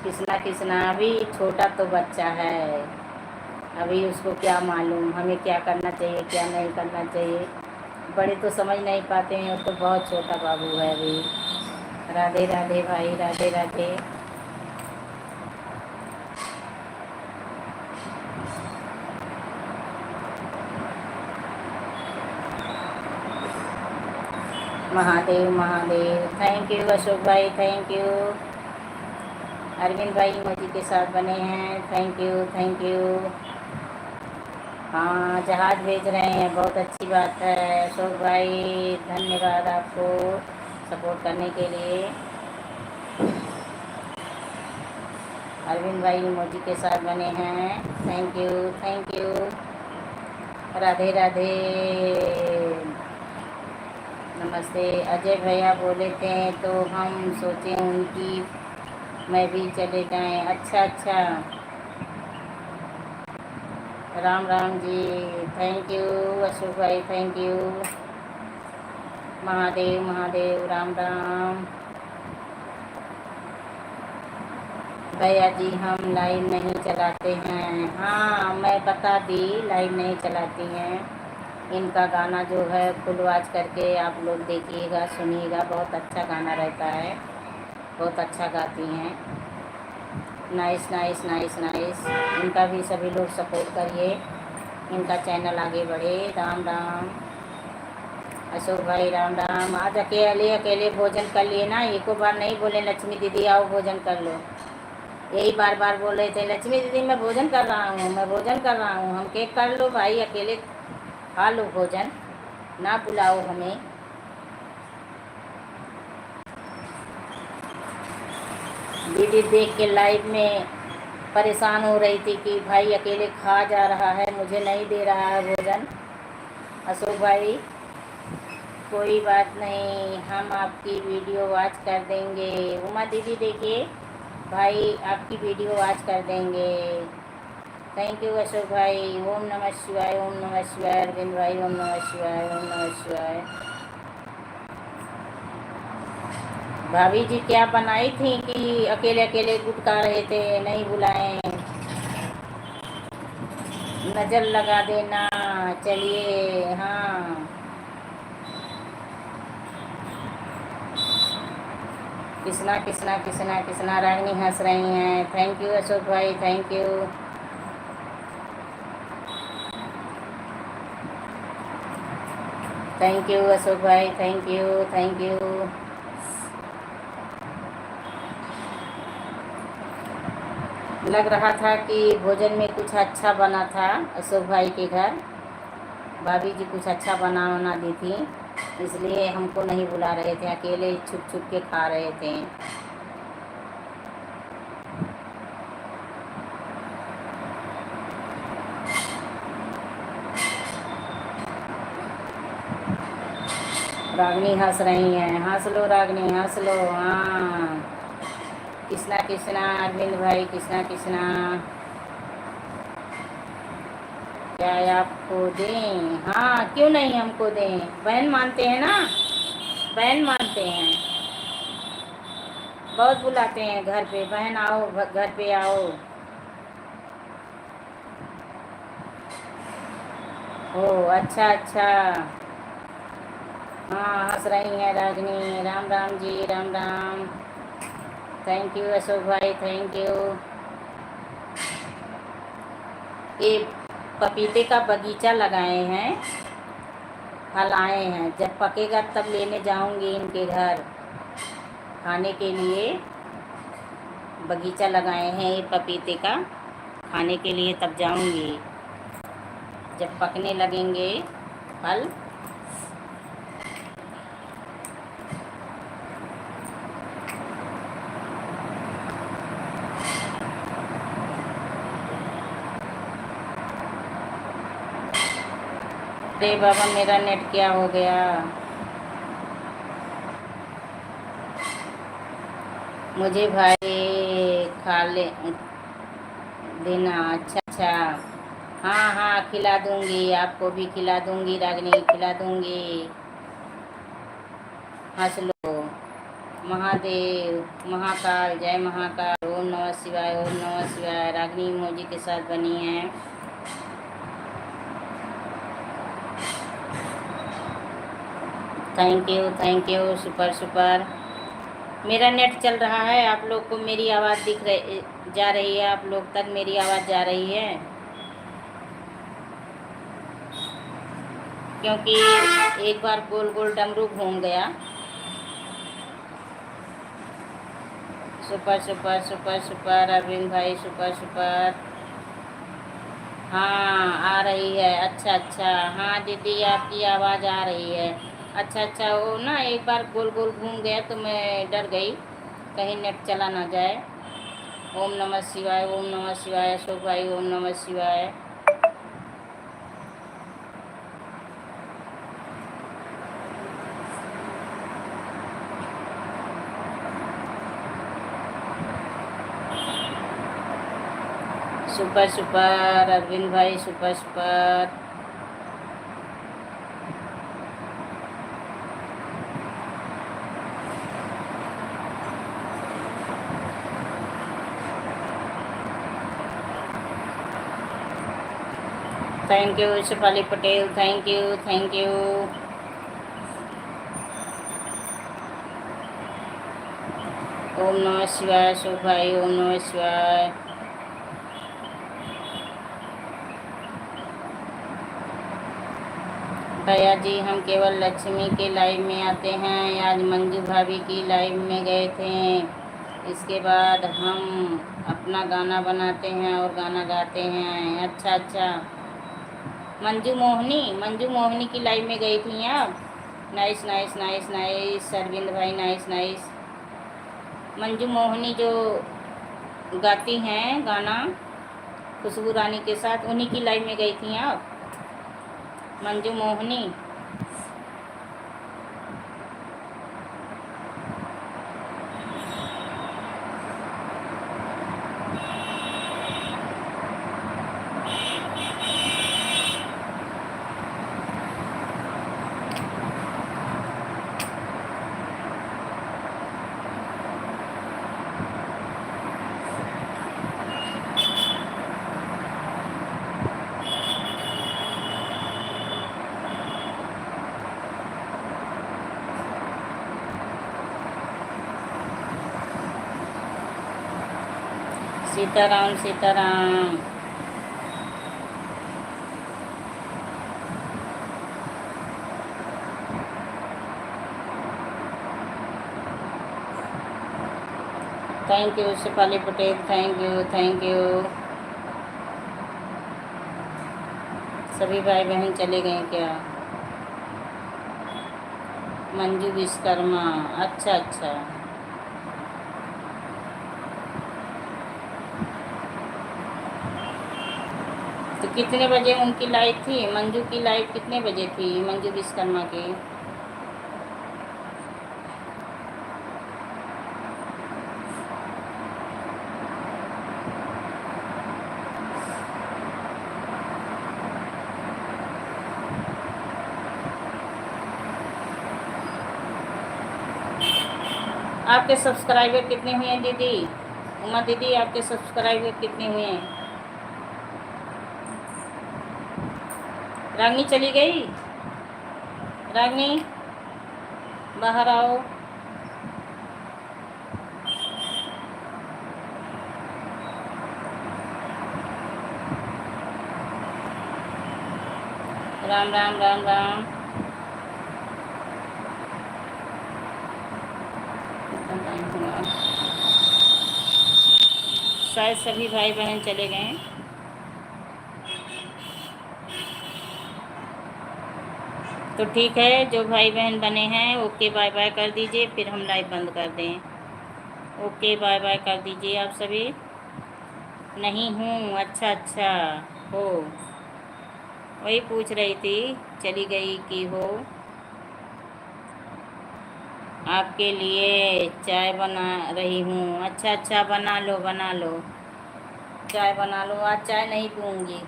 कृष्णा कृष्णा, अभी छोटा तो बच्चा है, अभी उसको क्या मालूम हमें क्या करना चाहिए क्या नहीं करना चाहिए। बड़े तो समझ नहीं पाते हैं, वो तो बहुत छोटा बाबू है अभी। राधे राधे भाई, राधे राधे। महादेव महादेव। थैंक यू अशोक भाई, थैंक यू। अरविंद भाई मोदी के साथ बने हैं, थैंक यू थैंक यू। हाँ जहाज़ भेज रहे हैं, बहुत अच्छी बात है अशोक भाई, धन्यवाद आपको सपोर्ट करने के लिए। अरविंद भाई मोदी के साथ बने हैं, thank you thank you. Radhe Radhe, नमस्ते। अजय भैया बोले थे तो हम सोचे उनकी मैं भी चले जाएं। अच्छा अच्छा, राम राम जी, थैंक यू अशोक भाई, थैंक यू। महादेव महादेव, राम राम। भैया जी हम लाइव नहीं चलाते हैं। हाँ मैं बता दी, लाइव नहीं चलाती हैं। इनका गाना जो है फुल वॉच करके आप लोग देखिएगा सुनिएगा, बहुत अच्छा गाना रहता है, बहुत अच्छा गाती हैं। Nice nice nice nice. इनका भी सभी लोग सपोर्ट करिए, इनका चैनल आगे बढ़े। राम राम अशोक भाई, राम राम। आज अकेले अकेले भोजन कर लिए ना, एको बार नहीं बोले लक्ष्मी दीदी आओ भोजन कर लो। यही बार बार बोल रहे थे लक्ष्मी दीदी मैं भोजन कर रहा हूँ, मैं भोजन कर रहा हूँ। हम केक कर लो भाई, अकेले खा लो भोजन, ना बुलाओ हमें। दीदी देख के लाइव में परेशान हो रही थी कि भाई अकेले खा जा रहा है, मुझे नहीं दे रहा है भोजन। अशोक भाई कोई बात नहीं, हम आपकी वीडियो वॉच कर देंगे। उमा दीदी देखिए भाई आपकी वीडियो वॉच कर देंगे। थैंक यू अशोक भाई। ओम नमः शिवाय, ओम नमः शिवाय। अरविंद भाई ओम नमः शिवाय, ओम नमः शिवाय। भाभी जी क्या बनाई थी कि अकेले अकेले गुटका रहे थे, नहीं बुलाएं। नज़र लगा देना, चलिए। हाँ कृष्णा कृष्णा कृष्णा कृष्णा, रागनी हंस रही हैं। थैंक यू अशोक भाई, thank you. Thank you Ashok भाई, थैंक यू थैंक यू। लग रहा था कि भोजन में कुछ अच्छा बना था अशोक भाई के घर, भाभी जी कुछ अच्छा बना दी थी, इसलिए हमको नहीं बुला रहे थे, अकेले छुप छुप के खा रहे थे। रागनी हंस रही हैं, हंस लो रागनी हंस लो। हाँ कृष्णा कृष्णा, अरविंद भाई कृष्णा कृष्णा। क्या आपको दें? हाँ क्यों नहीं हमको दें, बहन मानते हैं ना, बहन मानते हैं, बहुत बुलाते हैं घर पे, बहन आओ घर पे आओ। ओ अच्छा अच्छा। हाँ हंस रही हैं रागनी, राम राम जी, राम राम। थैंक यू अशोक भाई, थैंक यू। ये पपीते का बगीचा लगाए हैं, फल आए हैं, जब पकेगा तब लेने जाऊंगी इनके घर खाने के लिए। बगीचा लगाए हैं ये पपीते का, खाने के लिए तब जाऊंगी जब पकने लगेंगे फल। अरे बाबा मेरा नेट क्या हो गया। मुझे भाई खा ले देना। अच्छा अच्छा, हाँ हाँ खिला दूंगी, आपको भी खिला दूंगी रागनी, खिला दूंगी। हंस लो। महादेव महाकाल, जय महाकाल, ओम नमः शिवाय, ओम नमः शिवाय। रागनी इमोजी के साथ बनी है, थैंक यू, सुपर सुपर। मेरा नेट चल रहा है, आप लोग को मेरी आवाज़ दिख रही जा रही है, आप लोग तक मेरी आवाज़ जा रही है? क्योंकि एक बार गोल गोल डमरू घूम गया। Super super super super Arvind भाई, सुपर सुपर। हाँ आ रही है, अच्छा अच्छा। हाँ दीदी आपकी आवाज़ आ रही है। अच्छा अच्छा, वो ना एक बार गोल गोल घूम गया तो मैं डर गई कहीं नेट चला ना जाए। ओम नमः शिवाय, ओम नमः शिवाय अशोक भाई, ओम नमः शिवाय। सुपर सुपर अरविंद भाई, super super. Thank you Shefali Patel, thank you thank you. ओम नमः शिवाय अशोक भाई, ओम नमः शिवाय। भैया जी हम केवल लक्ष्मी के लाइव में आते हैं, आज मंजू भाभी की लाइव में गए थे। इसके बाद हम अपना गाना बनाते हैं और गाना गाते हैं। अच्छा अच्छा, मंजू मोहिनी की लाइव में गई थी आप? Nice nice nice nice Arvind भाई, नाइस नाइस। मंजू मोहिनी जो गाती हैं गाना खुशबू रानी के साथ, उन्हीं की लाइव में गई थी आप? Manju Mohini. Sitaram Sitaram. Thank you Shefali Patel, thank you thank you. सभी भाई बहन चले गए क्या? मंजू विश्वकर्मा, अच्छा अच्छा। तो कितने बजे उनकी लाइव थी? मंजू की लाइव कितने बजे थी, मंजू विश्वकर्मा की? आपके सब्सक्राइबर कितने हुए हैं दीदी? उमा दीदी आपके सब्सक्राइबर कितने हुए हैं? रागनी चली गई? रागनी बाहर आओ। राम राम राम राम। शायद सभी भाई बहन चले गए। तो ठीक है, जो भाई बहन बने हैं ओके बाय बाय कर दीजिए, फिर हम लाइव बंद कर दें। ओके बाय बाय कर दीजिए आप सभी। नहीं हूँ, अच्छा अच्छा। हो, वही पूछ रही थी चली गई कि हो। आपके लिए चाय बना रही हूँ। अच्छा अच्छा, बना लो बना लो, चाय बना लो। आज चाय नहीं पीऊँगी।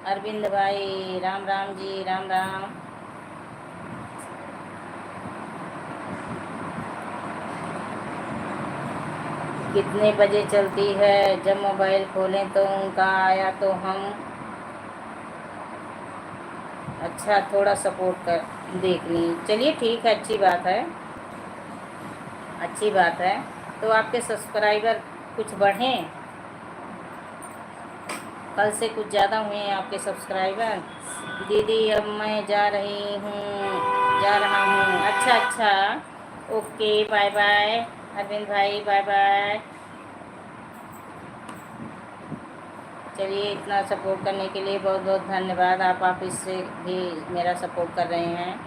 अरविंद भाई राम राम जी, राम राम। कितने बजे चलती है? जब मोबाइल खोलें तो उनका आया तो हम अच्छा, थोड़ा सपोर्ट कर देख ली, चलिए ठीक है, अच्छी बात है, अच्छी बात है। तो आपके सब्सक्राइबर कुछ बढ़ें, कल से कुछ ज़्यादा हुए हैं आपके सब्सक्राइबर। दीदी अब मैं जा रही हूँ, जा रहा हूँ। अच्छा अच्छा, ओके, बाय बाय अरविंद भाई, बाय बाय। चलिए, इतना सपोर्ट करने के लिए बहुत बहुत धन्यवाद। आप ऑफिस से भी मेरा सपोर्ट कर रहे हैं।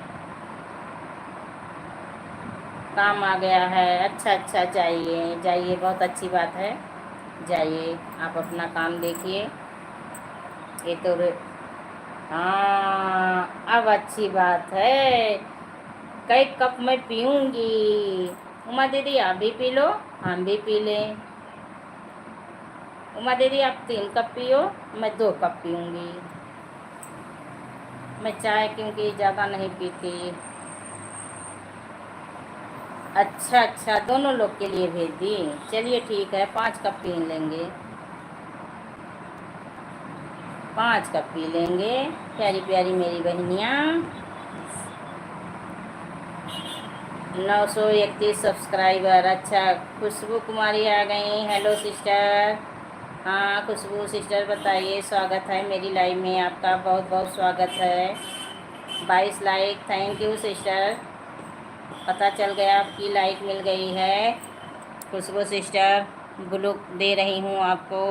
काम आ गया है, अच्छा अच्छा, जाइए जाइए, बहुत अच्छी बात है, जाइए आप अपना काम देखिए। ये तो हाँ, अब अच्छी बात है, कई कप मैं पीऊँगी। उमा दीदी आप भी पी लो, हम भी पी लें। उमा दीदी आप 3 कप पियो, मैं 2 कप पीऊँगी। मैं चाय क्योंकि ज़्यादा नहीं पीती। अच्छा अच्छा, दोनों लोग के लिए भेज दी, चलिए ठीक है, 5 कप पी लेंगे, 5 कप पी लेंगे, प्यारी प्यारी मेरी बहनियाँ। 931 सब्सक्राइबर, अच्छा, खुशबू कुमारी आ गई, हेलो सिस्टर। हाँ खुशबू सिस्टर, बताइए, स्वागत है मेरी लाइव में, आपका बहुत बहुत स्वागत है। 22 लाइक, थैंक यू सिस्टर, पता चल गया आपकी लाइक मिल गई है। खुशबू सिस्टर, ब्लू दे रही हूँ आपको,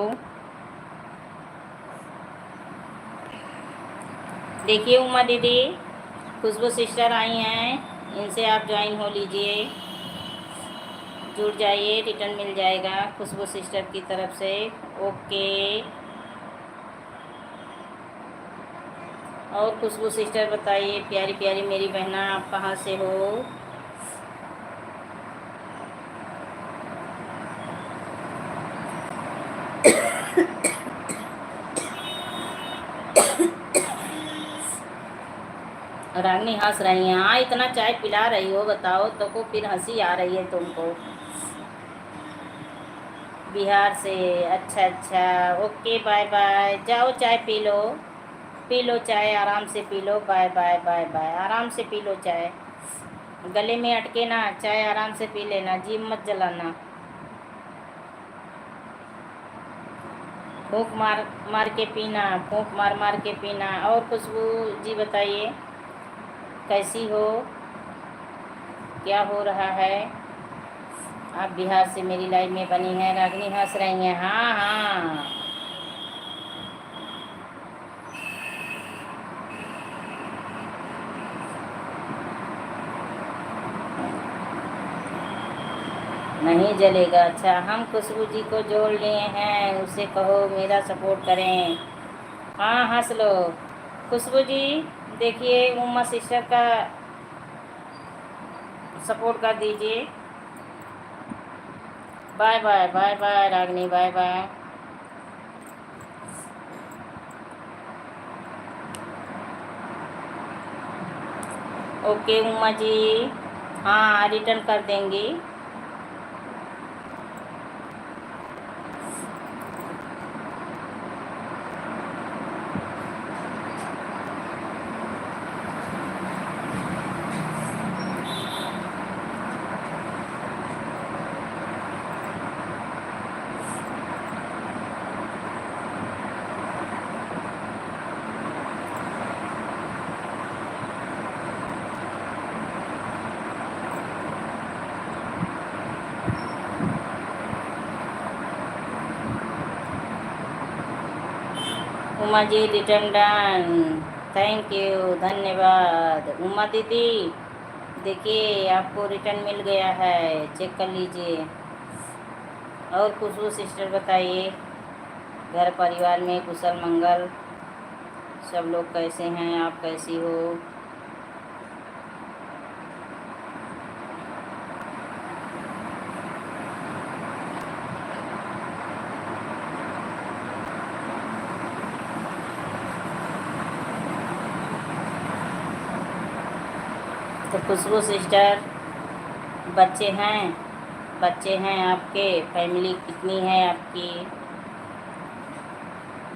देखिए उमा दीदी, खुशबू सिस्टर आई हैं, इनसे आप ज्वाइन हो लीजिए, जुड़ जाइए, रिटर्न मिल जाएगा खुशबू सिस्टर की तरफ से। ओके, और खुशबू सिस्टर बताइए, प्यारी प्यारी मेरी बहना, आप कहाँ से हो? रागनी हंस रही हैं, हाँ इतना चाय पिला रही हो, बताओ तो को, फिर हंसी आ रही है तुमको। बिहार से, अच्छा अच्छा, ओके, बाय बाय, जाओ चाय पी लो, पी लो चाय, आराम से P low, bye bye bye bye, आराम से पी लो चाय, गले में अटके ना, चाय आराम से पी लेना, जी मत जलाना, फूंक मार मार के पीना, फूंक मार मार के पीना। और खुशबू जी बताइए, कैसी हो, क्या हो रहा है? आप बिहार से मेरी लाइफ में बनी हैं, रागनी हंस रही हैं, हाँ हाँ, नहीं जलेगा, अच्छा, हम खुशबू जी को जोड़ लिए हैं, उसे कहो मेरा सपोर्ट करें। हाँ हंस लो खुशबू जी, देखिए उमा सिस्टर का सपोर्ट कर दीजिए, बाय बाय बाय बाय रागनी, bye bye. Okay Uma ji, हाँ रिटर्न कर देंगी। Uma ji return done, thank you, धन्यवाद उमा दीदी, देखिए आपको रिटर्न मिल गया है, चेक कर लीजिए। और खुशबू सिस्टर बताइए, घर परिवार में कुशल मंगल, सब लोग कैसे हैं, आप कैसी हो? तो खुशबू सिस्टर, बच्चे हैं, बच्चे हैं आपके, फैमिली कितनी है आपकी,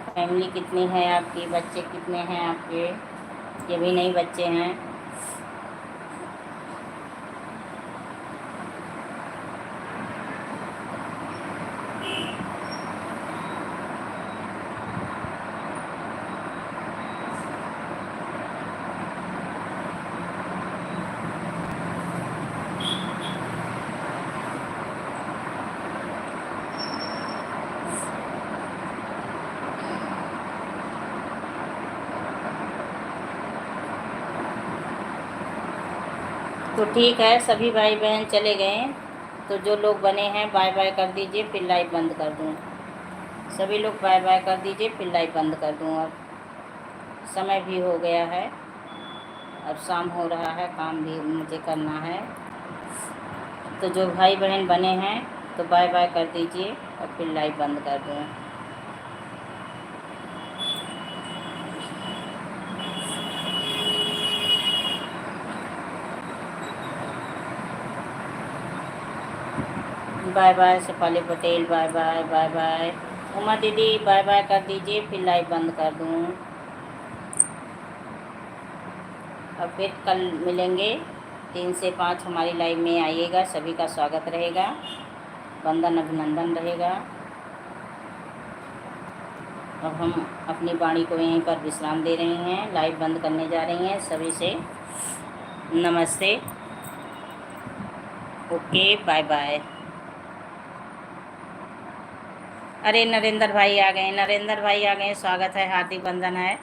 फैमिली कितनी है आपकी, बच्चे कितने हैं आपके? ये भी नहीं बच्चे हैं। तो ठीक है, सभी भाई बहन चले गए, तो जो लोग बने हैं बाय बाय कर दीजिए, फिर लाइव बंद कर दूँ। सभी लोग बाय बाय कर दीजिए, फिर लाइव बंद कर दूँ। अब समय भी हो गया है, अब शाम हो रहा है, काम भी मुझे करना है। तो जो भाई बहन बने हैं तो बाय बाय कर दीजिए और फिर लाइव बंद कर दूँ। Bye bye Shefali Patel, bye bye bye bye. Uma दीदी बाय बाय कर दीजिए, फिर लाइव बंद कर दूँ। अब फिर कल मिलेंगे 3 से 5 हमारी लाइव में आइएगा, सभी का स्वागत रहेगा, वंदन अभिनंदन रहेगा। अब हम अपनी वाणी को यहीं पर विश्राम दे रही हैं, लाइव बंद करने जा रही हैं। सभी से नमस्ते, ओके, बाय बाय। अरे नरेंद्र भाई आ गए, नरेंद्र भाई आ गए, स्वागत है, हार्दिक वंदन है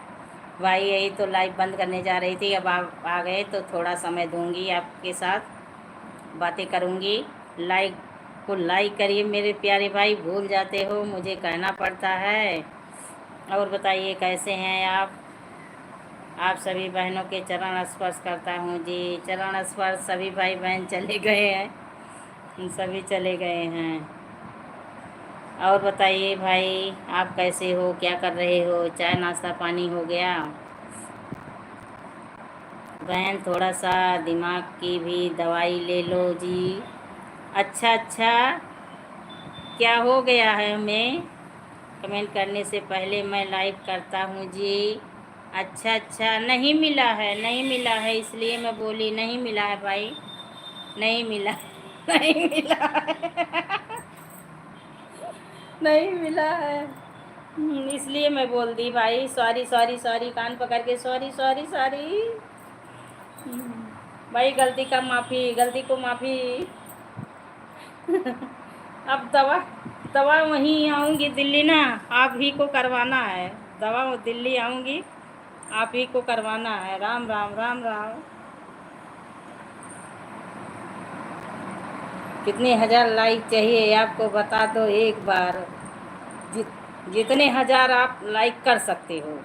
भाई। यही तो लाइव बंद करने जा रही थी, अब आप आ गए तो थोड़ा समय दूंगी, आपके साथ बातें करूंगी। लाइक को लाइक करिए मेरे प्यारे भाई, भूल जाते हो, मुझे कहना पड़ता है। और बताइए कैसे हैं आप सभी बहनों के चरण स्पर्श करता हूँ जी, चरण स्पर्श। सभी भाई बहन चले गए हैं, सभी चले गए हैं। और बताइए भाई, आप कैसे हो, क्या कर रहे हो, चाय नाश्ता पानी हो गया? बहन थोड़ा सा दिमाग की भी दवाई ले लो जी। अच्छा अच्छा, क्या हो गया है हमें? कमेंट करने से पहले मैं लाइव करता हूँ जी। अच्छा अच्छा, नहीं मिला है, नहीं मिला है, इसलिए मैं बोली नहीं मिला है भाई, नहीं मिला नहीं मिला है नहीं मिला है, इसलिए मैं बोल दी भाई। सॉरी सॉरी सॉरी, कान पकड़ के सॉरी सॉरी सॉरी भाई, गलती का माफ़ी, गलती को माफ़ी अब दवा दवा वहीं आऊँगी दिल्ली ना, आप ही को करवाना है दवा, दिल्ली आऊँगी, आप ही को करवाना है। राम राम राम राम। कितने हज़ार लाइक चाहिए आपको, बता दो एक बार। जितने हज़ार आप लाइक कर सकते हो।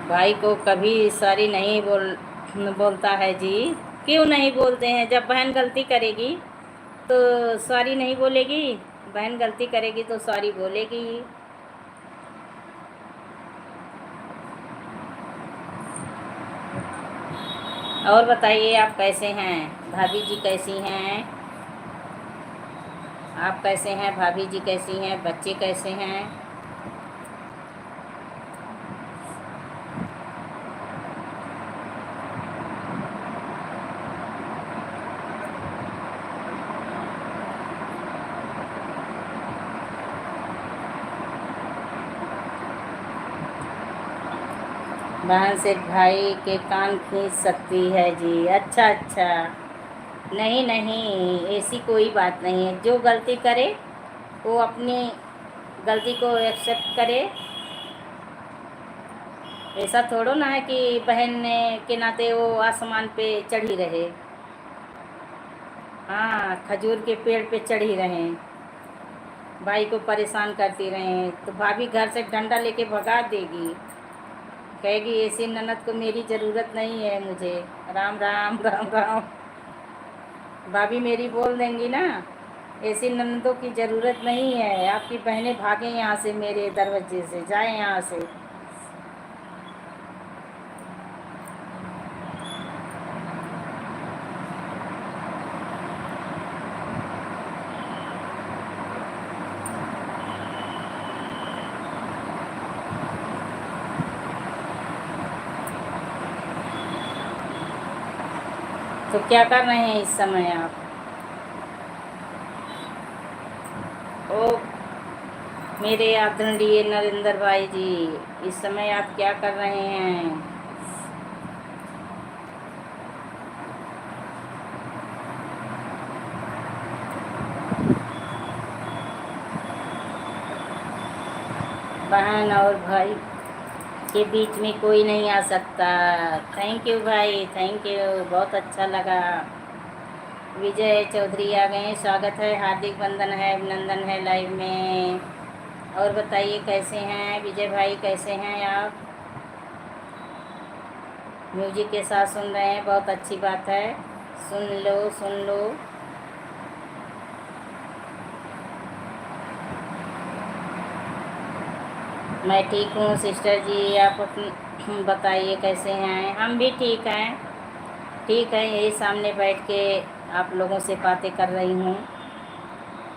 भाई को कभी सॉरी नहीं बोलता है जी। क्यों नहीं बोलते हैं? जब बहन गलती करेगी तो सॉरी नहीं बोलेगी? बहन गलती करेगी तो सॉरी बोलेगी। और बताइए आप कैसे हैं? भाभी जी कैसी हैं? आप कैसे हैं? भाभी जी कैसी हैं? बच्चे कैसे हैं? बहन से भाई के कान खींच सकती है जी। अच्छा अच्छा, नहीं नहीं, ऐसी कोई बात नहीं है। जो गलती करे वो अपनी गलती को एक्सेप्ट करे। ऐसा थोड़ो ना है कि बहन ने के नाते वो आसमान पे चढ़ी रहे। हाँ, खजूर के पेड़ पे चढ़ी रहें, भाई को परेशान करती रहें, तो भाभी घर से डंडा लेके भगा देगी, कहेगी ऐसी ननद को मेरी ज़रूरत नहीं है मुझे। राम राम राम राम। भाभी मेरी बोल देंगी ना, ऐसी ननदों की ज़रूरत नहीं है, आपकी बहनें भागें यहाँ से, मेरे दरवाजे से जाएं यहाँ से। तो क्या कर रहे हैं इस समय आप? ओ मेरे आदरणीय नरेंद्र भाई जी, इस समय आप क्या कर रहे हैं? बहन और भाई के बीच में कोई नहीं आ सकता। थैंक यू भाई, थैंक यू, बहुत अच्छा लगा। विजय चौधरी आ गए, स्वागत है, हार्दिक वंदन है, अभिनंदन है लाइव में। और बताइए कैसे हैं विजय भाई, कैसे हैं आप? म्यूजिक के साथ सुन रहे हैं, बहुत अच्छी बात है, सुन लो सुन लो। मैं ठीक हूँ सिस्टर जी, आप अपनी बताइए कैसे हैं? हम भी ठीक हैं, ठीक है, यही सामने बैठ के आप लोगों से बातें कर रही हूँ,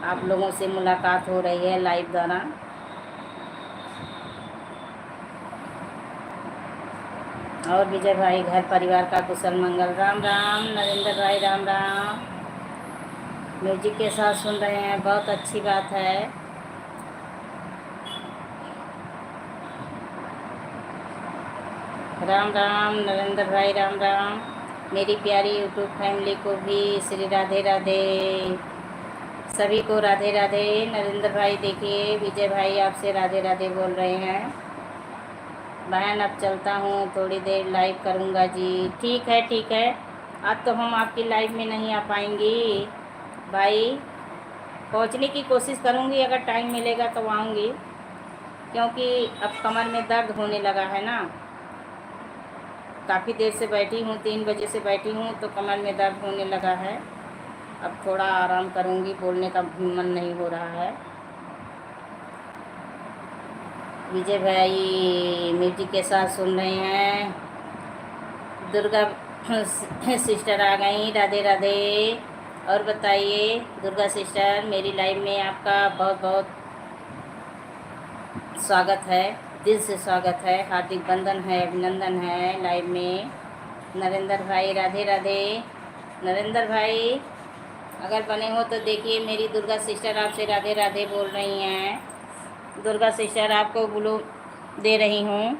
आप लोगों से मुलाकात हो रही है लाइव द्वारा। और विजय भाई घर परिवार का कुशल मंगल? राम राम नरेंद्र भाई, राम राम। म्यूजिक के साथ सुन रहे हैं, बहुत अच्छी बात है। राम राम नरेंद्र भाई, राम राम। मेरी प्यारी यूट्यूब फैमिली को भी श्री राधे राधे, सभी को राधे राधे। नरेंद्र भाई देखिए विजय भाई आपसे राधे राधे बोल रहे हैं। बहन अब चलता हूँ, थोड़ी देर लाइव करूँगा जी। ठीक है ठीक है, आज तो हम आपकी लाइव में नहीं आ पाएंगी भाई, पहुँचने की कोशिश करूँगी, अगर टाइम मिलेगा तो आऊँगी, क्योंकि अब कमर में दर्द होने लगा है ना, काफ़ी देर से बैठी हूँ, 3 बजे से बैठी हूँ, तो कमर में दर्द होने लगा है। अब थोड़ा आराम करूँगी, बोलने का मन नहीं हो रहा है। विजय भाई म्यूजिक के साथ सुन रहे हैं। दुर्गा सिस्टर आ गई, राधे राधे। और बताइए दुर्गा सिस्टर, मेरी लाइव में आपका बहुत बहुत स्वागत है, दिल से स्वागत है, हार्दिक वंदन है, अभिनंदन है लाइव में। नरेंद्र भाई राधे राधे। नरेंद्र भाई अगर बने हो तो देखिए, मेरी दुर्गा सिस्टर आपसे राधे राधे बोल रही हैं। दुर्गा सिस्टर आपको ग्लू दे रही हूँ।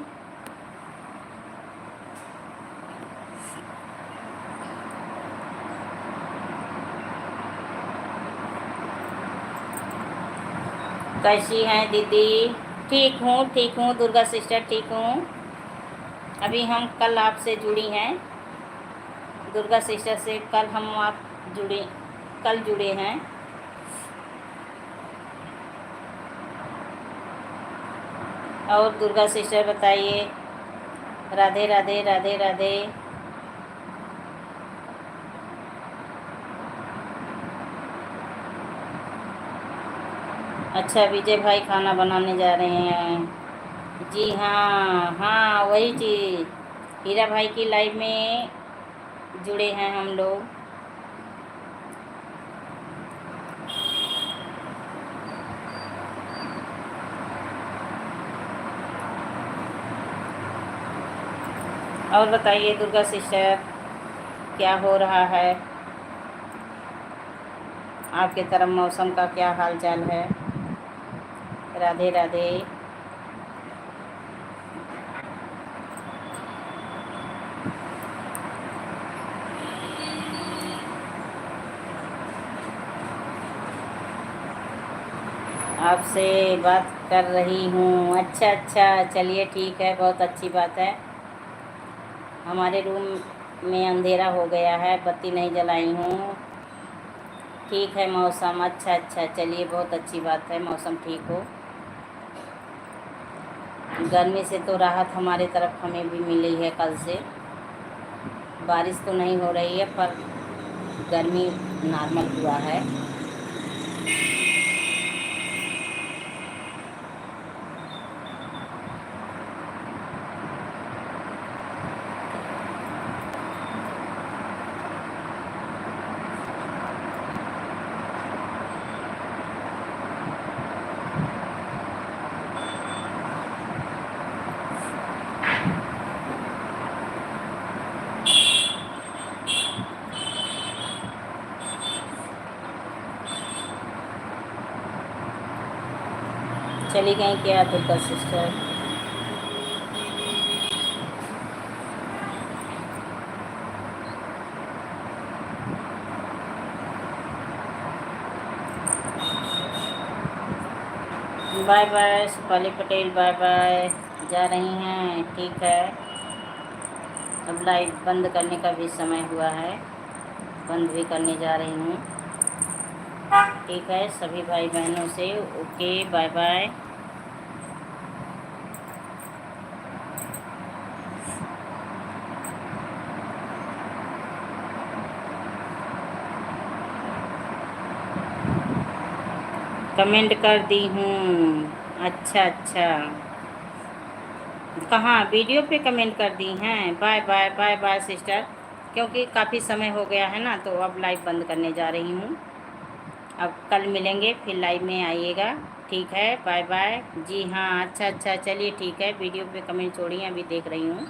कैसी हैं दीदी? ठीक हूँ दुर्गा सिस्टर, ठीक हूँ। अभी हम कल आपसे जुड़ी हैं, दुर्गा सिस्टर से कल हम आप जुड़े हैं। और दुर्गा सिस्टर बताइए, राधे राधे राधे राधे। अच्छा विजय भाई खाना बनाने जा रहे हैं? जी हाँ हाँ, वही चीज़, हीरा भाई की लाइव में जुड़े हैं हम लोग। और बताइए दुर्गा सिस्टर, क्या हो रहा है? आपके तरफ मौसम का क्या हाल चाल है? राधे राधे। आपसे बात कर रही हूँ। अच्छा अच्छा, चलिए ठीक है, बहुत अच्छी बात है। हमारे रूम में अंधेरा हो गया है, बत्ती नहीं जलाई हूँ। ठीक है मौसम, अच्छा अच्छा, चलिए बहुत अच्छी बात है, मौसम ठीक हो। गर्मी से तो राहत हमारे तरफ हमें भी मिली है कल से। बारिश तो नहीं हो रही है, पर गर्मी नॉर्मल हुआ है। चली गई क्या Durga sister? Bye bye Supali Patel, bye bye. जा रही हैं, ठीक है। अब लाइव बंद करने का भी समय हुआ है, बंद भी करने जा रही हूँ। ठीक है, सभी भाई बहनों से ओके, बाय बाय। कमेंट कर दी हूँ। अच्छा अच्छा, कहाँ वीडियो पे कमेंट कर दी हैं? Bye bye bye bye sister, क्योंकि काफ़ी समय हो गया है ना, तो अब लाइव बंद करने जा रही हूँ। अब कल मिलेंगे, फिर लाइव में आइएगा, ठीक है। बाय बाय जी। हाँ अच्छा अच्छा, चलिए ठीक है। वीडियो पे कमेंट छोड़िए, अभी देख रही हूँ।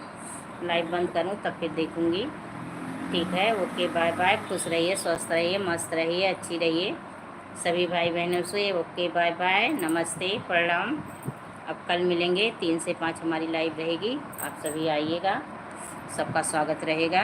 लाइव बंद करूँ तब फिर देखूँगी। ठीक है, ओके बाय बाय। खुश रहिए, स्वस्थ रहिए, मस्त रहिए, अच्छी रहिए सभी भाई बहनों से। ओके बाय बाय, नमस्ते, प्रणाम। अब कल मिलेंगे, 3 से 5 हमारी लाइव रहेगी। आप सभी आइएगा, सबका स्वागत रहेगा।